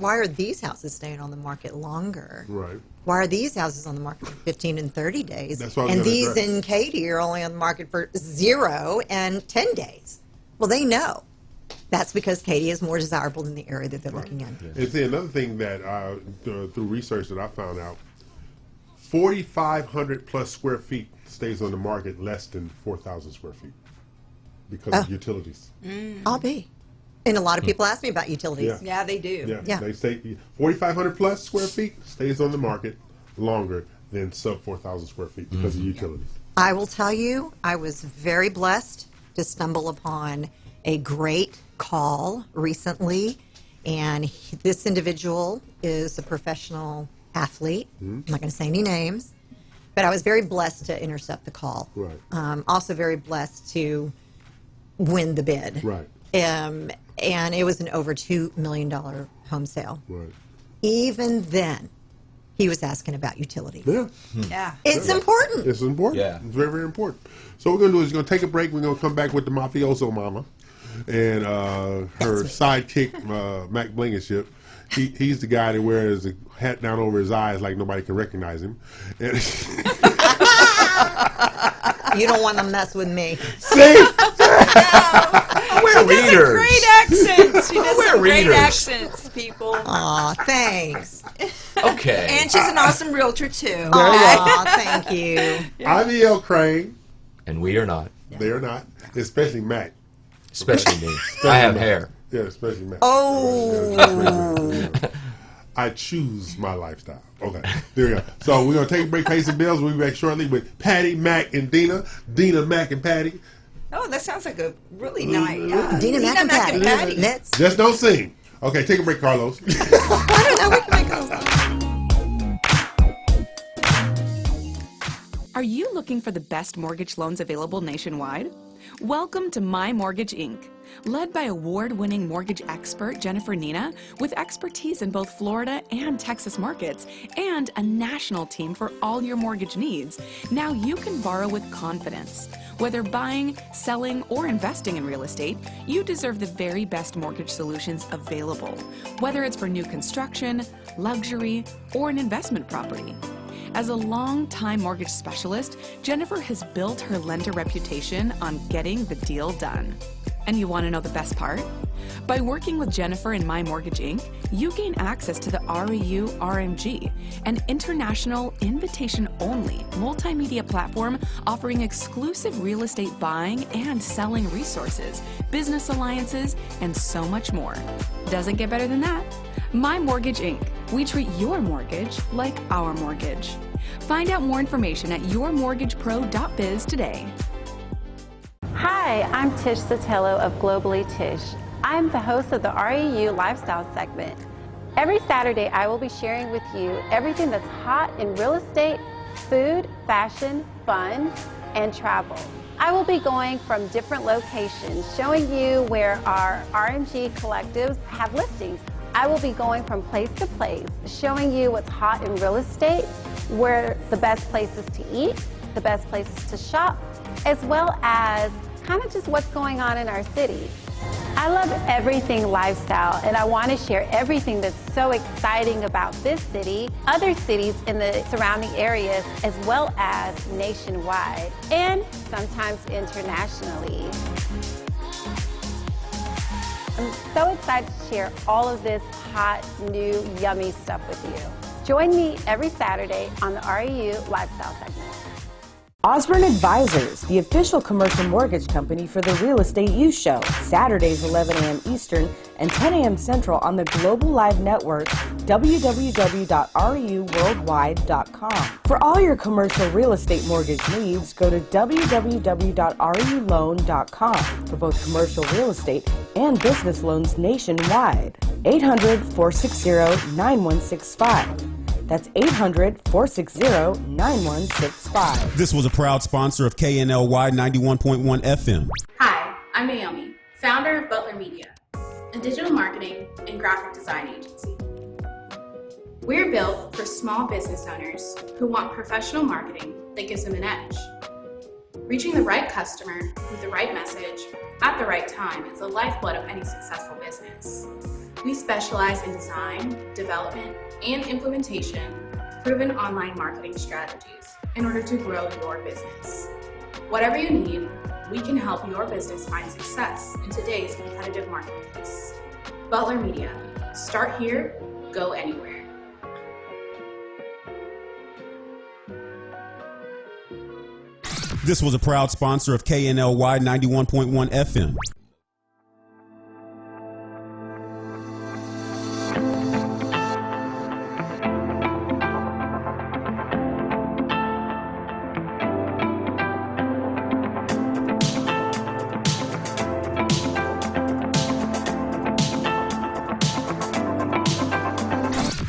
are these houses staying on the market longer? Right. Why are these houses on the market for 15 and 30 days? That's what I was and gonna these address. in Katy are only on the market for 0 and 10 days. Well, they know. That's because Katy is more desirable than the area that they're looking in. And see, another thing that through research that I found out, 4,500 plus square feet stays on the market less than 4,000 square feet because of utilities. I'll be. And a lot of people ask me about utilities. Yeah, they do. Yeah, they stay 4,500 plus square feet stays on the market longer than sub 4,000 square feet because of utilities. I will tell you, I was very blessed to stumble upon a great call recently, and this individual is a professional athlete. I'm not going to say any names, but I was very blessed to intercept the call. Right. Also very blessed to win the bid. Right. And it was an over $2 million home sale. Right. Even then, he was asking about utilities. Yeah. Yeah. It's important. It's important. Yeah. It's very, very important. So what we're going to do is we're going to take a break. We're going to come back with the mafioso mama and her sidekick, Mac Blankenship. He's the guy that wears a hat down over his eyes like nobody can recognize him. And You don't want to mess with me. See? We're readers. Great accents. She does We're some great readers. accents, people. Aw, thanks. Okay. And she's an awesome realtor too. Aw, thank you. I'm E.L. Crane. And we are not. They are not. Especially Mac. Especially me. I have Mac. hair. Yeah, especially Mac. Oh. I choose my lifestyle. Okay, there we go. So we're going to take a break, pay some bills. We'll be back shortly with Patty, Mac, and Dina. Dina, Mac, and Patty. Oh, that sounds like a really nice. Dina, Mac, and Patty. Let's. Just don't sing. Okay, take a break, Carlos. I don't know. We can make those. Are you looking for the best mortgage loans available nationwide? Welcome to My Mortgage Inc., led by award-winning mortgage expert Jennifer Nina, with expertise in both Florida and Texas markets, and a national team for all your mortgage needs. Now you can borrow with confidence. Whether buying, selling, or investing in real estate, you deserve the very best mortgage solutions available, whether it's for new construction, luxury, or an investment property. As a long-time mortgage specialist, Jennifer has built her lender reputation on getting the deal done. And you want to know the best part? By working with Jennifer and My Mortgage Inc., you gain access to the REU RMG, an international invitation-only multimedia platform offering exclusive real estate buying and selling resources, business alliances, and so much more. Doesn't get better than that. My Mortgage Inc. We treat your mortgage like our mortgage. Find out more information at yourmortgagepro.biz today. Hi, I'm Tish Sotelo of Globally Tish. I'm the host of the REU Lifestyle segment. Every Saturday, I will be sharing with you everything that's hot in real estate, food, fashion, fun, and travel. I will be going from different locations, showing you where our RMG collectives have listings. I will be going from place to place, showing you what's hot in real estate, where the best places to eat, the best places to shop, as well as kind of just what's going on in our city. I love everything lifestyle, and I want to share everything that's so exciting about this city, other cities in the surrounding areas, as well as nationwide, and sometimes internationally. I'm so excited to share all of this hot, new, yummy stuff with you. Join me every Saturday on the REU Lifestyle segment. Osborne Advisors, the official commercial mortgage company for the Real Estate You Show, Saturdays 11 a.m. Eastern and 10 a.m. Central on the Global Live Network, www.reuworldwide.com. For all your commercial real estate mortgage needs, go to www.reuloan.com for both commercial real estate and business loans nationwide. 800-460-9165. That's 800-460-9165. This was a proud sponsor of KNLY 91.1 FM. Hi, I'm Naomi, founder of Butler Media, a digital marketing and graphic design agency. We're built for small business owners who want professional marketing that gives them an edge. Reaching the right customer with the right message at the right time is the lifeblood of any successful business. We specialize in design, development, and implementation of proven online marketing strategies in order to grow your business. Whatever you need, we can help your business find success in today's competitive marketplace. Butler Media. Start here, go anywhere. This was a proud sponsor of KNLY 91.1 FM.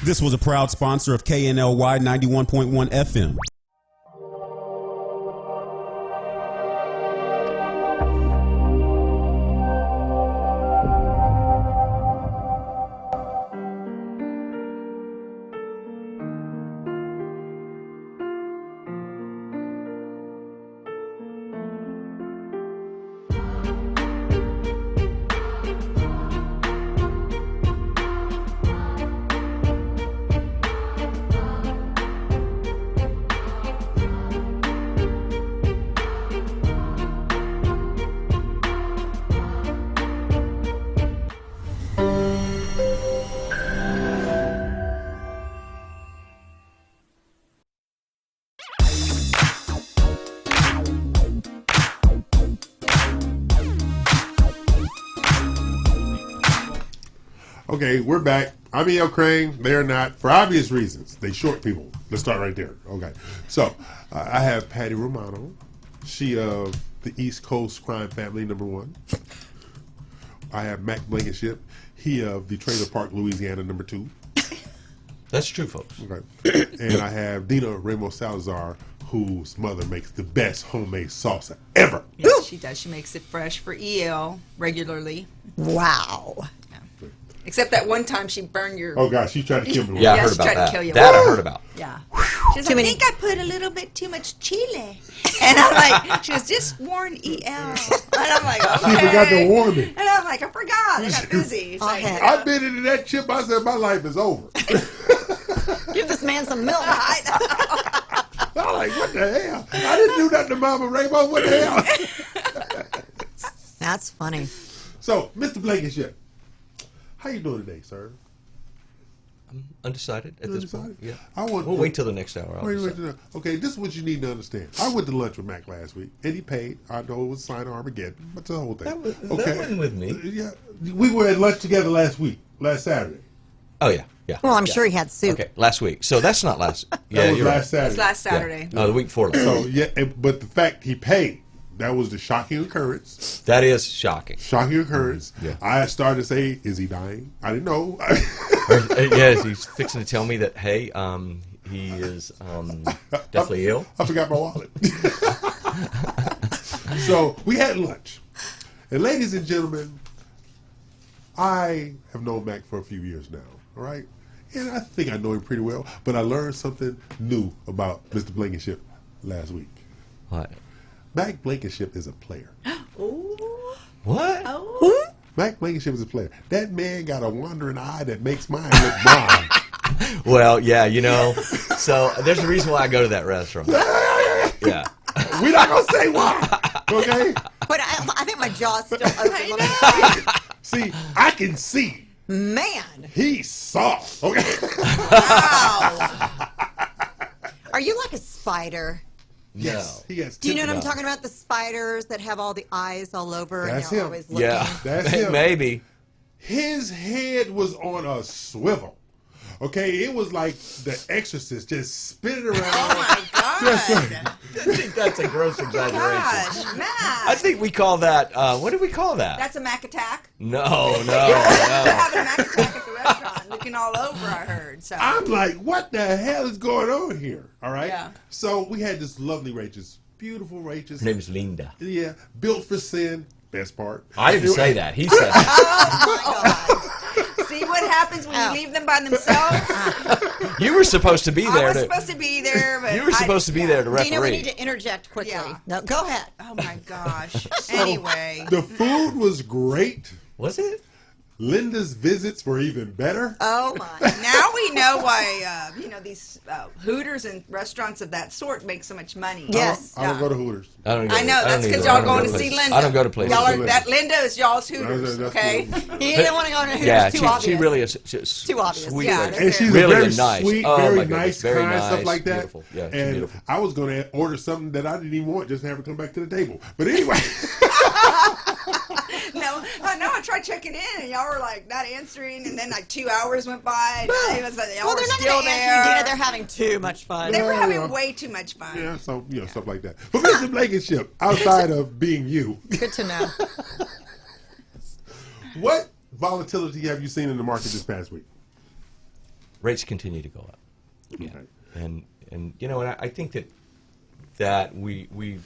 This was a proud sponsor of KNLY 91.1 FM. Okay, we're back. I'm E.L. Crane. They're not, for obvious reasons. They short people. Let's start right there. Okay. So, I have Patty Romano. She of the East Coast crime family, #1. I have Mac Blankenship. He of the Trailer Park, Louisiana, #2. That's true, folks. Okay. And I have Dina Ramos Salazar, whose mother makes the best homemade salsa ever. Yes, she does. She makes it fresh for EL regularly. Wow. Except that one time she burned your... Oh, gosh, she tried to kill me. Yeah, I heard about that. That I heard about. Yeah. She's like, I think I put a little bit too much chili. And I'm like, she was just warn EL. And I'm like, okay. She forgot to warn me. And I'm like, I forgot. I got busy. Like, I bit into that chip. I said, my life is over. Give this man some milk. I'm like, what the hell? I didn't do nothing to Mama Rainbow. What the hell? That's funny. So, Mr. Blankenship, how you doing today, sir? I'm undecided at this point. Yeah. We'll wait till the next hour. Okay, this is what you need to understand. I went to lunch with Mac last week, and he paid. I know it was Sign Armageddon, but the whole thing. That wasn't with me. Yeah, we were at lunch together last Saturday. Oh, yeah. Yeah. Well, I'm sure he had soup. Okay, last week. So that's not last. Yeah, that was you're last right. Saturday. It was last Saturday. Yeah. No, the week before last. So yeah, but the fact he paid, that was the shocking occurrence. That is shocking. Shocking occurrence. Yeah. I started to say, "Is he dying?" I didn't know. Yes, he's fixing to tell me that. Hey, he is definitely ill. I forgot my wallet. So we had lunch, and ladies and gentlemen, I have known Mac for a few years now. All right, and I think I know him pretty well. But I learned something new about Mr. Blankenship last week. What? Mac Blankenship is a player. What? Oh. Mac Blankenship is a player. That man got a wandering eye that makes mine look blind. Well, yeah, you know. So there's a reason why I go to that restaurant. Yeah. We're not gonna say why. Okay. But I think my jaw's still open. See, I can see. Man. He saw. Okay. Wow. Are you like a spider? Yes. He has. Do you know what I'm talking about? The spiders that have all the eyes all over That's and they're him. always looking. Yeah. That's him. Maybe. His head was on a swivel. Okay, it was like The Exorcist, just spinning around. Oh my God! I think that's a gross exaggeration. Gosh, Mac. I think we call that. What do we call that? That's a Mac attack. No. We're having a Mac attack at the restaurant. shaking all over, I heard. So I'm like, what the hell is going on here? All right. Yeah. So we had this lovely Rachel, beautiful Rachel. Her name is Linda. Yeah, built for sin. Best part. I didn't say that. He said that. Oh my God. See what happens when you leave them by themselves? You were supposed to be there. I was supposed to be there, but you were supposed to be there to referee. Dina, we need to interject quickly. Yeah. No, go ahead. Oh my gosh. Anyway. The food was great. Was it? Linda's visits were even better. Oh my! Now we know why these Hooters and restaurants of that sort make so much money. Yes. I don't go to Hooters. I know that's because y'all going to see Linda. I don't go to places. Y'all are, that Linda is y'all's Hooters, okay? He didn't want to go to Hooters. Yeah, too obvious. she really is just too obvious. Sweet, Yeah, like, And she's really very nice. sweet, Oh, very my goodness, nice, very kind, nice, stuff like that. beautiful. Yeah, she's and beautiful. I was going to order something that I didn't even want, just to have her come back to the table. But anyway. No, I know. I tried checking in, and y'all were like not answering, and then like 2 hours went by, and it was like, y'all Well, were they're not still going to answer there. you, Dina. They're having too much fun. They were having way too much fun. Yeah, so stuff like that. But Mr. Blankenship, outside of being you, Good to know. what volatility have you seen in the market this past week? Rates continue to go up. Yeah. Okay. And I think that we've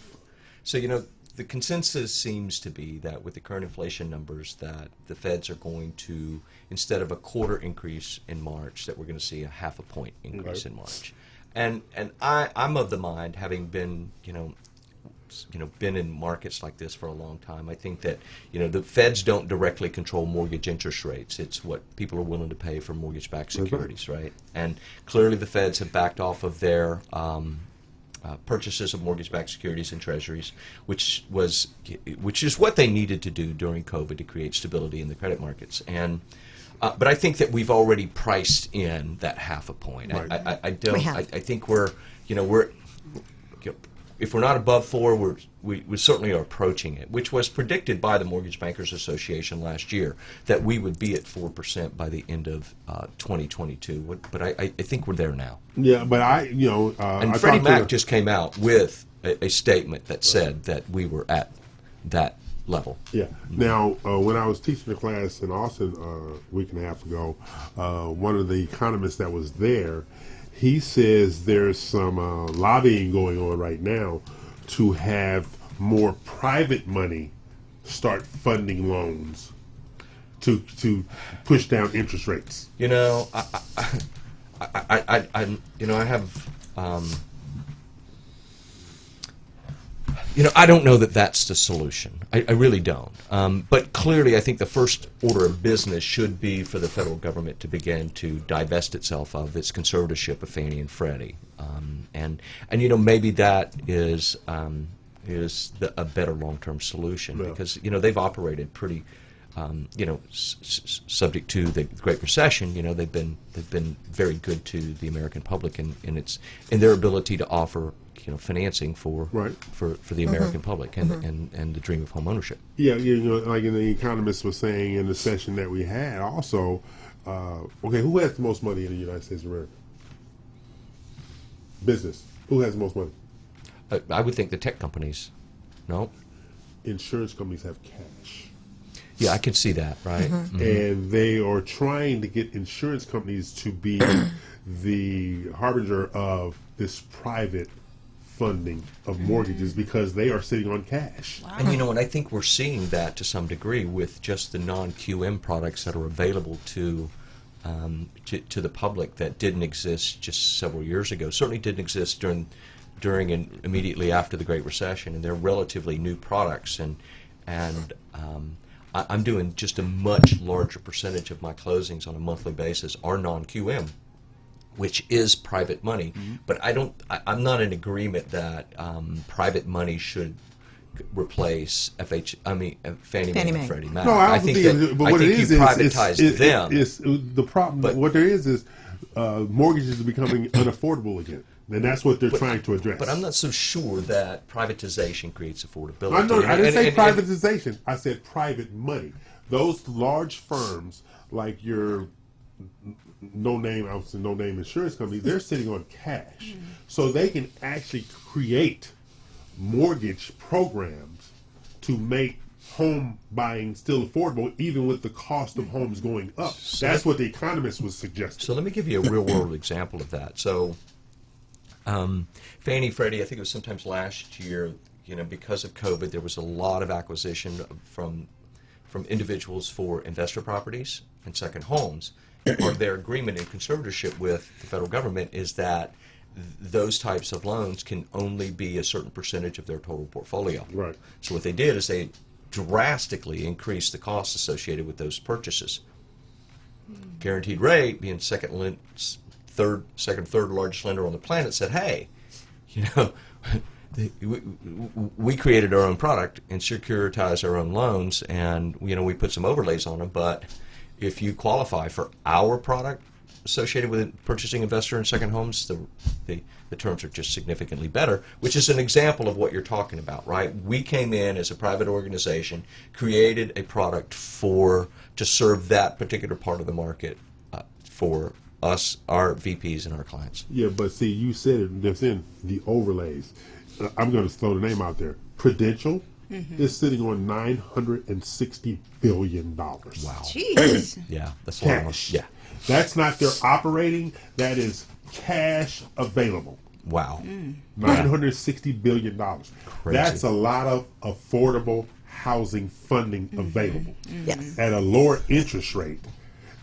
the consensus seems to be that with the current inflation numbers that the Feds are going to, instead of a quarter increase in March, that we're going to see a half a point increase in March. And I'm of the mind, having been been in markets like this for a long time, I think that the Feds don't directly control mortgage interest rates. It's what people are willing to pay for mortgage-backed securities, right? And clearly the Feds have backed off of their purchases of mortgage-backed securities and treasuries, which is what they needed to do during COVID to create stability in the credit markets. And but I think that we've already priced in that half a point. Right. I think we're if we're not above 4, we certainly are approaching it, which was predicted by the Mortgage Bankers Association last year, that we would be at 4% by the end of 2022. But I think we're there now. Yeah, but and Freddie Mac just came out with a statement that said that we were at that level. Yeah. Now, when I was teaching a class in Austin a week and a half ago, one of the economists that was there, he says there's some lobbying going on right now to have more private money start funding loans to push down interest rates. I don't know that that's the solution. I really don't. But clearly, I think the first order of business should be for the federal government to begin to divest itself of its conservatorship of Fannie and Freddie, and maybe that is a better long-term solution, because they've operated pretty. Subject to the Great Recession, they've been very good to the American public in their ability to offer financing for the American public and the dream of home ownership. Yeah, like the economist was saying in the session that we had. Also, who has the most money in the United States of America? Business. Who has the most money? I would think the tech companies. No. Insurance companies have cash. Yeah, I can see that, right? Mm-hmm. And they are trying to get insurance companies to be the harbinger of this private funding of mortgages, because they are sitting on cash. Wow. And I think we're seeing that to some degree with just the non-QM products that are available to the public that didn't exist just several years ago. Certainly didn't exist during and immediately after the Great Recession, and they're relatively new products. And I'm doing just a much larger percentage of my closings on a monthly basis are non-QM, which is private money. Mm-hmm. But I'm not in agreement that private money should replace Fannie Mae and Freddie Mac. No, I think that, but what it is, you privatize them. It's the problem. But what there is mortgages are becoming unaffordable again. And that's what they're trying to address. But I'm not so sure that privatization creates affordability. I didn't say privatization. I said private money. Those large firms, like your no-name insurance companies, they're sitting on cash. So they can actually create mortgage programs to make home buying still affordable, even with the cost of homes going up. That's what the economist was suggesting. So let me give you a real-world example of that. So Fannie, Freddie, I think it was sometimes last year, because of COVID, there was a lot of acquisition from individuals for investor properties and second homes. Part of their agreement in conservatorship with the federal government is that those types of loans can only be a certain percentage of their total portfolio. Right. So what they did is they drastically increased the costs associated with those purchases. Guaranteed rate, being third largest lender on the planet, said, hey, we created our own product and securitized our own loans, and we put some overlays on them, but if you qualify for our product associated with purchasing investor and second homes, the terms are just significantly better, which is an example of what you're talking about, right? We came in as a private organization, created a product to serve that particular part of the market for us, our VPs, and our clients. Yeah, but see, you said it that's in the overlays. I'm going to throw the name out there. Prudential is sitting on $960 billion. Wow. Jeez. Yeah, that's cash. Yeah. That's not their operating. That is cash available. Wow. $960 billion. Crazy. That's a lot of affordable housing funding available Yes. at a lower interest rate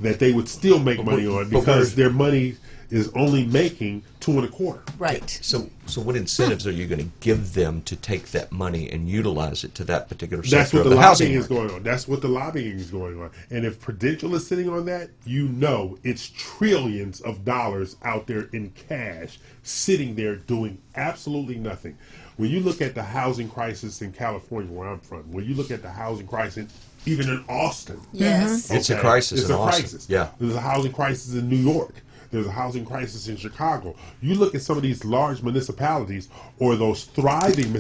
that they would still make money on because their money is only making 2.25%. Right. So what incentives are you going to give them to take that money and utilize it to that particular sector That's what of the the housing lobbying is market? going on. That's what the lobbying is going on. And if Prudential is sitting on that, it's trillions of dollars out there in cash sitting there doing absolutely nothing. When you look at the housing crisis in California, where I'm from, when you look at the housing crisis even in Austin. Yes. It's a crisis It's in a Austin. crisis. Yeah. There's a housing crisis in New York. There's a housing crisis in Chicago. You look at some of these large municipalities or those thriving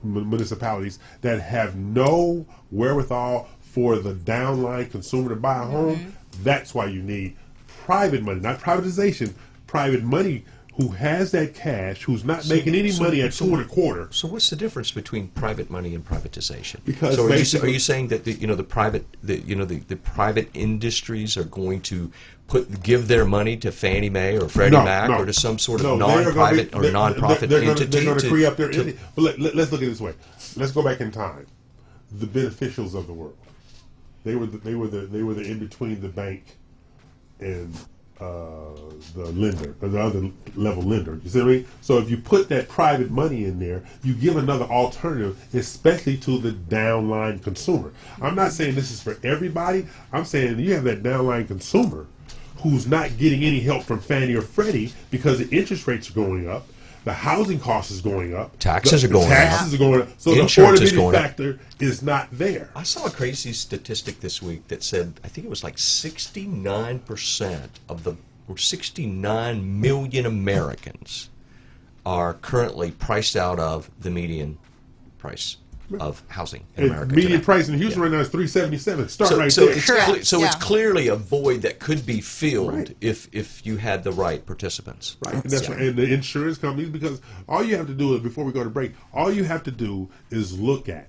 municipalities that have no wherewithal for the downline consumer to buy a home. That's why you need private money, not privatization, private money who has that cash, who's not making any money at 2.25%. So what's the difference between private money and privatization? Because so are you saying that the private industries are going to give their money to Fannie Mae or Freddie Mac or to some sort of non-private or non-profit entity? They're going to free up their entity. But let's look at it this way. Let's go back in time. The beneficials of the world. They were the in between the bank and the lender, or the other level lender. You see what I mean? So if you put that private money in there, you give another alternative, especially to the downline consumer. I'm not saying this is for everybody. I'm saying you have that downline consumer who's not getting any help from Fannie or Freddie because the interest rates are going up, the housing cost is going up, taxes are going up. So insurance the is going affordability factor is not there. I saw a crazy statistic this week that said, I think it was like 69% of the 69 million Americans are currently priced out of the median price of housing in America. Median today. price in Houston right now is $377. Start right so there. It's clearly a void that could be filled if you had the right participants. Right. And that's right. And the insurance companies, because all you have to do is, before we go to break, all you have to do is look at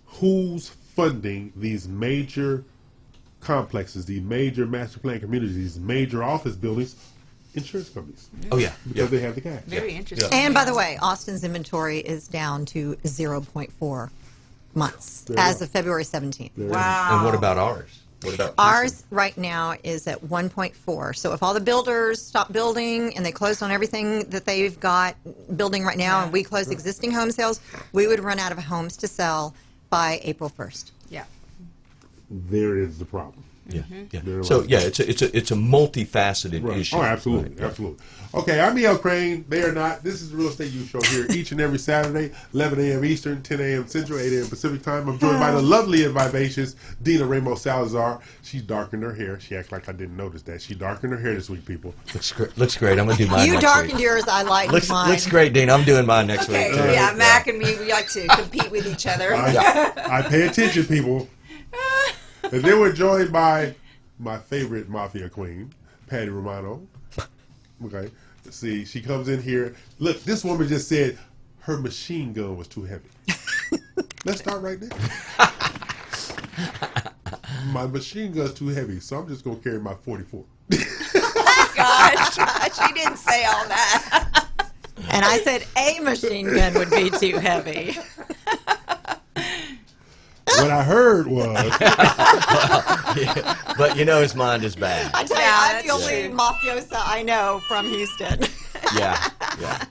who's funding these major complexes, these major master plan communities, these major office buildings. Insurance companies. Oh, yeah. Because they have the cash. Very interesting. And by the way, Austin's inventory is down to 0.4 months as of February 17th. Wow. And what about ours? What about Ours right now is at 1.4. So if all the builders stop building and they closed on everything that they've got building right now and we close existing home sales, we would run out of homes to sell by April 1st. Yeah. There is the problem. Yeah, yeah. So it's a multifaceted issue. Oh, absolutely, absolutely. Okay, I'm E.L. Crane. They are not. This is the Real Estate U Show here each and every Saturday, 11 a.m. Eastern, 10 a.m. Central, 8 a.m. Pacific time. I'm joined by the lovely and vivacious Dina Reu Salazar. She's darkened her hair. She acts like I didn't notice that. She darkened her hair this week, people. Looks great. I'm gonna do mine. You next darkened week. yours. I lightened mine. Looks great, Dina. I'm doing mine next week. Yeah, Mac and me, we like to compete with each other. I pay attention, people. And then we're joined by my favorite mafia queen, Patty Romano. Okay. See, she comes in here. Look, this woman just said her machine gun was too heavy. Let's start right there. My machine gun's too heavy, so I'm just going to carry my 44. Gosh, she didn't say all that. And I said a machine gun would be too heavy. What I heard was... Yeah, but you know his mind is bad. I tell you, I'm the only mafiosa I know from Houston. Yeah.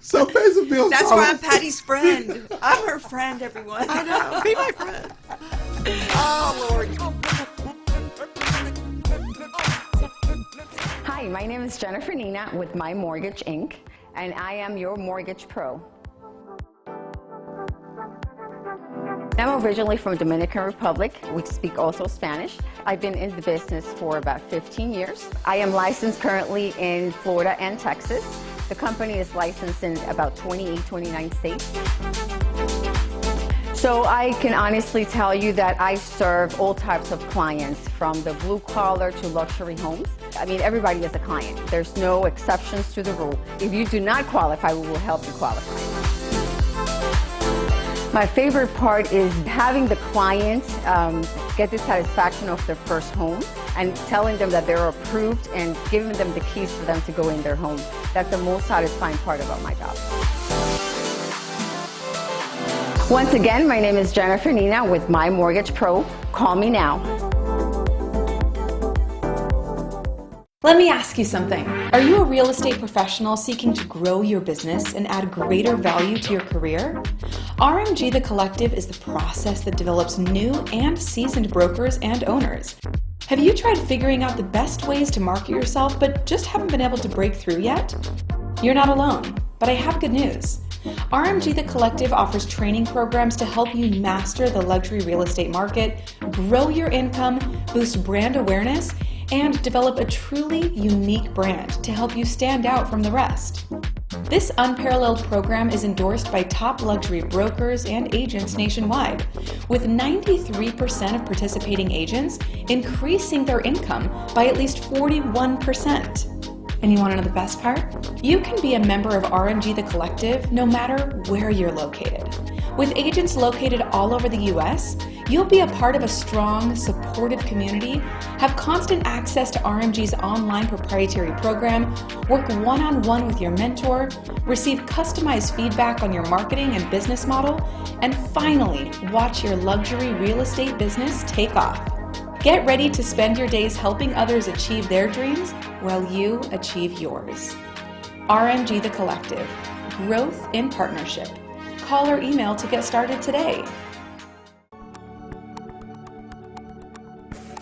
So pay some bills. That's why I'm Patty's friend. I'm her friend, everyone. I know. Be my friend. Oh, Lord. Hi, my name is Jennifer Nina with My Mortgage Inc., and I am your mortgage pro. I'm originally from Dominican Republic. We speak also Spanish. I've been in the business for about 15 years. I am licensed currently in Florida and Texas. The company is licensed in about 28, 29 states. So I can honestly tell you that I serve all types of clients, from the blue collar to luxury homes. I mean, everybody is a client. There's no exceptions to the rule. If you do not qualify, we will help you qualify. My favorite part is having the client get the satisfaction of their first home and telling them that they're approved and giving them the keys for them to go in their home. That's the most satisfying part about my job. Once again, my name is Jennifer Nina with My Mortgage Pro. Call me now. Let me ask you something. Are you a real estate professional seeking to grow your business and add greater value to your career? RMG The Collective is the process that develops new and seasoned brokers and owners. Have you tried figuring out the best ways to market yourself but just haven't been able to break through yet? You're not alone, but I have good news. RMG The Collective offers training programs to help you master the luxury real estate market, grow your income, boost brand awareness, and develop a truly unique brand to help you stand out from the rest. This unparalleled program is endorsed by top luxury brokers and agents nationwide, with 93% of participating agents increasing their income by at least 41%. And you want to know the best part? You can be a member of RMG The Collective no matter where you're located. With agents located all over the U.S., you'll be a part of a strong, supportive community, have constant access to RMG's online proprietary program, work one-on-one with your mentor, receive customized feedback on your marketing and business model, and finally, watch your luxury real estate business take off. Get ready to spend your days helping others achieve their dreams while you achieve yours. RMG The Collective. Growth in partnership. Call or email to get started today.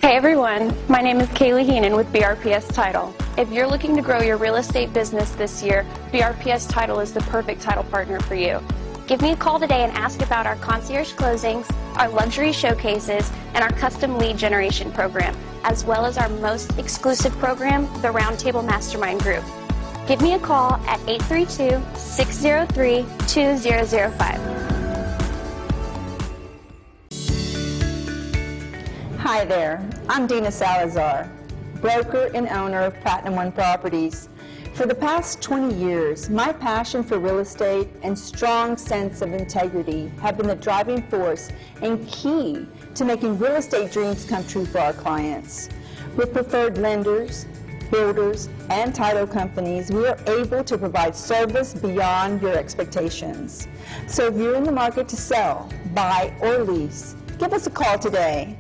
Hey everyone, my name is Kaylee Heenan with BRPS Title. If you're looking to grow your real estate business this year, BRPS Title is the perfect title partner for you. Give me a call today and ask about our concierge closings, our luxury showcases, and our custom lead generation program, as well as our most exclusive program, the Roundtable Mastermind Group. Give me a call at 832-603-2005. Hi there, I'm Dina Salazar, broker and owner of Platinum One Properties. For the past 20 years, my passion for real estate and strong sense of integrity have been the driving force and key to making real estate dreams come true for our clients. With preferred lenders, builders, and title companies, we are able to provide service beyond your expectations. So if you're in the market to sell, buy, or lease, give us a call today.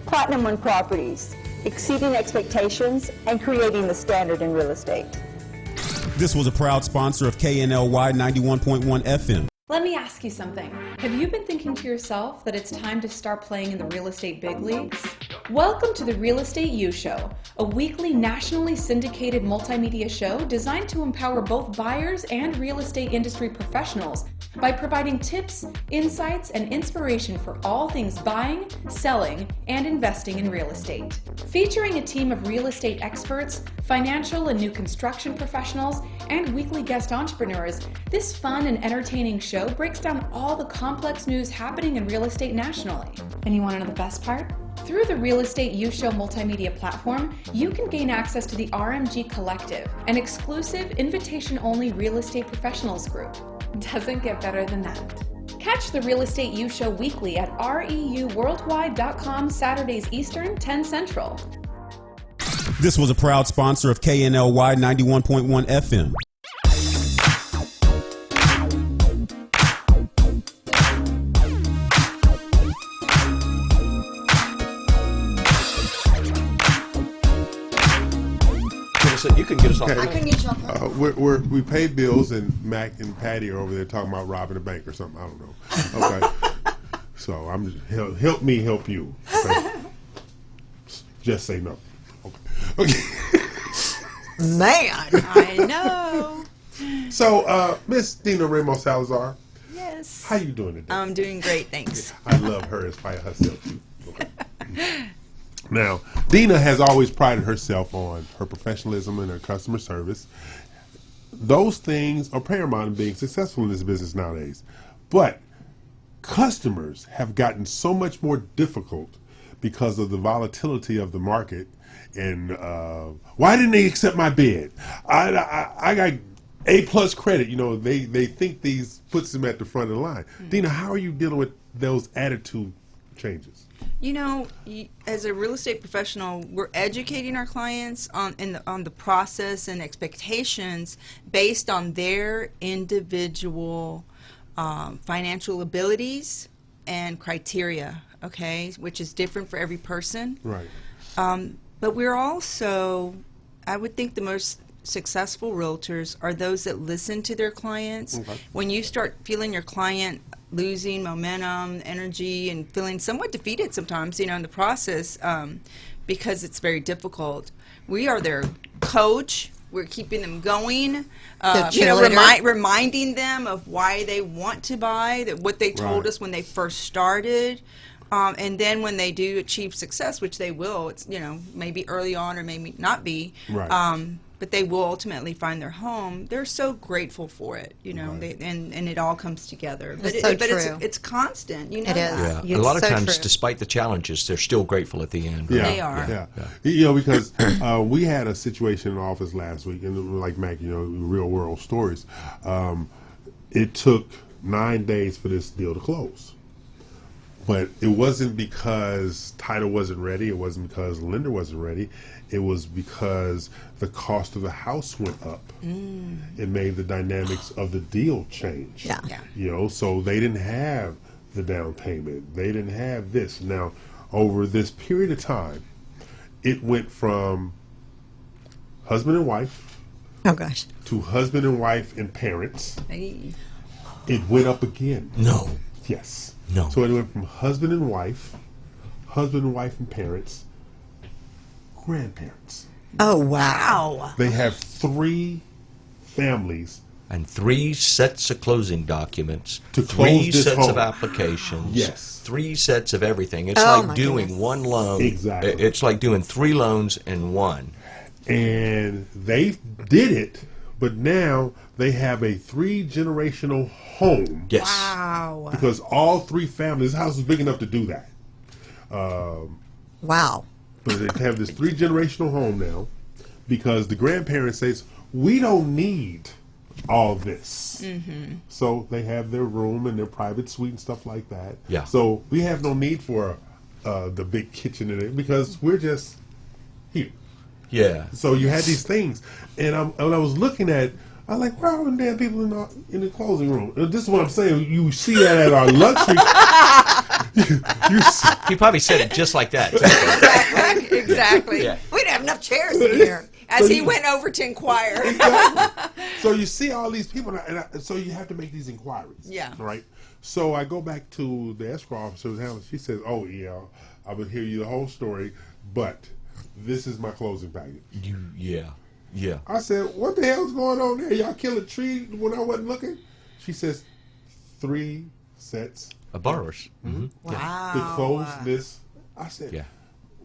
Platinum One Properties, exceeding expectations and creating the standard in real estate. This was a proud sponsor of KNLY 91.1 FM. Let me ask you something. Have you been thinking to yourself that it's time to start playing in the real estate big leagues? Welcome to the Real Estate U Show, a weekly nationally syndicated multimedia show designed to empower both buyers and real estate industry professionals by providing tips, insights, and inspiration for all things buying, selling, and investing in real estate. Featuring a team of real estate experts, financial and new construction professionals, and weekly guest entrepreneurs, this fun and entertaining show breaks down all the complex news happening in real estate nationally. And you want to know the best part? Through the Real Estate U Show multimedia platform, you can gain access to the RMG Collective, an exclusive invitation-only real estate professionals group. Doesn't get better than that. Catch the Real Estate U Show weekly at reuworldwide.com Saturdays Eastern, 10 Central. This was a proud sponsor of KNLY 91.1 FM. You can get us off. Okay. I couldn't get you off. We pay bills, and Mac and Patty are over there talking about robbing a bank or something. I don't know. Okay. So I'm just help me help you. Okay? Just say no. Okay. Man, I know. So, Miss Dina Ramos Salazar, Yes. how you doing today? I'm doing great, thanks. I love her in spite of herself too. Okay. Now, Dina has always prided herself on her professionalism and her customer service. Those things are paramount in being successful in this business nowadays. But customers have gotten so much more difficult because of the volatility of the market. And why didn't they accept my bid? I got A+ credit. You know, they think these puts them at the front of the line. Dina, how are you dealing with those attitude changes? You know, as a real estate professional, we're educating our clients on the process and expectations based on their individual financial abilities and criteria, okay, which is different for every person. Right. But we're also, I would think the most successful realtors are those that listen to their clients. Okay. When you start feeling your client losing momentum, energy, and feeling somewhat defeated sometimes, in the process, because it's very difficult, we are their coach. We're keeping them going, reminding them of why they want to buy, what they told us when they first started. And then when they do achieve success, which they will, it's, maybe early on or maybe not be, but they will ultimately find their home. They're so grateful for it, and it all comes together. But it's constant, It is. Yeah. It's a lot of so times, true. despite the challenges, they're still grateful at the end. Yeah, They are. Yeah. Because we had a situation in the office last week, and like Mac, real world stories. It took 9 days for this deal to close. But it wasn't because title wasn't ready. It wasn't because the lender wasn't ready. It was because the cost of the house went up. It made the dynamics of the deal change. Yeah. So they didn't have the down payment. They didn't have this. Now, over this period of time, it went from husband and wife Oh gosh. to husband and wife and parents. Hey. It went up again. No. Yes. No. So it went from husband and wife and parents, grandparents. Oh wow. They have 3 families And 3 sets of closing documents, to 3 close this sets home. of applications, Yes. 3 sets of everything. It's Oh, like my doing goodness. one loan. Exactly. It's like doing 3 loans in one. And they did it, but now they have a 3-generational home. Yes. Wow. Because all 3 families, this house was big enough to do that. Wow. But they have this 3-generational home now because the grandparents says, we don't need all this. So they have their room and their private suite and stuff like that. Yeah. So we have no need for the big kitchen in it because we're just here. Yeah. So you had these things, and when I was looking at, I was like, where are them damn people in the closing room? And this is what I'm saying. You see that at our luxury. He probably said it just like that. Exactly. Yeah. We didn't have enough chairs in here. As he went over to inquire. Exactly. So you see all these people, so you have to make these inquiries. Yeah. Right. So I go back to the escrow officer's house. She says, "Oh yeah, I would hear you the whole story, but this is my closing package." Yeah. I said, "What the hell's going on there? Y'all kill a tree when I wasn't looking?" She says, 3 sets of borrowers. Wow. to close this. I said, Yeah.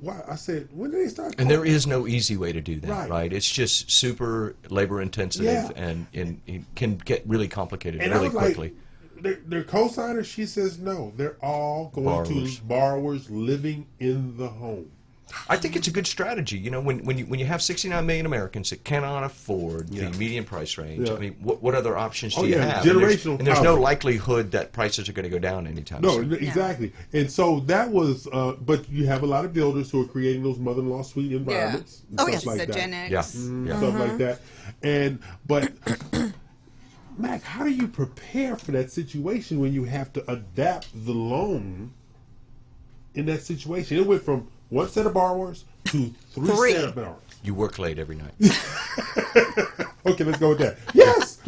Why? I said, when did they start? And there is no easy way to do that, Right. right? It's just super labor intensive, Yeah. and it can get really complicated And I really was like, quickly. They're co-signers. She says no. They're all going Borrowers. to borrowers living in the home. I think it's a good strategy. You know, when you have 69 million Americans that cannot afford the median price range, I mean, what other options do you have? Generational. And there's no likelihood that prices are going to go down anytime soon. No, exactly. And so that was, but you have a lot of builders who are creating those mother-in-law suite environments. Yeah. And stuff like that. Gen X. Yeah. Stuff like that. But Mac, how do you prepare for that situation when you have to adapt the loan in that situation? It went from one set of borrowers to three set of borrowers. You work late every night. Okay, let's go with that. Yes,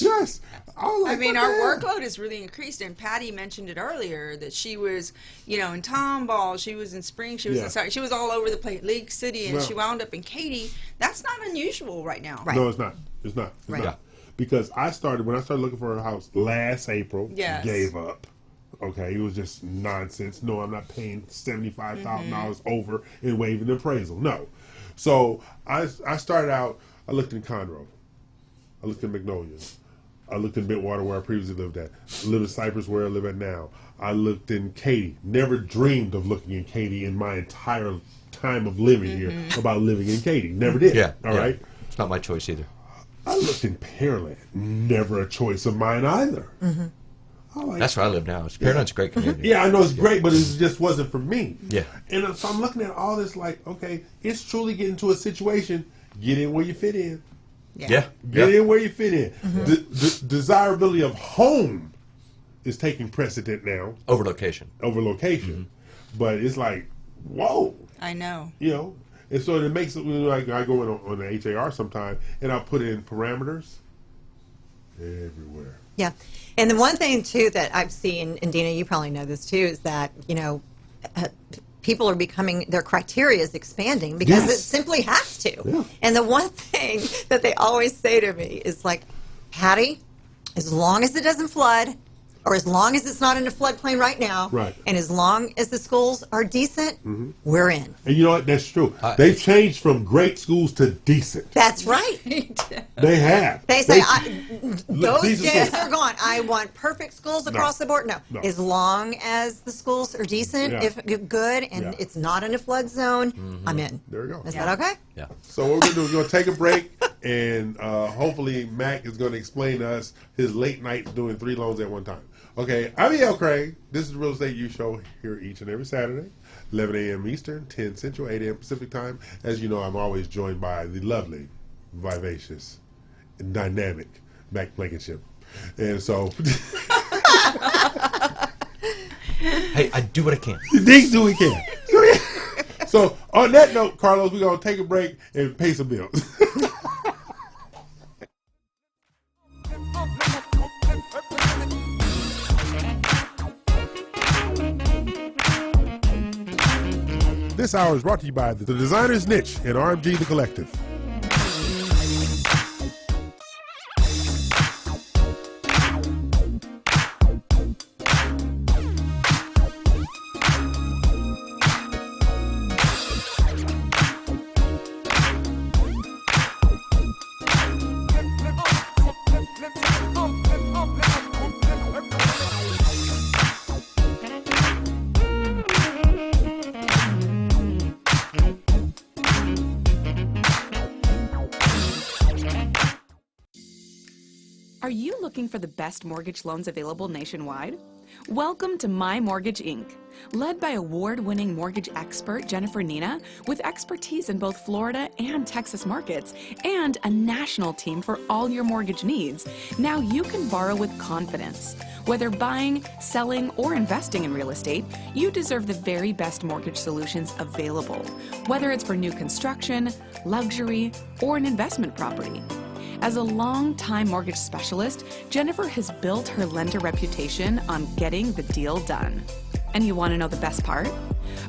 yes. I mean, our workload has really increased, and Patty mentioned it earlier that she was, in Tomball, she was in Spring, she was she was all over the place, League City, and she wound up in Katy. That's not unusual right now. Right. No, it's not. It's not. It's not. Because when I started looking for a house last April, gave up. Okay, it was just nonsense. No, I'm not paying $75,000 over and waiving the appraisal. No. So I started out, I looked in Conroe. I looked in Magnolia. I looked in Bentwater where I previously lived at. I lived in Cypress where I live at now. I looked in Katy. Never dreamed of looking in Katy in my entire time of living here about living in Katy. Never did. All right? It's not my choice either. I looked in Pearland. Never a choice of mine either. That's where I live now. Pearland's a great community. Yeah, I know it's great, but it just wasn't for me. Yeah. And so I'm looking at all this like, okay, it's truly getting to a situation, get in where you fit in. Yeah. Get in where you fit in. The desirability of home is taking precedent now. Over location. But it's like, whoa. I know. And so it makes it like I go in on the HAR sometime and I'll put in parameters everywhere. Yeah. And the one thing, too, that I've seen, and Dina, you probably know this, too, is that, people are becoming, their criteria is expanding because it simply has to. Yeah. And the one thing that they always say to me is like, Patty, as long as it doesn't flood, or as long as it's not in a floodplain right now, and as long as the schools are decent, we're in. And you know what? That's true. They've changed from great schools to decent. That's right. They have. They say, those days are gone. I want perfect schools across the board. No. As long as the schools are decent, if good, and it's not in a flood zone, I'm in. There we go. Is that okay? Yeah. So what we're going to do is we're going to take a break, and hopefully Mac is going to explain to us his late nights doing 3 loans at one time. Okay, I'm E.L. Craig. This is the Real Estate U Show here each and every Saturday, 11 a.m. Eastern, 10 Central, 8 a.m. Pacific Time. As you know, I'm always joined by the lovely, vivacious, and dynamic Mac Blankenship. And so... Hey, I do what I can. They do what he can. So, on that note, Carlos, we're going to take a break and pay some bills. This hour is brought to you by The Designer's Niche and RMG The Collective. Are you looking for the best mortgage loans available nationwide? Welcome to My Mortgage Inc., led by award-winning mortgage expert Jennifer Nina, with expertise in both Florida and Texas markets, and a national team for all your mortgage needs. Now you can borrow with confidence. Whether buying, selling, or investing in real estate, you deserve the very best mortgage solutions available, whether it's for new construction, luxury, or an investment property. As a long-time mortgage specialist, Jennifer has built her lender reputation on getting the deal done. And you want to know the best part?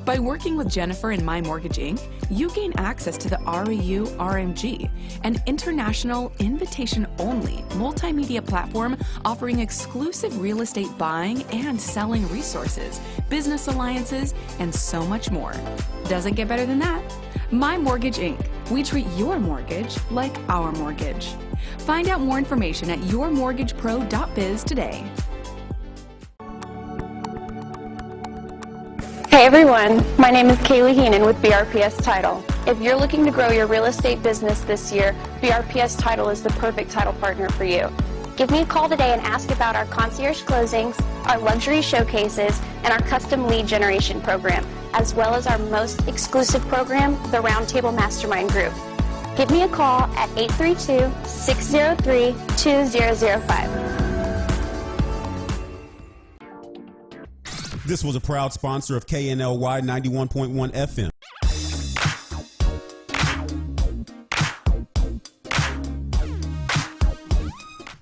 By working with Jennifer and My Mortgage Inc., you gain access to the Reu RMG, an international invitation-only multimedia platform offering exclusive real estate buying and selling resources, business alliances, and so much more. Doesn't get better than that. My Mortgage Inc. We treat your mortgage like our mortgage. Find out more information at yourmortgagepro.biz today. Hey everyone, my name is Kaylee Heenan with BRPS Title. If you're looking to grow your real estate business this year, BRPS Title is the perfect title partner for you. Give me a call today and ask about our concierge closings, our luxury showcases, and our custom lead generation program, as well as our most exclusive program, the Roundtable Mastermind Group. Give me a call at 832-603-2005. This was a proud sponsor of KNLY 91.1 FM.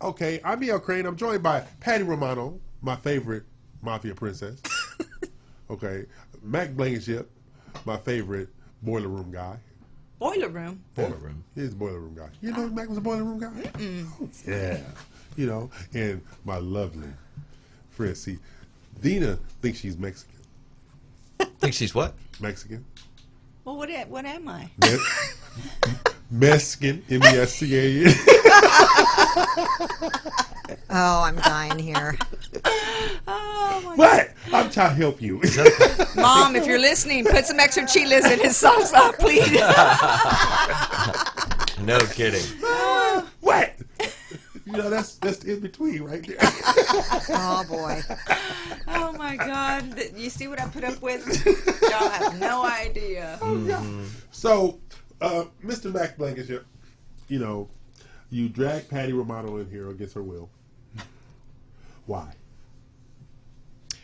Okay, I'm E.L. Crane. I'm joined by Patty Romano, my favorite mafia princess. Okay, Mac Blankenship, my favorite boiler room guy. Boiler room? Boiler room. He's a boiler room guy. You know Mac was a boiler room guy? Yeah. You know, and my lovely friend, see, Dina thinks she's Mexican. Thinks she's what? Mexican. Well, what am I? Mexican, M-E-S-C-A-N. Oh, I'm dying here. Oh, my What? I'm trying to help you. Mom, if you're listening, put some extra chiles in his salsa, please. No kidding. What? You know, that's in between right there. Oh, boy. Oh, my God. You see what I put up with? Y'all have no idea. So, Mr. Mac Blankenship, you know, you drag Patty Romano in here against her will. Why?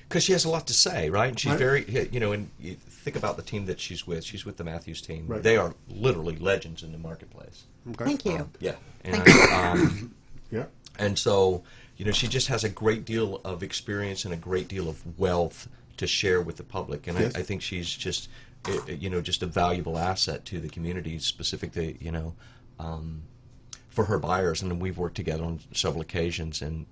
Because she has a lot to say, right? And she's Right. very, you know, and you think about the team that she's with. She's with the Matthews team. Right. They are literally legends in the marketplace. Okay. Thank you. Yeah. And, Thank Yeah. And so, you know, she just has a great deal of experience and a great deal of wealth to share with the public. And Yes. I think she's just, you know, just a valuable asset to the community, specifically, you know, for her buyers. And we've worked together on several occasions, and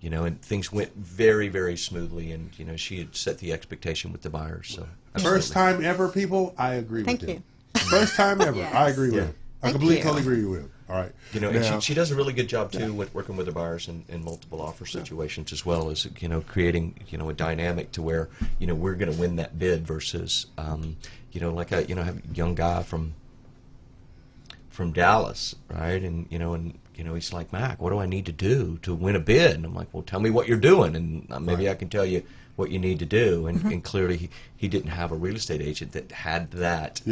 you know, and things went very, very smoothly. And you know, she had set the expectation with the buyers. So First time ever, people. I agree Thank with you. First time ever. Yes. I agree with Yeah. him. I Thank completely you. totally agree with him. All right. you know, Now, and she does a really good job too with working with the buyers in multiple offer situations, as well as, you know, creating, you know, a dynamic to where, you know, we're going to win that bid versus, you know, like I have a young guy from Dallas, right? And you know, he's like, Mac, what do I need to do to win a bid? And I'm like, well, tell me what you're doing, and maybe I can tell you what you need to do. And clearly, he didn't have a real estate agent that had that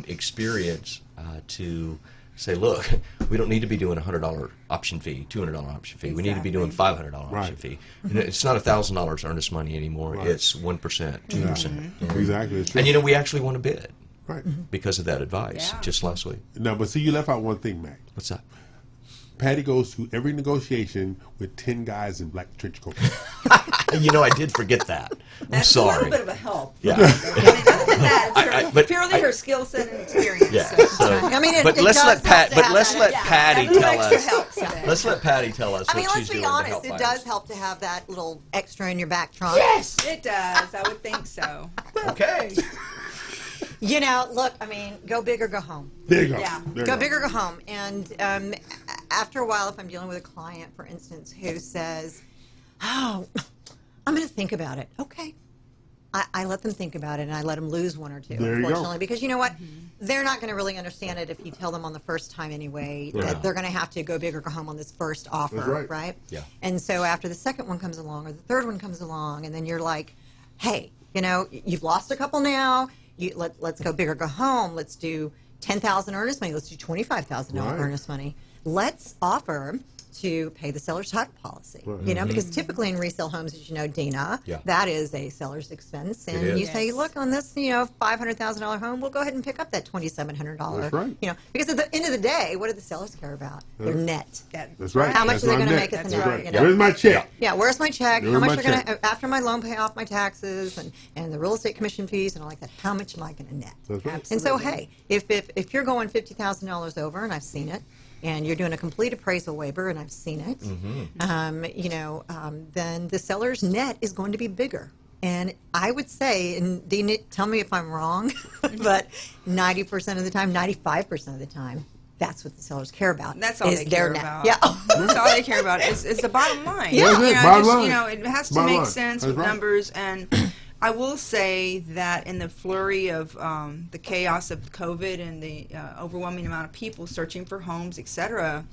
experience to say, look, we don't need to be doing a $100 option fee, $200 option fee. We need to be doing $500 option fee. And it's not $1,000 earnest money anymore. Right. It's 1%, 2%. Exactly. It's true. And you know, we actually won a bid. Right. Because of that advice just last week. No, but see, you left out one thing, Mac. What's that? Patty goes to every negotiation with 10 guys in black trench coats. You know, I did forget that. I'm That's sorry. a little bit of a help. Yeah. I mean, other than that, it's but her skill set and experience. Yeah. So. So, I mean, but it let's does let Pat. help to But have let's that, let yeah. Patty That little tell extra us. help today. Let's let Patty tell us I mean, what let's she's be doing to honest, help it buyers. does help to have that little extra in your back trunk. Yes, it does. I would think so. Okay. You know, look, I mean, go big or go home. There you go. Yeah. There you Go big or go home. And after a while, if I'm dealing with a client, for instance, who says, oh, I'm going to think about it. Okay. I let them think about it, and I let them lose one or two, There you go. unfortunately. Because you know what? They're not going to really understand it if you tell them on the first time anyway that they're going to have to go big or go home on this first offer, That's right. Yeah. And so after the second one comes along or the third one comes along, and then you're like, hey, you know, you've lost a couple now. Let's go big or go home. Let's do $10,000 earnest money. Let's do $25,000 Right. earnest money. Let's offer to pay the seller's title policy. Right. You know, because typically in resale homes, as you know, Dina, that is a seller's expense. And is. you say, look, on this, you know, $500,000 home, we'll go ahead and pick up that $2,700. That's right. You know, because at the end of the day, what do the sellers care about? Their net. That's right. How much That's are they what going to I'm make at net. the That's net? right. You know? Where's my check? Yeah, where's my check? Where's How much my are going check? to, after my loan pay off my taxes and the real estate commission fees and all like that, how much am I going to net? That's right. And so, hey, if you're going $50,000 over, and I've seen it, and you're doing a complete appraisal waiver, and I've seen it, you know, then the seller's net is going to be bigger. And I would say, and Dean, tell me if I'm wrong, but 90% of the time, 95% of the time, that's what the sellers care about. That's all is they their care net. about. Yeah. That's all they care about is the bottom line. Yeah. That's it, You know, bottom just, line. you know, it has to Bottom make line. sense That's with right. numbers. And I will say that in the flurry of the chaos of COVID and the overwhelming amount of people searching for homes, etc.,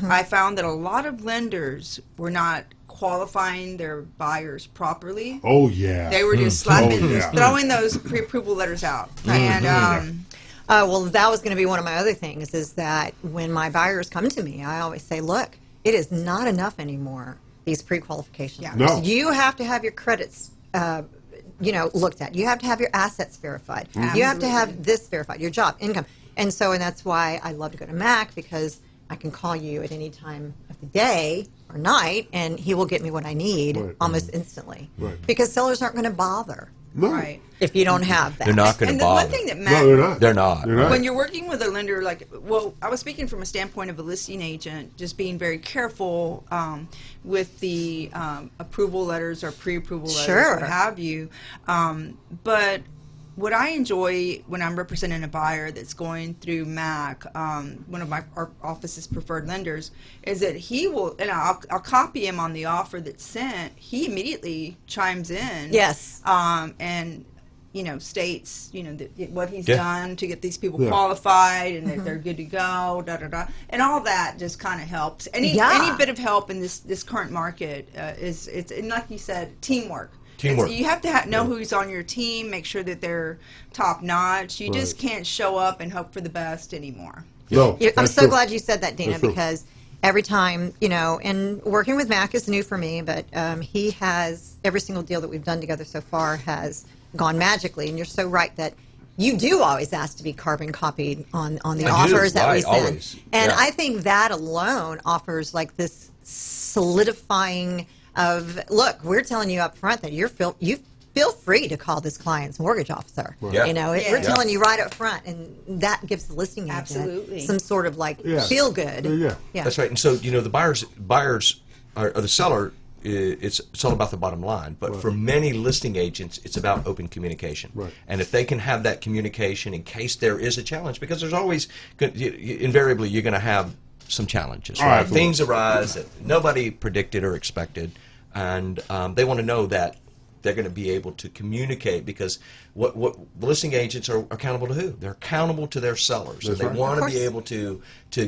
I found that a lot of lenders were not qualifying their buyers properly. Oh yeah, they were just throwing those pre-approval letters out. And well, that was going to be one of my other things, is that when my buyers come to me, I always say, look, it is not enough anymore, these pre-qualification letters. No. You have to have your credits looked at. You have to have your assets verified. You have to have this verified, your job, income. And that's why I love to go to Mac, because I can call you at any time of the day or night, and he will get me what I need almost instantly. Right. Because sellers aren't going to bother. No. Right. If you don't have that. They're not going to bother. And the one thing that Mac, No, they're not. when you're working with a lender, I was speaking from a standpoint of a listing agent, just being very careful with the approval letters or pre-approval letters, what have you. But what I enjoy when I'm representing a buyer that's going through Mac, one of our office's preferred lenders, is that he will, and I'll copy him on the offer that's sent. He immediately chimes in. Yes. And states, what he's done to get these people qualified, and that they're good to go, and all that just kind of helps. Any bit of help in this current market it's and like you said, teamwork. You have to know who's on your team, make sure that they're top notch. You just can't show up and hope for the best anymore. No, I'm so glad you said that, Dina, because every time, and working with Mac is new for me, but he has, every single deal that we've done together so far has gone magically. And you're so right that you do always ask to be carbon copied on the offers that we send. Always. And I think that alone offers like this solidifying of, look, we're telling you up front that you feel free to call this client's mortgage officer. Right. We're telling you right up front, and that gives the listing agent some sort of feel good. Yeah. That's right. And so the buyers or the seller. It's all about the bottom line, but for many listing agents, it's about open communication. Right. And if they can have that communication in case there is a challenge, because there's always, invariably, you're going to have some challenges, right? Things arise that nobody predicted or expected, and they want to know that they're going to be able to communicate, because what the listing agents are accountable to who? They're accountable to their sellers. That's and they right. want to be able to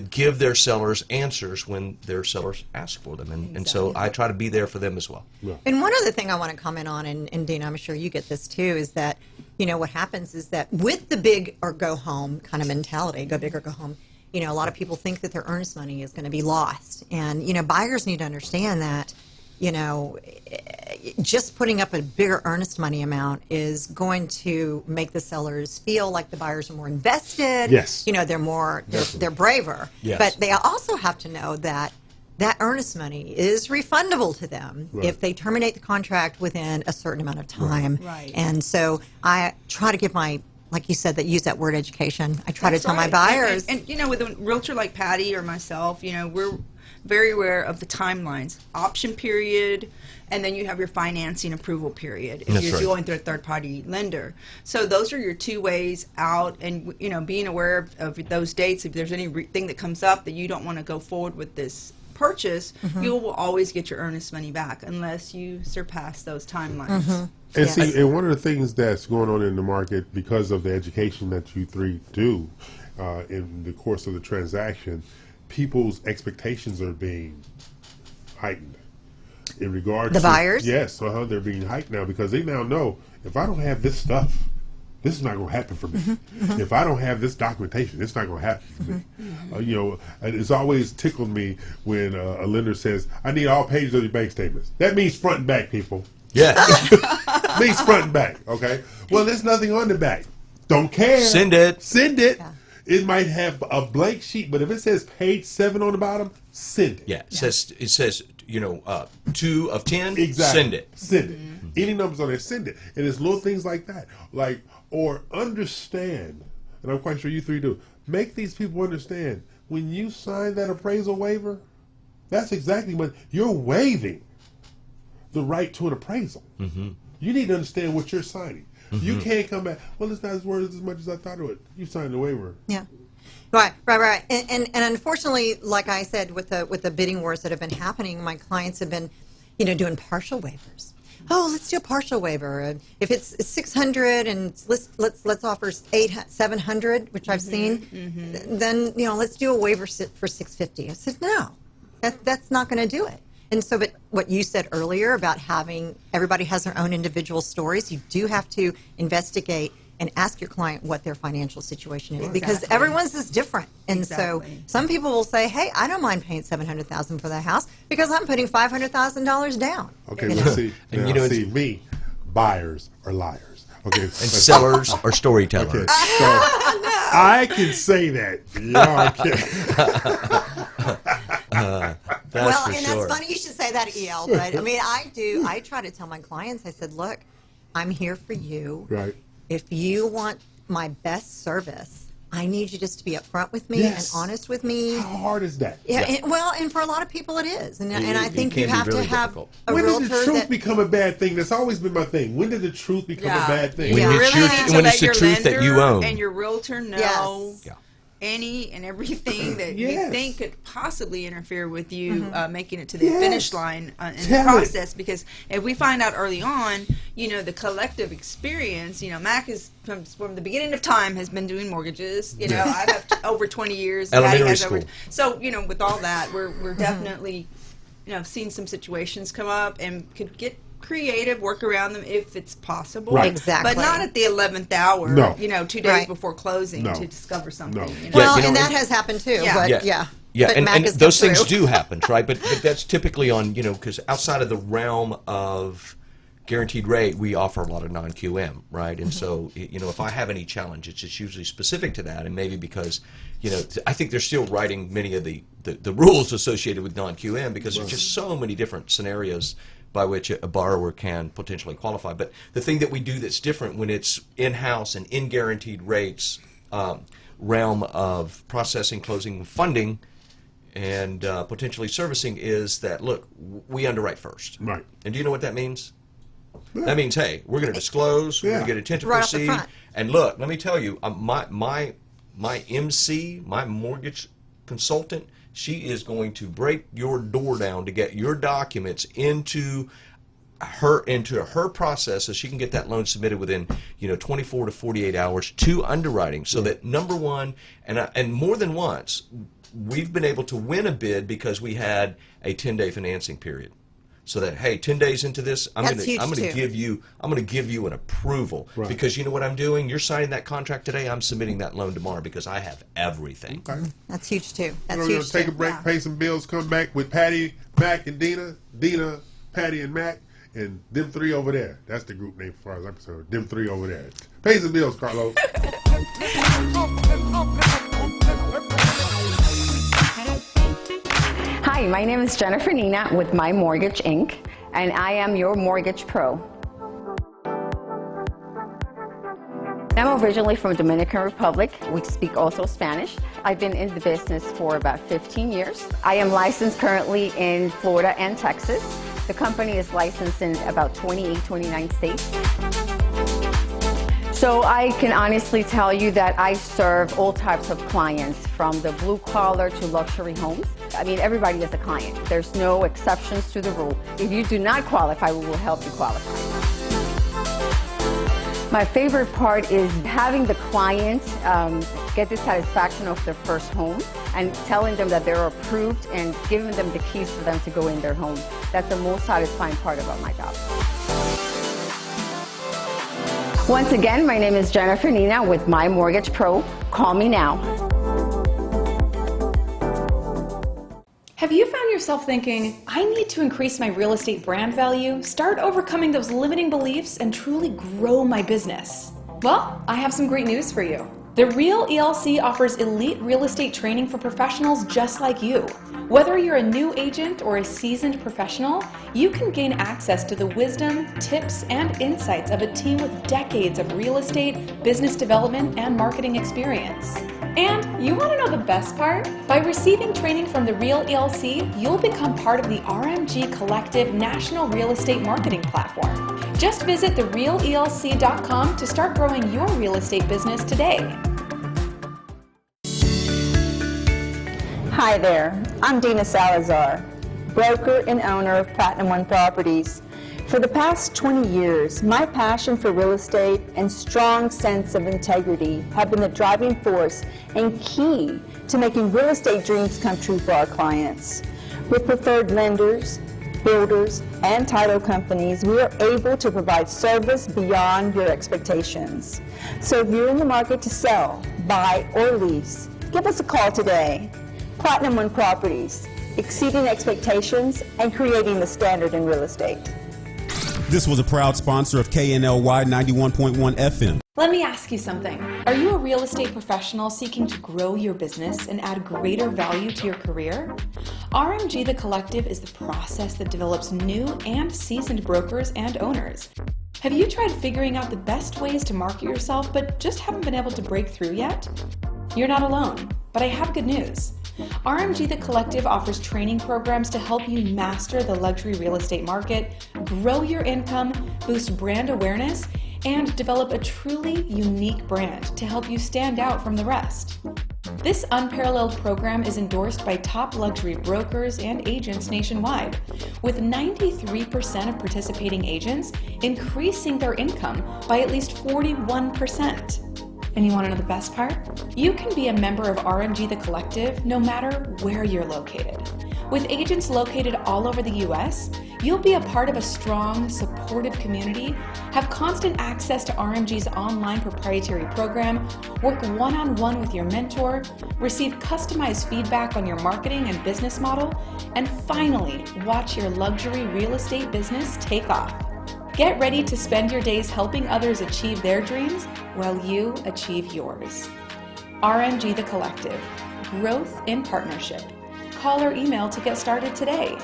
give their sellers answers when their sellers ask for them. And so I try to be there for them as well. Yeah. And one other thing I want to comment on, and Dina, I'm sure you get this too, is that, what happens is that with the big or go home kind of mentality, go big or go home, a lot of people think that their earnest money is going to be lost. And, buyers need to understand that, just putting up a bigger earnest money amount is going to make the sellers feel like the buyers are more invested. Yes. They're braver. Yes. But they also have to know that earnest money is refundable to them if they terminate the contract within a certain amount of time. Right. And so I try to give like you said, that use that word education. I try to tell my buyers. And with a realtor like Patty or myself, we're very aware of the timelines. Option period, and then you have your financing approval period if you're going through a third-party lender. So those are your 2 ways out, and being aware of those dates. If there's anything that comes up that you don't want to go forward with this purchase, you will always get your earnest money back unless you surpass those timelines. And see, and one of the things that's going on in the market because of the education that you three do in the course of the transaction, people's expectations are being heightened in regard to buyers. Yes, they're being heightened now because they now know, if I don't have this stuff, this is not going to happen for me. If I don't have this documentation, it's not going to happen for me. It's always tickled me when a lender says, "I need all pages of your bank statements." That means front and back, people. Yeah. Means front and back. Okay. Well, there's nothing on the back. Don't care. Send it. Yeah. It might have a blank sheet, but if it says page 7 on the bottom, send it. Yeah. It says 2 of 10. Exactly. Send it. Send it. Any numbers on there, send it. And it's little things like that. Or understand, and I'm quite sure you three do, make these people understand, when you sign that appraisal waiver, that's exactly what you're waiving, the right to an appraisal. You need to understand what you're signing. You can't come back, well, it's not as worth as much as I thought it would. You signed the waiver. Yeah. Right. And unfortunately, like I said, with the bidding wars that have been happening, my clients have been, doing partial waivers. oh, let's do a partial waiver. If it's 600 and let's offer 700, which I've seen, then let's do a waiver for 650. I said no, that's not going to do it. And so, but what you said earlier about having everybody has their own individual stories, you do have to investigate and ask your client what their financial situation is, because everyone's is different. And so some people will say, hey, I don't mind paying $700,000 for the house because I'm putting $500,000 down. Okay, let's see. Now, see, me, buyers are liars. Okay, and sellers are storytellers. Okay, so I can say that. Y'all can't. Well, and that's funny you should say that, EL, but I mean, I try to tell my clients, I said, look, I'm here for you. Right. If you want my best service, I need you just to be upfront with me and honest with me. How hard is that? Yeah, and for a lot of people it is. And I think you have to have a when realtor did the truth become a bad thing? That's always been my thing. When did the truth become a bad thing? When it's the truth that you own. And your realtor know any and everything that you think could possibly interfere with you making it to the finish line in the process. Because if we find out early on, the collective experience, Mac is from the beginning of time has been doing mortgages. I have over 20 years. Elementary school. So with all that, we're definitely seen some situations come up and could get creative, work around them if it's possible. Right. Exactly. But not at the 11th hour, No. 2 days before closing to discover something. No. Well, and that has happened too. Yeah. Yeah, But and has those come things through. do happen, right? But that's typically on, because outside of the realm of guaranteed rate, we offer a lot of non-QM, right? And so, if I have any challenge, it's usually specific to that, and maybe because, I think they're still writing many of the rules associated with non-QM because there's just so many different scenarios by which a borrower can potentially qualify. But the thing that we do that's different when it's in-house and in guaranteed rates realm of processing, closing, funding, and potentially servicing is that, look, we underwrite first. Right. And do you know what that means? That means, hey, we're going to disclose, we're going to get intent to Right off the proceed. front. And look, let me tell you, my MC, my mortgage consultant, she is going to break your door down to get your documents into her process so she can get that loan submitted within 24 to 48 hours to underwriting, so that number one, and more than once we've been able to win a bid because we had a 10-day financing period. So that, hey, 10 days into this, I'm going to give you an approval, because you know what I'm doing? You're signing that contract today. I'm submitting that loan tomorrow because I have everything. Okay. That's huge too. That's We're huge going to take a break, pay some bills, come back with Patty, Mac, and Dina. Dina, Patty, and Mac, and them three over there. That's the group name as far as I'm concerned. Them three over there. Pay some bills, Carlos. Hi, my name is Jennifer Nina with My Mortgage Inc., and I am your mortgage pro. I'm originally from Dominican Republic. We speak also Spanish. I've been in the business for about 15 years. I am licensed currently in Florida and Texas. The company is licensed in about 28, 29 states. So I can honestly tell you that I serve all types of clients, from the blue collar to luxury homes. I mean, everybody is a client. There's no exceptions to the rule. If you do not qualify, we will help you qualify. My favorite part is having the client get the satisfaction of their first home and telling them that they're approved and giving them the keys for them to go in their home. That's the most satisfying part about my job. Once again, my name is Jennifer Nina with My Mortgage Pro. Call me now. Have you found yourself thinking, I need to increase my real estate brand value, start overcoming those limiting beliefs, and truly grow my business? Well, I have some great news for you. The Real ELC offers elite real estate training for professionals just like you. Whether you're a new agent or a seasoned professional, you can gain access to the wisdom, tips, and insights of a team with decades of real estate, business development, and marketing experience. And you want to know the best part? By receiving training from the Real ELC, you'll become part of the RMG Collective National Real Estate Marketing Platform. Just visit therealelc.com to start growing your real estate business today. Hi there, I'm Dina Salazar, broker and owner of Platinum One Properties. For the past 20 years, my passion for real estate and strong sense of integrity have been the driving force and key to making real estate dreams come true for our clients. With preferred lenders, builders, and title companies, we are able to provide service beyond your expectations. So if you're in the market to sell, buy, or lease, give us a call today. Platinum One Properties, exceeding expectations and creating the standard in real estate. This was a proud sponsor of KNLY 91.1 FM. Let me ask you something. Are you a real estate professional seeking to grow your business and add greater value to your career? RMG The Collective is the process that develops new and seasoned brokers and owners. Have you tried figuring out the best ways to market yourself but just haven't been able to break through yet? You're not alone, but I have good news. RMG The Collective offers training programs to help you master the luxury real estate market, grow your income, boost brand awareness, and develop a truly unique brand to help you stand out from the rest. This unparalleled program is endorsed by top luxury brokers and agents nationwide, with 93% of participating agents increasing their income by at least 41%. And you want to know the best part? You can be a member of RMG The Collective no matter where you're located. With agents located all over the U.S., you'll be a part of a strong, supportive community, have constant access to RMG's online proprietary program, work one-on-one with your mentor, receive customized feedback on your marketing and business model, and finally, watch your luxury real estate business take off. Get ready to spend your days helping others achieve their dreams while you achieve yours. RMG The Collective. Growth in partnership. Call or email to get started today.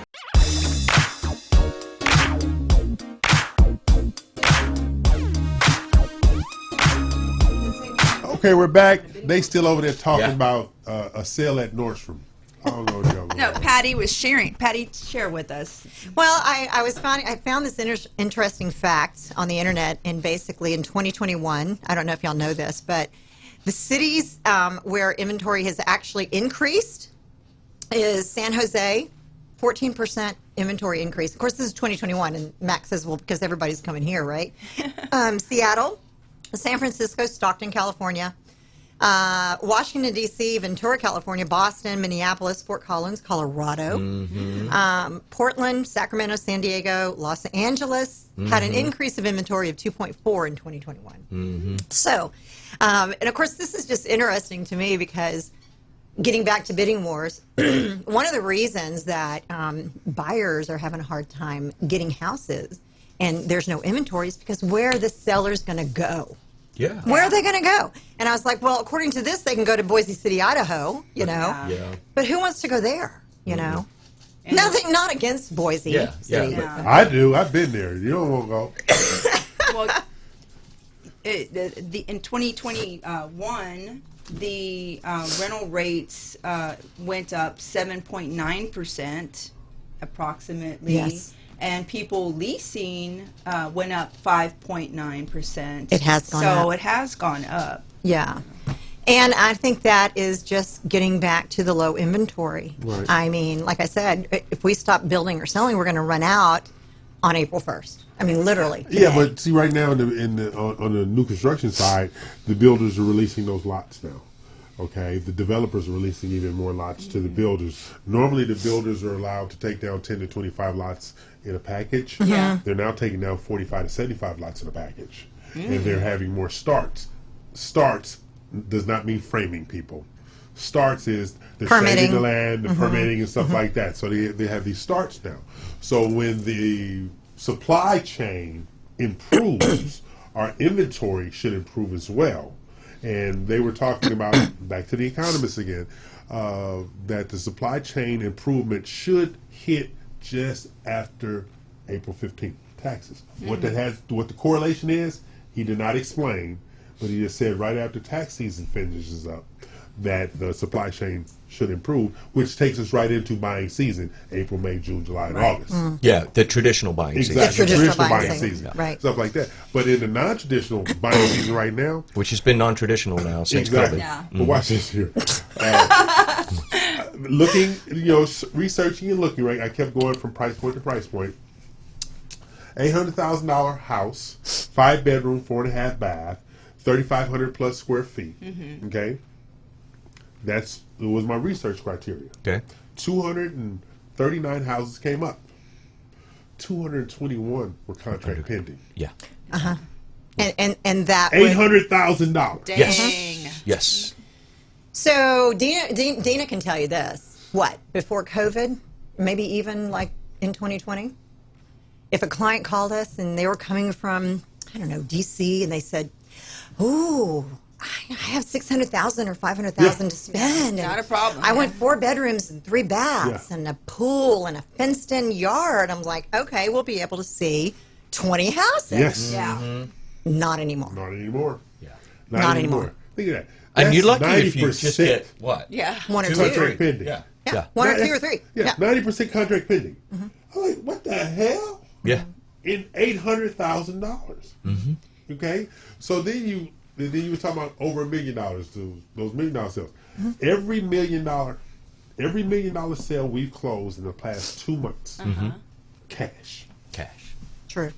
Okay, we're back. They still over there talking about a sale at Nordstrom. I don't know what y'all No, Patty was sharing. Patty, share with us. Well, I found this interesting fact on the internet, and basically in 2021, I don't know if y'all know this, but the cities where inventory has actually increased is San Jose, 14% inventory increase. Of course, this is 2021, and Max says, well, because everybody's coming here, right? Seattle, San Francisco, Stockton, California, Washington, D.C., Ventura, California, Boston, Minneapolis, Fort Collins, Colorado, Portland, Sacramento, San Diego, Los Angeles had an increase of inventory of 2.4 in 2021. So, and of course, this is just interesting to me because getting back to bidding wars, one of the reasons that buyers are having a hard time getting houses and there's no inventory is because where are the sellers going to go? Yeah. Where are they going to go? And I was like, well, according to this, they can go to Boise City, Idaho, you know. Yeah. But who wants to go there, you know? Nothing, not against Boise City. I do. I've been there. You don't want to go. Well, in 2021, the rental rates went up 7.9% approximately. Yes. And people leasing went up 5.9%. It has gone up. So it has gone up. Yeah. And I think that is just getting back to the low inventory. Right. I mean, like I said, if we stop building or selling, we're going to run out on April 1st. I mean, literally. Today. Yeah, but see, right now on the new construction side, the builders are releasing those lots now. Okay, the developers are releasing even more lots to the builders. Normally, the builders are allowed to take down 10 to 25 lots in a package. Yeah. They're now taking down 45 to 75 lots in a package, and they're having more starts. Starts does not mean framing, people. Starts is they're saving the land, the permitting and stuff like that. So they have these starts now. So when the supply chain improves, our inventory should improve as well. And they were talking about, back to the economists again, that the supply chain improvement should hit just after April 15th, taxes. What the correlation is, he did not explain, but he just said right after tax season finishes up, that the supply chain should improve, which takes us right into buying season, April, May, June, July, and August. Yeah, the traditional buying season. Exactly, The traditional buying season. Yeah. Right. Stuff like that. But in the non-traditional buying season right now, Which has been non-traditional now since exactly. COVID. Yeah. But watch this here. Looking, researching and looking, right? I kept going from price point to price point. $800,000 house, 5-bedroom, 4.5 bath, 3,500 plus square feet. Okay, it was my research criteria. Okay, 239 houses came up. 221 were contract pending. Yeah. And that $800,000. Yes. Yes. So Dina can tell you this. What, before COVID, maybe even like in 2020, if a client called us and they were coming from, I don't know, DC, and they said, "Ooh, I have $600,000 or $500,000 to spend. Not a problem. I want 4 bedrooms and 3 baths and a pool and a fenced-in yard." I'm like, okay, we'll be able to see 20 houses. Yes. Yeah. Not anymore. Not anymore. Yeah. Not anymore. Think of that. And you're lucky 90%. if you just get what? Yeah. 1 or 2. Contract pending. Yeah. Yeah. 1 or 2 or 3. Yeah. 90% contract pending. I'm like, what the hell? Yeah. In $800,000. Okay. So then you were talking about over $1 million. Those $1 million sales. Every $1 million sale we've closed in the past 2 months. Cash. True.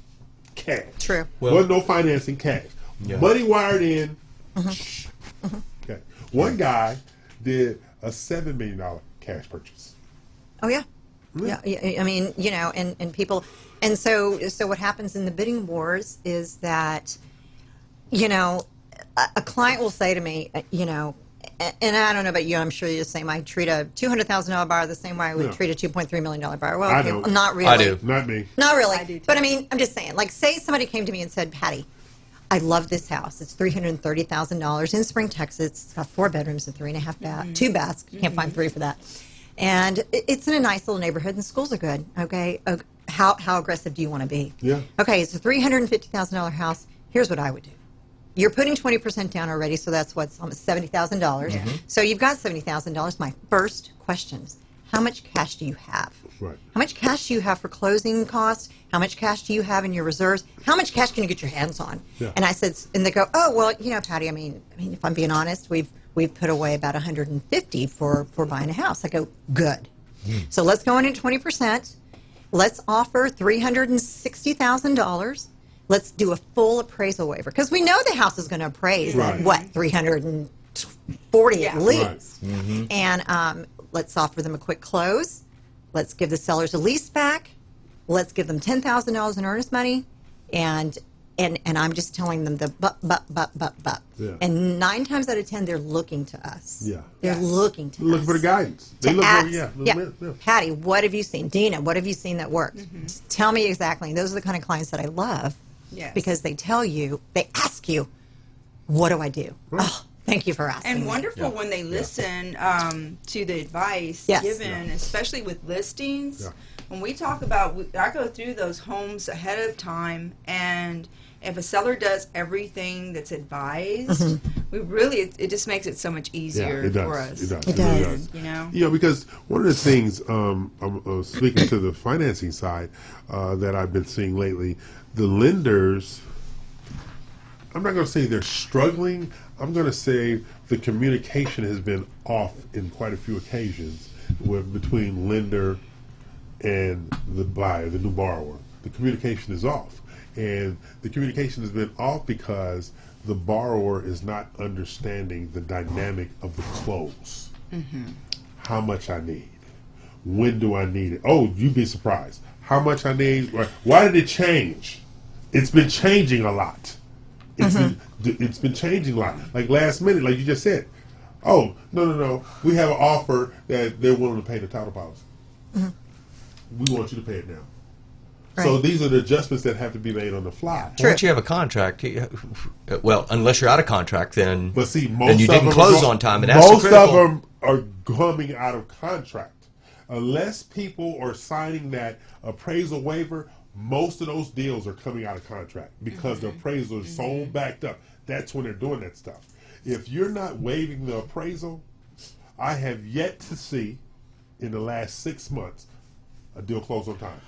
Cash. True. Wasn't no financing, cash. Yeah. Money wired in. Okay. One guy did a $7 million cash purchase. Oh yeah. Yeah. I mean, you know, and people, and so what happens in the bidding wars is that, you know, a client will say to me, you know, and I don't know about you, I'm sure you're the same. I treat a $200,000 buyer the same way I would treat a $2.3 million buyer. Well, okay, not really. I do. Not me. Not really. I do too. But I mean, I'm just saying, like, say somebody came to me and said, "Patty, I love this house. It's $330,000 in Spring, Texas. It's got 4 bedrooms and 3.5 baths, 2 baths. Can't find 3 for that. And it's in a nice little neighborhood, and schools are good. Okay, how aggressive do you want to be? Yeah. Okay, it's a $350,000 house. Here's what I would do. You're putting 20% down already, so that's what's almost $70,000. So you've got $70,000. My first question is, how much cash do you have? Right. How much cash do you have for closing costs? How much cash do you have in your reserves? How much cash can you get your hands on? Yeah. And I said, and they go, "Oh, well, you know, Patty, I mean, if I'm being honest, we've put away about $150 for buying a house." I go, "Good. So let's go in at 20%. Let's offer $360,000. Let's do a full appraisal waiver, because we know the house is going to appraise at what, 340 at least. Right. And let's offer them a quick close. Let's give the sellers a lease back. Let's give them $10,000 in earnest money, and I'm just telling them the but. Yeah. And 9 times out of 10, they're looking to us. Yeah. They're looking to Looking us. for the guidance. They To look ask. for, Yeah. Patty, what have you seen? Dina, what have you seen that worked? Tell me exactly. And those are the kind of clients that I love. Yes. Because they tell you, they ask you, what do I do? Oh, thank you for asking. And me. wonderful when they listen to the advice Yes. given, especially with listings. When we talk about, I go through those homes ahead of time, and if a seller does everything that's advised, we really, it just makes it so much easier for us. It does. It does. You know? Yeah, because one of the things, I'm speaking to the financing side, that I've been seeing lately, the lenders, I'm not going to say they're struggling. I'm going to say the communication has been off in quite a few occasions between lender and the buyer, the new borrower. The communication is off. And the communication has been off because the borrower is not understanding the dynamic of the close. How much I need. When do I need it? Oh, you'd be surprised. How much I need. Why did it change? It's been changing a lot. It's been changing a lot. Like last minute, like you just said. Oh, no. We have an offer that they're willing to pay the title policy. We want you to pay it now. Right. So these are the adjustments that have to be made on the fly. Once you have a contract, well, unless you're out of contract, then but see, and you didn't close on time. And that's most of them are coming out of contract. Unless people are signing that appraisal waiver, most of those deals are coming out of contract because the appraisal is so backed up. That's when they're doing that stuff. If you're not waiving the appraisal, I have yet to see in the last 6 months a deal close on time.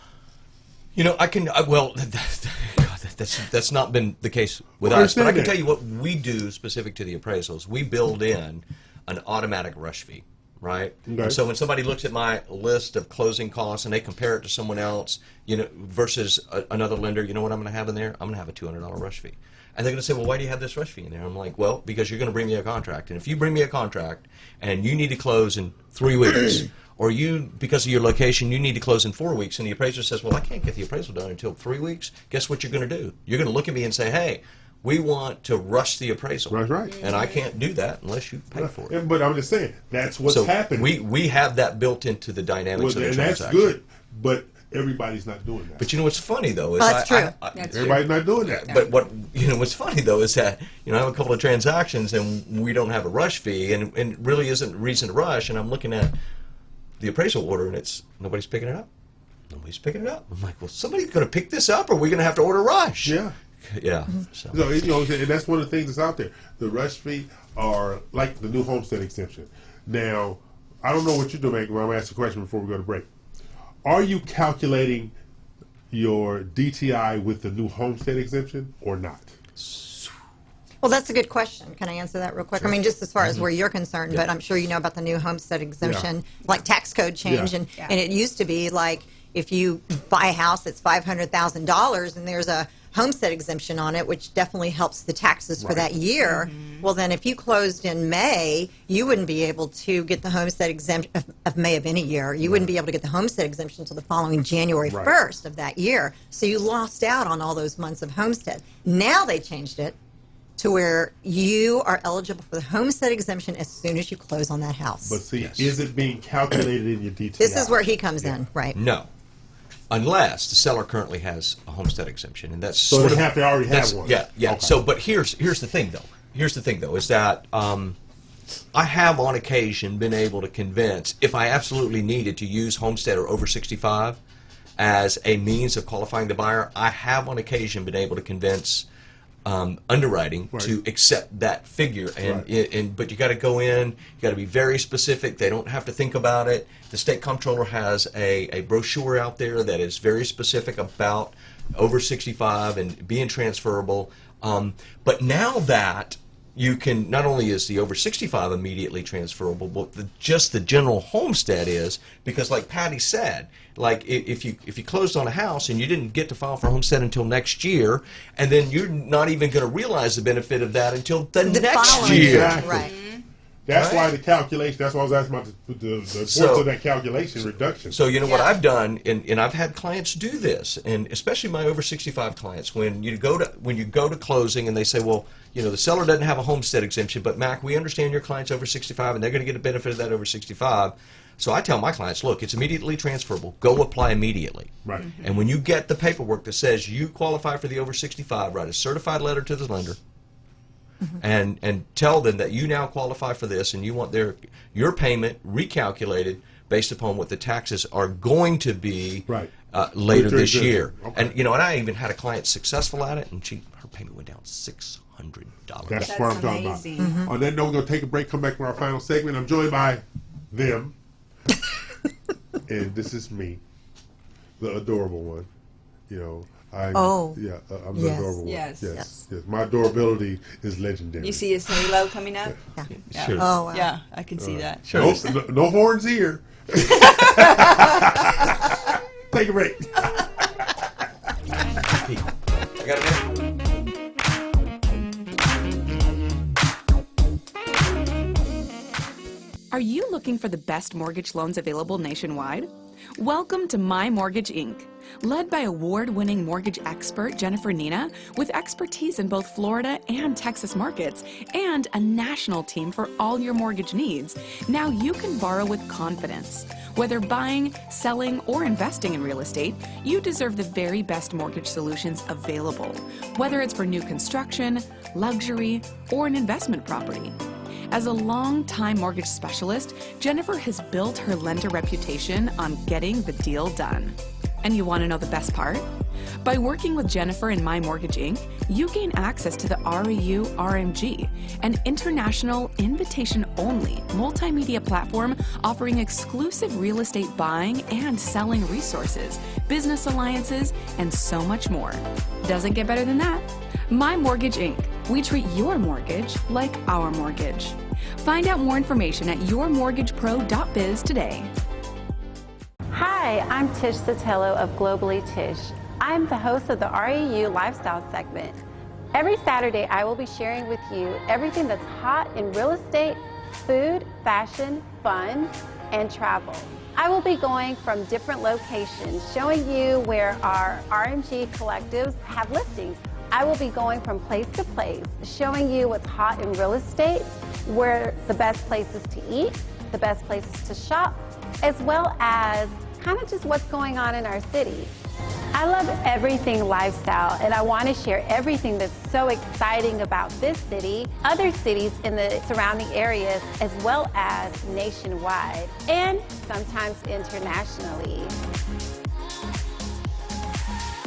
You know, I can, well, that's not been the case with us, but I can tell you what we do specific to the appraisals. We build in an automatic rush fee. right? Okay. And so when somebody looks at my list of closing costs and they compare it to someone else, versus another lender, you know what I'm going to have in there? I'm going to have a $200 rush fee. And they're going to say, well, why do you have this rush fee in there? I'm like, well, because you're going to bring me a contract. And if you bring me a contract and you need to close in 3 weeks, or you, because of your location, you need to close in 4 weeks, and the appraiser says, well, I can't get the appraisal done until 3 weeks, guess what you're going to do? You're going to look at me and say, hey, we want to rush the appraisal. That's right. And I can't do that unless you pay for it. But I'm just saying, that's what's happening. We have that built into the dynamics of the transaction. That's good, but everybody's not doing that. But you know what's funny though is that's true. Everybody's not doing that. But what's funny though is that I have a couple of transactions and we don't have a rush fee, and it really isn't a reason to rush. And I'm looking at the appraisal order and it's nobody's picking it up. Nobody's picking it up. I'm like, well, somebody's going to pick this up, or are we going to have to order rush? Yeah. Yeah. So and that's one of the things that's out there. The rush fee are like the new homestead exemption. Now, I don't know what you're doing, but I'm going to ask a question before we go to break. Are you calculating your DTI with the new homestead exemption or not? Well, that's a good question. Can I answer that real quick? Sure. I mean, just as far as where you're concerned, but I'm sure you know about the new homestead exemption, like tax code change, and it used to be like if you buy a house that's $500,000 and there's a homestead exemption on it, which definitely helps the taxes for that year. Well, then if you closed in May, you wouldn't be able to get the homestead exemption of May of any year. You wouldn't be able to get the homestead exemption until the following January 1st of that year. So you lost out on all those months of homestead. Now they changed it to where you are eligible for the homestead exemption as soon as you close on that house. But see, is it being calculated in your DTI? This is where he comes in, right? No. Unless the seller currently has a homestead exemption, and that's so they have to already have one. Yeah. Okay. So, but here's the thing, though. Is that I have on occasion been able to convince, if I absolutely needed to use homestead or over 65 as a means of qualifying the buyer, I have on occasion been able to convince underwriting to accept that figure, and but you got to go in, you got to be very specific. They don't have to think about it. The state comptroller has a brochure out there that is very specific about over 65 and being transferable. But now that you can, not only is the over 65 immediately transferable, but just the general homestead is, because like Patty said, like if you closed on a house and you didn't get to file for homestead until next year, and then you're not even going to realize the benefit of that until the next year. Exactly. Right. That's why the calculation, that's why I was asking about the importance of that calculation reduction. So you know what I've done, and I've had clients do this, and especially my over 65 clients, when you go to closing and they say, well, the seller doesn't have a homestead exemption, but Mac, we understand your client's over 65 and they're going to get a benefit of that over 65. So I tell my clients, look, it's immediately transferable. Go apply immediately. Right. And when you get the paperwork that says you qualify for the over 65, write a certified letter to the lender. And tell them that you now qualify for this, and you want your payment recalculated based upon what the taxes are going to be later this year. Okay. And I even had a client successful at it, and her payment went down $600. That's what I'm talking about. Mm-hmm. On that note, we're going to take a break, come back for our final segment. I'm joined by them, and this is me, the adorable one. I'm the adorable one. Yes. My adorability is legendary. You see his halo coming up? Yeah. Sure. Oh, wow. Yeah, I can see that. Sure. No horns here. Take a break. I got a minute. Are you looking for the best mortgage loans available nationwide? Welcome to My Mortgage Inc., led by award-winning mortgage expert Jennifer Nina, with expertise in both Florida and Texas markets, and a national team for all your mortgage needs. Now you can borrow with confidence. Whether buying, selling, or investing in real estate, you deserve the very best mortgage solutions available, whether it's for new construction, luxury, or an investment property. As a long-time mortgage specialist, Jennifer has built her lender reputation on getting the deal done. And you want to know the best part? By working with Jennifer and My Mortgage Inc., you gain access to the Reu RMG, an international invitation-only multimedia platform offering exclusive real estate buying and selling resources, business alliances, and so much more. Doesn't get better than that. My Mortgage Inc. We treat your mortgage like our mortgage. Find out more information at yourmortgagepro.biz today. Hi, I'm Tish Sotelo of Globally Tish. I'm the host of the REU Lifestyle segment. Every Saturday, I will be sharing with you everything that's hot in real estate, food, fashion, fun, and travel. I will be going from different locations, showing you where our RMG collectives have listings. I will be going from place to place, showing you what's hot in real estate, where the best places to eat, the best places to shop, as well as kind of just what's going on in our city. I love everything lifestyle, and I want to share everything that's so exciting about this city, other cities in the surrounding areas, as well as nationwide, and sometimes internationally.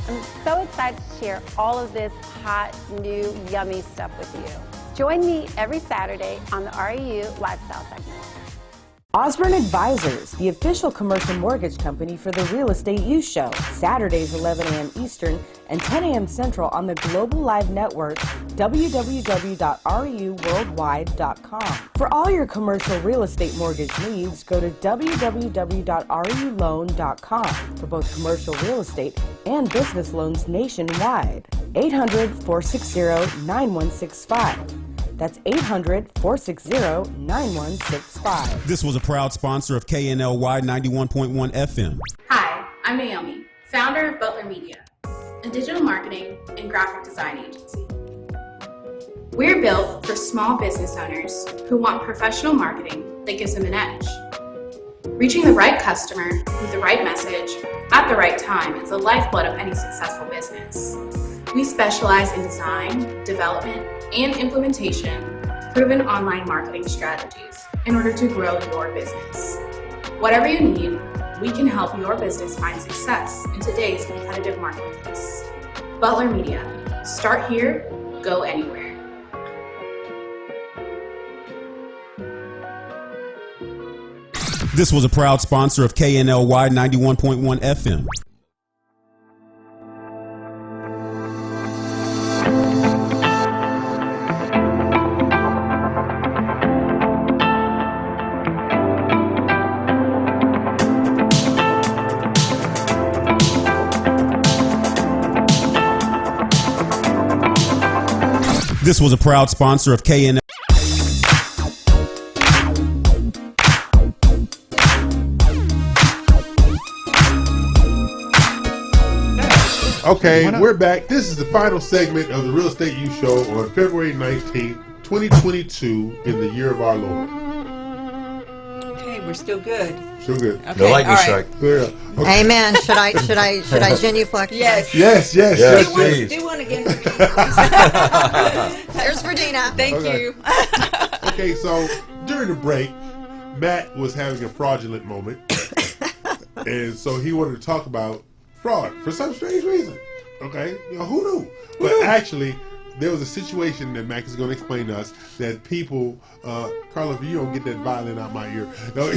I'm so excited to share all of this hot, new, yummy stuff with you. Join me every Saturday on the REU Lifestyle segment. Osborne Advisors, the official commercial mortgage company for the Real Estate You Show, Saturdays 11 a.m. Eastern and 10 a.m. Central on the Global Live Network, www.ruworldwide.com. For all your commercial real estate mortgage needs, go to www.ruloan.com for both commercial real estate and business loans nationwide. 800-460-9165. That's 800-460-9165. This was a proud sponsor of KNLY 91.1 FM. Hi, I'm Naomi, founder of Butler Media, a digital marketing and graphic design agency. We're built for small business owners who want professional marketing that gives them an edge. Reaching the right customer with the right message at the right time is the lifeblood of any successful business. We specialize in design, development, and implementation of proven online marketing strategies in order to grow your business. Whatever you need, we can help your business find success in today's competitive marketplace. Butler Media. Start here, go anywhere. This was a proud sponsor of KNLY 91.1 FM. This was a proud sponsor of KNL. Okay, we're back. This is the final segment of the Real Estate You Show on February 19th, 2022, in the year of our Lord. Okay, we're still good. Still good. Okay, no lightning strike. Yeah. Okay. Amen. Should I genuflect? Yes. Yes. Do one again for me. Here's for Dina. Thank you. Okay, so during the break, Matt was having a fraudulent moment, and so he wanted to talk about fraud for some strange reason. Okay, who knew? But actually, there was a situation that Mac is going to explain to us that people, Carla, if you don't get that violin out my ear. No.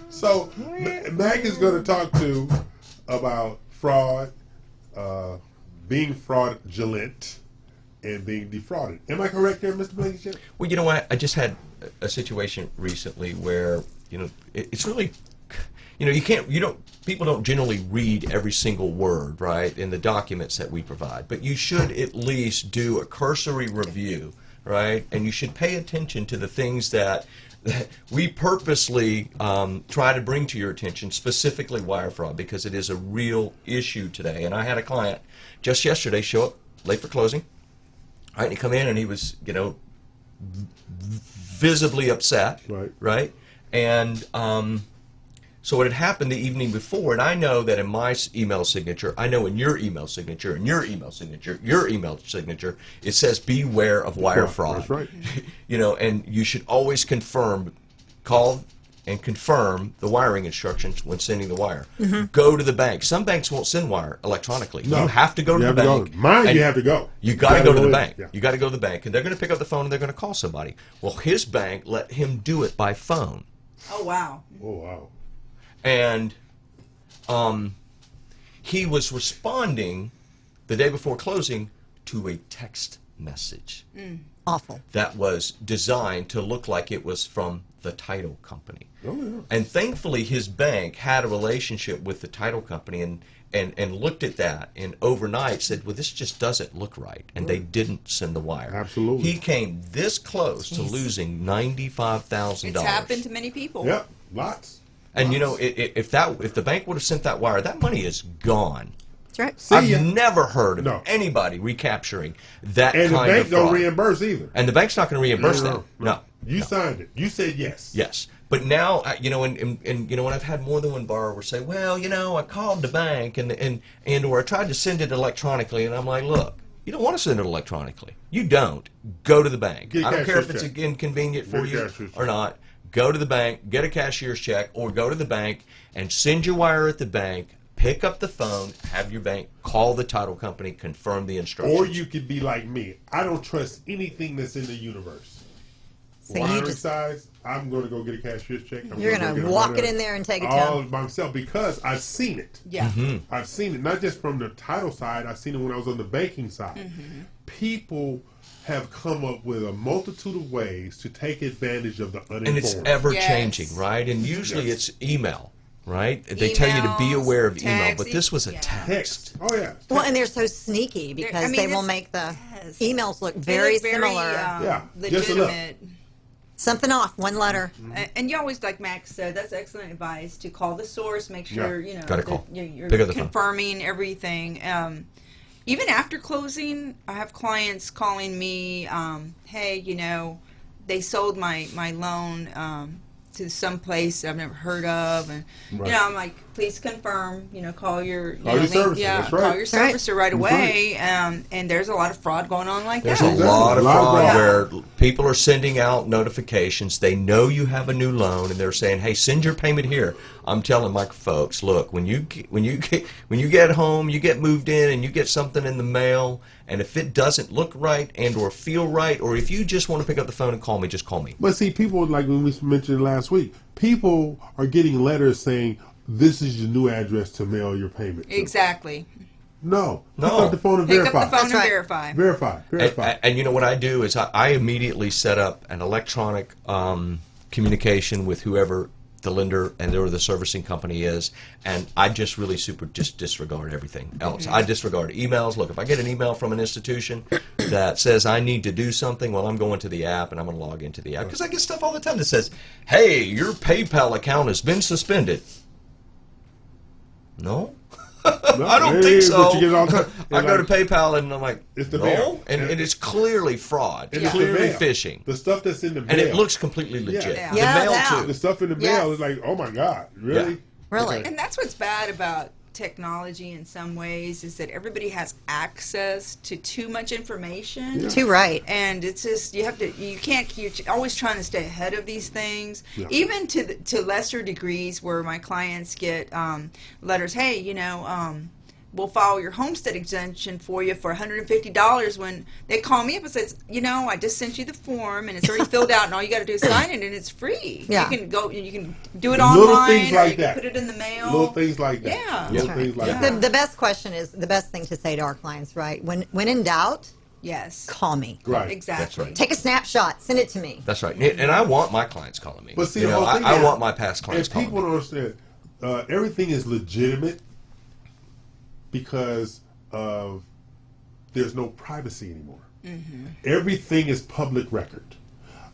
So, Mac is going to talk to about fraud, being fraudulent, and being defrauded. Am I correct there, Mr. Blankenship? Well, you know what? I just had a situation recently where, it's really, people don't generally read every single word, right, in the documents that we provide, but you should at least do a cursory review, right, and you should pay attention to the things that we purposely try to bring to your attention, specifically wire fraud, because it is a real issue today. And I had a client just yesterday show up late for closing, right, and he come in and he was, visibly upset, right, and so it had happened the evening before, and I know that in my email signature, I know in your email signature, your email signature, it says beware of wire fraud. That's right. And you should always call and confirm the wiring instructions when sending the wire. Mm-hmm. Go to the bank. Some banks won't send wire electronically. No. You have to go to the bank. Mine, you have to go. You got to go to the bank. Yeah. You got to go to the bank, and they're going to pick up the phone and they're going to call somebody. Well, his bank let him do it by phone. Oh, wow. Oh, wow. And he was responding the day before closing to a text message. Awful. That was designed to look like it was from the title company. Oh, yeah. And thankfully his bank had a relationship with the title company and looked at that and overnight said, well, this just doesn't look right. And they didn't send the wire. Absolutely. He came this close to losing $95,000. It's happened to many people. Yep, lots. And you know, if the bank would have sent that wire, that money is gone. That's right. I've never heard of anybody recapturing that And kind the bank of fraud. don't reimburse either. And the bank's not going to reimburse No, them. no. No. You signed it. You said yes. Yes. But now, you know, and you know, when I've had more than one borrower say, well, you know, I called the bank and or I tried to send it electronically, and I'm like, look, you don't want to send it electronically. You don't. Go to the bank. Get a I don't care if cashier's it's check. inconvenient for Get a you cashier's or not. Go to the bank, get a cashier's check, or go to the bank and send your wire at the bank. Pick up the phone, have your bank call the title company, confirm the instructions. Or you could be like me. I don't trust anything that's in the universe. So Wiring you just size, I'm going to go get a cashier's check. You're going to walk it in there and take it all down. by myself because I've seen it. Yeah. I've seen it not just from the title side. I've seen it when I was on the banking side. People have come up with a multitude of ways to take advantage of the uninformed. And it's ever changing, right? And usually it's email, right? They tell you to be aware of email, but this was a text. Oh yeah. Well, and they're so sneaky because they will make the emails look very similar. Legitimate. Something off, one letter. And you always, like Max said, that's excellent advice to call the source, make sure you know Gotta that call. you're Pick up the phone. confirming everything. Even after closing, I have clients calling me, hey, you know, they sold my loan to some place I've never heard of, and you know, I'm like, please confirm. You know, call your servicer. That's right. call your servicer right away. And there's a lot of fraud going on like There's that. a lot of fraud where people are sending out notifications. They know you have a new loan, and they're saying, "Hey, send your payment here." I'm telling my folks, look, when you get home, you get moved in, and you get something in the mail, and if it doesn't look right and or feel right, or if you just want to pick up the phone and call me, just call me. But see, people, like when we mentioned last week, people are getting letters saying, this is your new address to mail your payment to. Exactly. No. Pick up the phone and Pick verify. up the phone and verify. Verify. And you know what I do is I immediately set up an electronic communication with whoever the lender and or the servicing company is, and I just really just disregard everything else. I disregard emails. Look, if I get an email from an institution that says I need to do something, well, I'm going to the app and I'm going to log into the app because I get stuff all the time that says, hey, your PayPal account has been suspended. No? I don't think so. But you get it all the time. I go to PayPal and I'm like, it's the no, mail. and it's clearly fraud, And it's the clearly mail. phishing. The stuff that's in the mail. And it looks completely legit. Yeah. The mail too. The stuff in the mail is like, oh my God, really? Really? And that's what's bad about technology in some ways is that everybody has access to too much information. Yeah. Too right. And it's just you're always trying to stay ahead of these things. Yeah. Even to lesser degrees where my clients get letters, hey, you know, we'll file your homestead exemption for you for $150 when they call me up and says, you know, I just sent you the form and it's already filled out and all you got to do is sign it and it's free. Yeah. You can do it Little online things or like you can that. put it in the mail. Little things like that. Yeah. Little things like that. The best question is the best thing to say to our clients, right? When in doubt, yes, call me. Right. Exactly. That's right. Take a snapshot, send it to me. That's right. And I want my clients calling me. But see, you the know, whole thing I is- want my past clients and calling people me. don't understand. Everything is legitimate because of there's no privacy anymore. Everything is public record.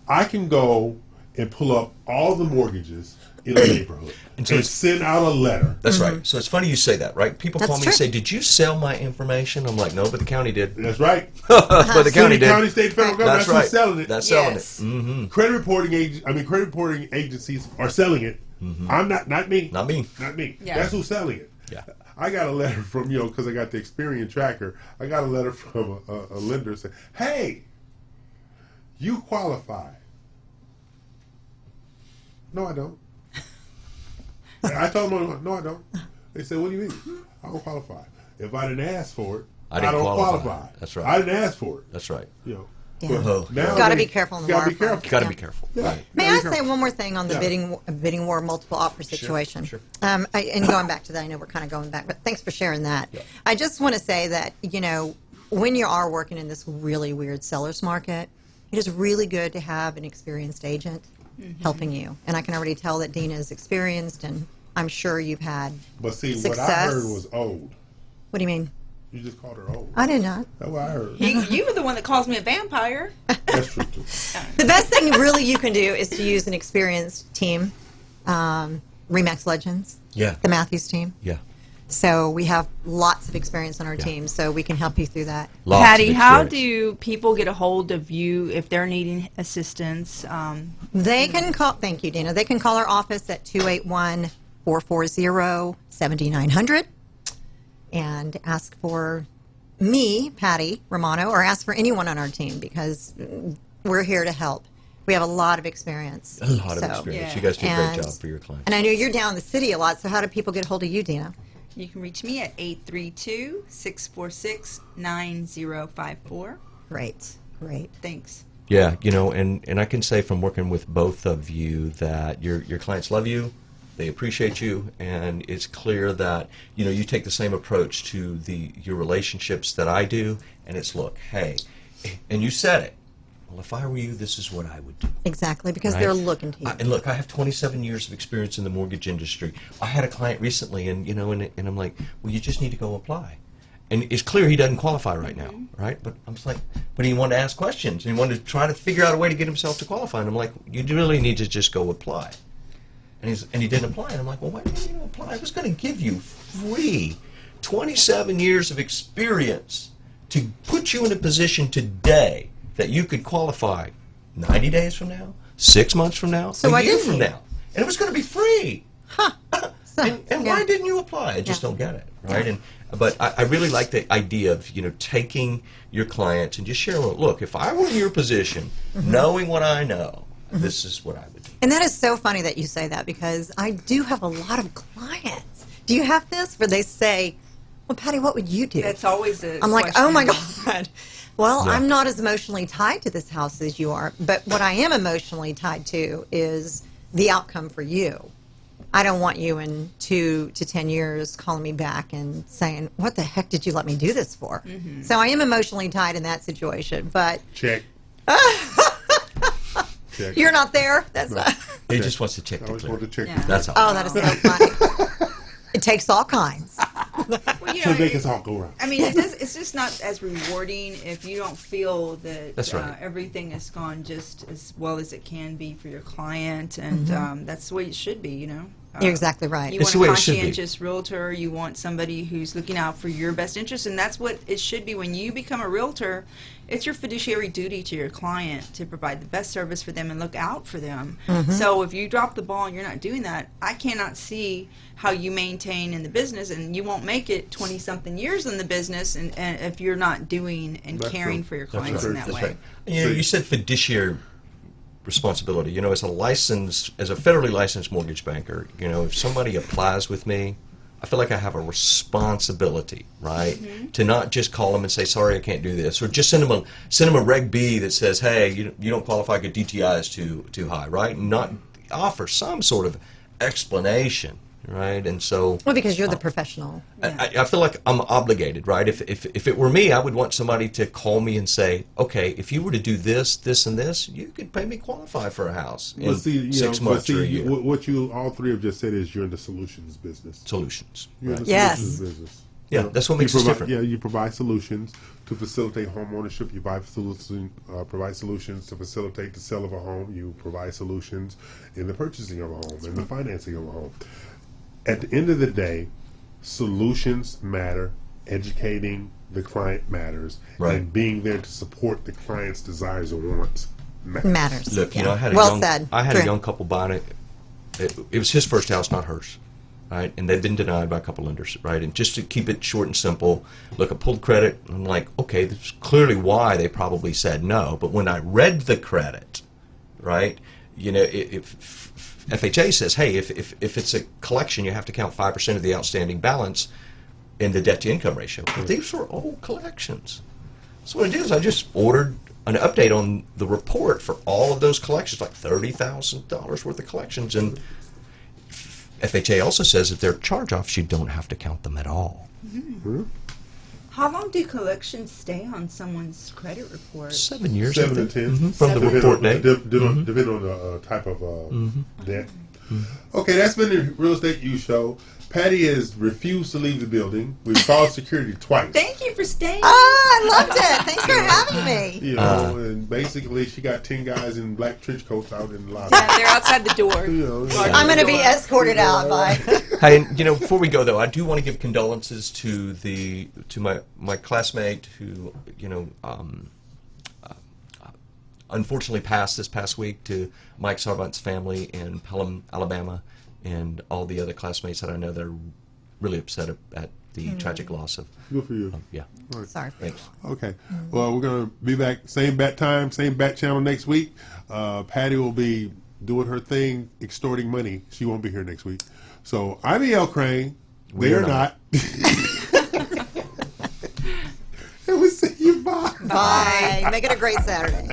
I can go and pull up all the mortgages in a neighborhood and send out a letter. That's right. So it's funny you say that, right? People That's call me true. and say, did you sell my information? I'm like, no, but the county did. That's right. But the county City, did. county, state, federal government. That's That's right. who's selling it. That's selling Yes. it. Mm-hmm. Credit reporting agencies are selling it. I'm not me. Not me. Not me. Yeah. That's who's selling it. Yeah. I got a letter from, because I got the Experian tracker. I got a letter from a lender saying, hey, you qualify. No, I don't. I told them, no, I don't. They said, what do you mean? I don't qualify. If I didn't ask for it, I didn't don't qualify. That's right. I didn't ask for it. That's right. Yeah. Oh, Now Gotta they- be careful in the gotta be wire careful. Got to Yeah. be careful. Yeah. Right. May Gotta I be say careful. one more thing on the Yeah. bidding war, multiple offer situation? Sure. And going back to that, I know we're kind of going back, but thanks for sharing that. Yeah. I just want to say that, when you are working in this really weird seller's market, it is really good to have an experienced agent helping you. And I can already tell that Dina is experienced, and I'm sure you've had But see, success. what I heard was old. What do you mean? You just called her old. I did not. That's what I heard. You were the one that calls me a vampire. That's true, too. The best thing really you can do is to use an experienced team. Remax Legends. Yeah. The Matthews team. Yeah. So we have lots of experience on our team, so we can help you through that. Patty, how do people get a hold of you if they're needing assistance? They can call, thank you, Dina. They can call our office at 281-440-7900 and ask for me, Patty Romano, or ask for anyone on our team because we're here to help. We have a lot of experience. A lot of experience. You guys do a great job for your clients. And I know you're down in the city a lot, so how do people get a hold of you, Dina? You can reach me at 832-646-9054. Great. Thanks. Yeah, and I can say from working with both of you that your clients love you, they appreciate you, and it's clear that you take the same approach to your relationships that I do, and it's look, hey, and you said it. Well, if I were you, this is what I would do. Exactly, because Right? they're looking to you. And look, I have 27 years of experience in the mortgage industry. I had a client recently, and and I'm like, well, you just need to go apply. And it's clear he doesn't qualify right now, right? But I'm just like, but he wanted to ask questions, and he wanted to try to figure out a way to get himself to qualify. And I'm like, you really need to just go apply. And he didn't apply, and I'm like, well, why didn't you apply? I was going to give you free 27 years of experience to put you in a position today that you could qualify 90 days from now, 6 months from now, So a why year didn't from you? now. And it was going to be free. And why didn't you apply? I just don't get it, right? But I really like the idea of taking your clients and just sharing, look, if I were in your position, knowing what I know, this is what I would do. And that is so funny that you say that because I do have a lot of clients. Do you have this where they say, well, Patty, what would you do? That's always a I'm like, question. oh my God. Well, Yeah. I'm not as emotionally tied to this house as you are, but what I am emotionally tied to is the outcome for you. I don't want you in 2 to 10 years calling me back and saying, what the heck did you let me do this for? So I am emotionally tied in that situation, but Check. Check. you're not there. That's not. He just wants to check the just want to check. That's all. Oh, that is so funny. It takes all kinds. Well, To make us all go around. I mean, it's just not as rewarding if you don't feel that That's right. everything has gone just as well as it can be for your client, and that's the way it should be, You're exactly right. You It's want the a way it should be. conscientious realtor. You want somebody who's looking out for your best interest, and that's what it should be. When you become a realtor, it's your fiduciary duty to your client to provide the best service for them and look out for them. So if you drop the ball and you're not doing that, I cannot see how you maintain in the business, and you won't make it 20-something years in the business, and if you're not doing and That's caring true. for your That's clients right. in that That's way. right. You said fiduciary responsibility. As a federally licensed mortgage banker, if somebody applies with me, I feel like I have a responsibility, right, to not just call them and say, sorry, I can't do this, or just send them a Reg B that says, hey, you don't qualify, your DTI is too high, right, and not offer some sort of explanation. Right, and so Well, because you're the professional. I feel like I'm obligated, right? If it were me, I would want somebody to call me and say, okay, if you were to do this, this, and this, you could pay me qualify for a house in 6 months or a year. What you all three have just said is you're in the solutions business. Solutions. You're in the Yes. solutions business. Yeah, that's what makes us different. Yeah, you provide solutions to facilitate home ownership. You provide solutions to facilitate the sale of a home. You provide solutions in the purchasing of a home and the financing of a home. At the end of the day, solutions matter, educating the client matters, Right. and being there to support the client's desires and wants Matters. Look, Yeah. I had Well said. a True. young couple buying it. It was his first house, not hers, right? And they'd been denied by a couple lenders, right? And just to keep it short and simple, look, I pulled credit. And I'm like, okay, this is clearly why they probably said no. But when I read the credit, right, if FHA says, hey, if it's a collection, you have to count 5% of the outstanding balance in the debt-to-income ratio. But these were old collections. So what I did is I just ordered an update on the report for all of those collections, like $30,000 worth of collections. And FHA also says if they're charge-offs, you don't have to count them at all. How long do collections stay on someone's credit report? 7 years. 7 to 10 from the report date. Depending on the type of debt. Okay, that's been the Real Estate U Show. Patty has refused to leave the building. We've called security twice. Thank you for staying. I loved it. Thanks for having me. You know, and basically she got 10 guys in black trench coats out in the lobby. Yeah, they're outside the door. I'm going to be escorted out by. Hey, before we go though, I do want to give condolences to my classmate who unfortunately passed this past week, to Mike Sarvant's family in Pelham, Alabama, and all the other classmates that I know that are really upset at the tragic loss of. Good for you. Yeah. Right. Sorry. Thanks. Okay. Well, we're going to be back same bat time, same bat channel next week. Patty will be doing her thing, extorting money. She won't be here next week. So I'm E.L. Crane. They are not. And we'll see you. Bye. Bye. Make it a great Saturday.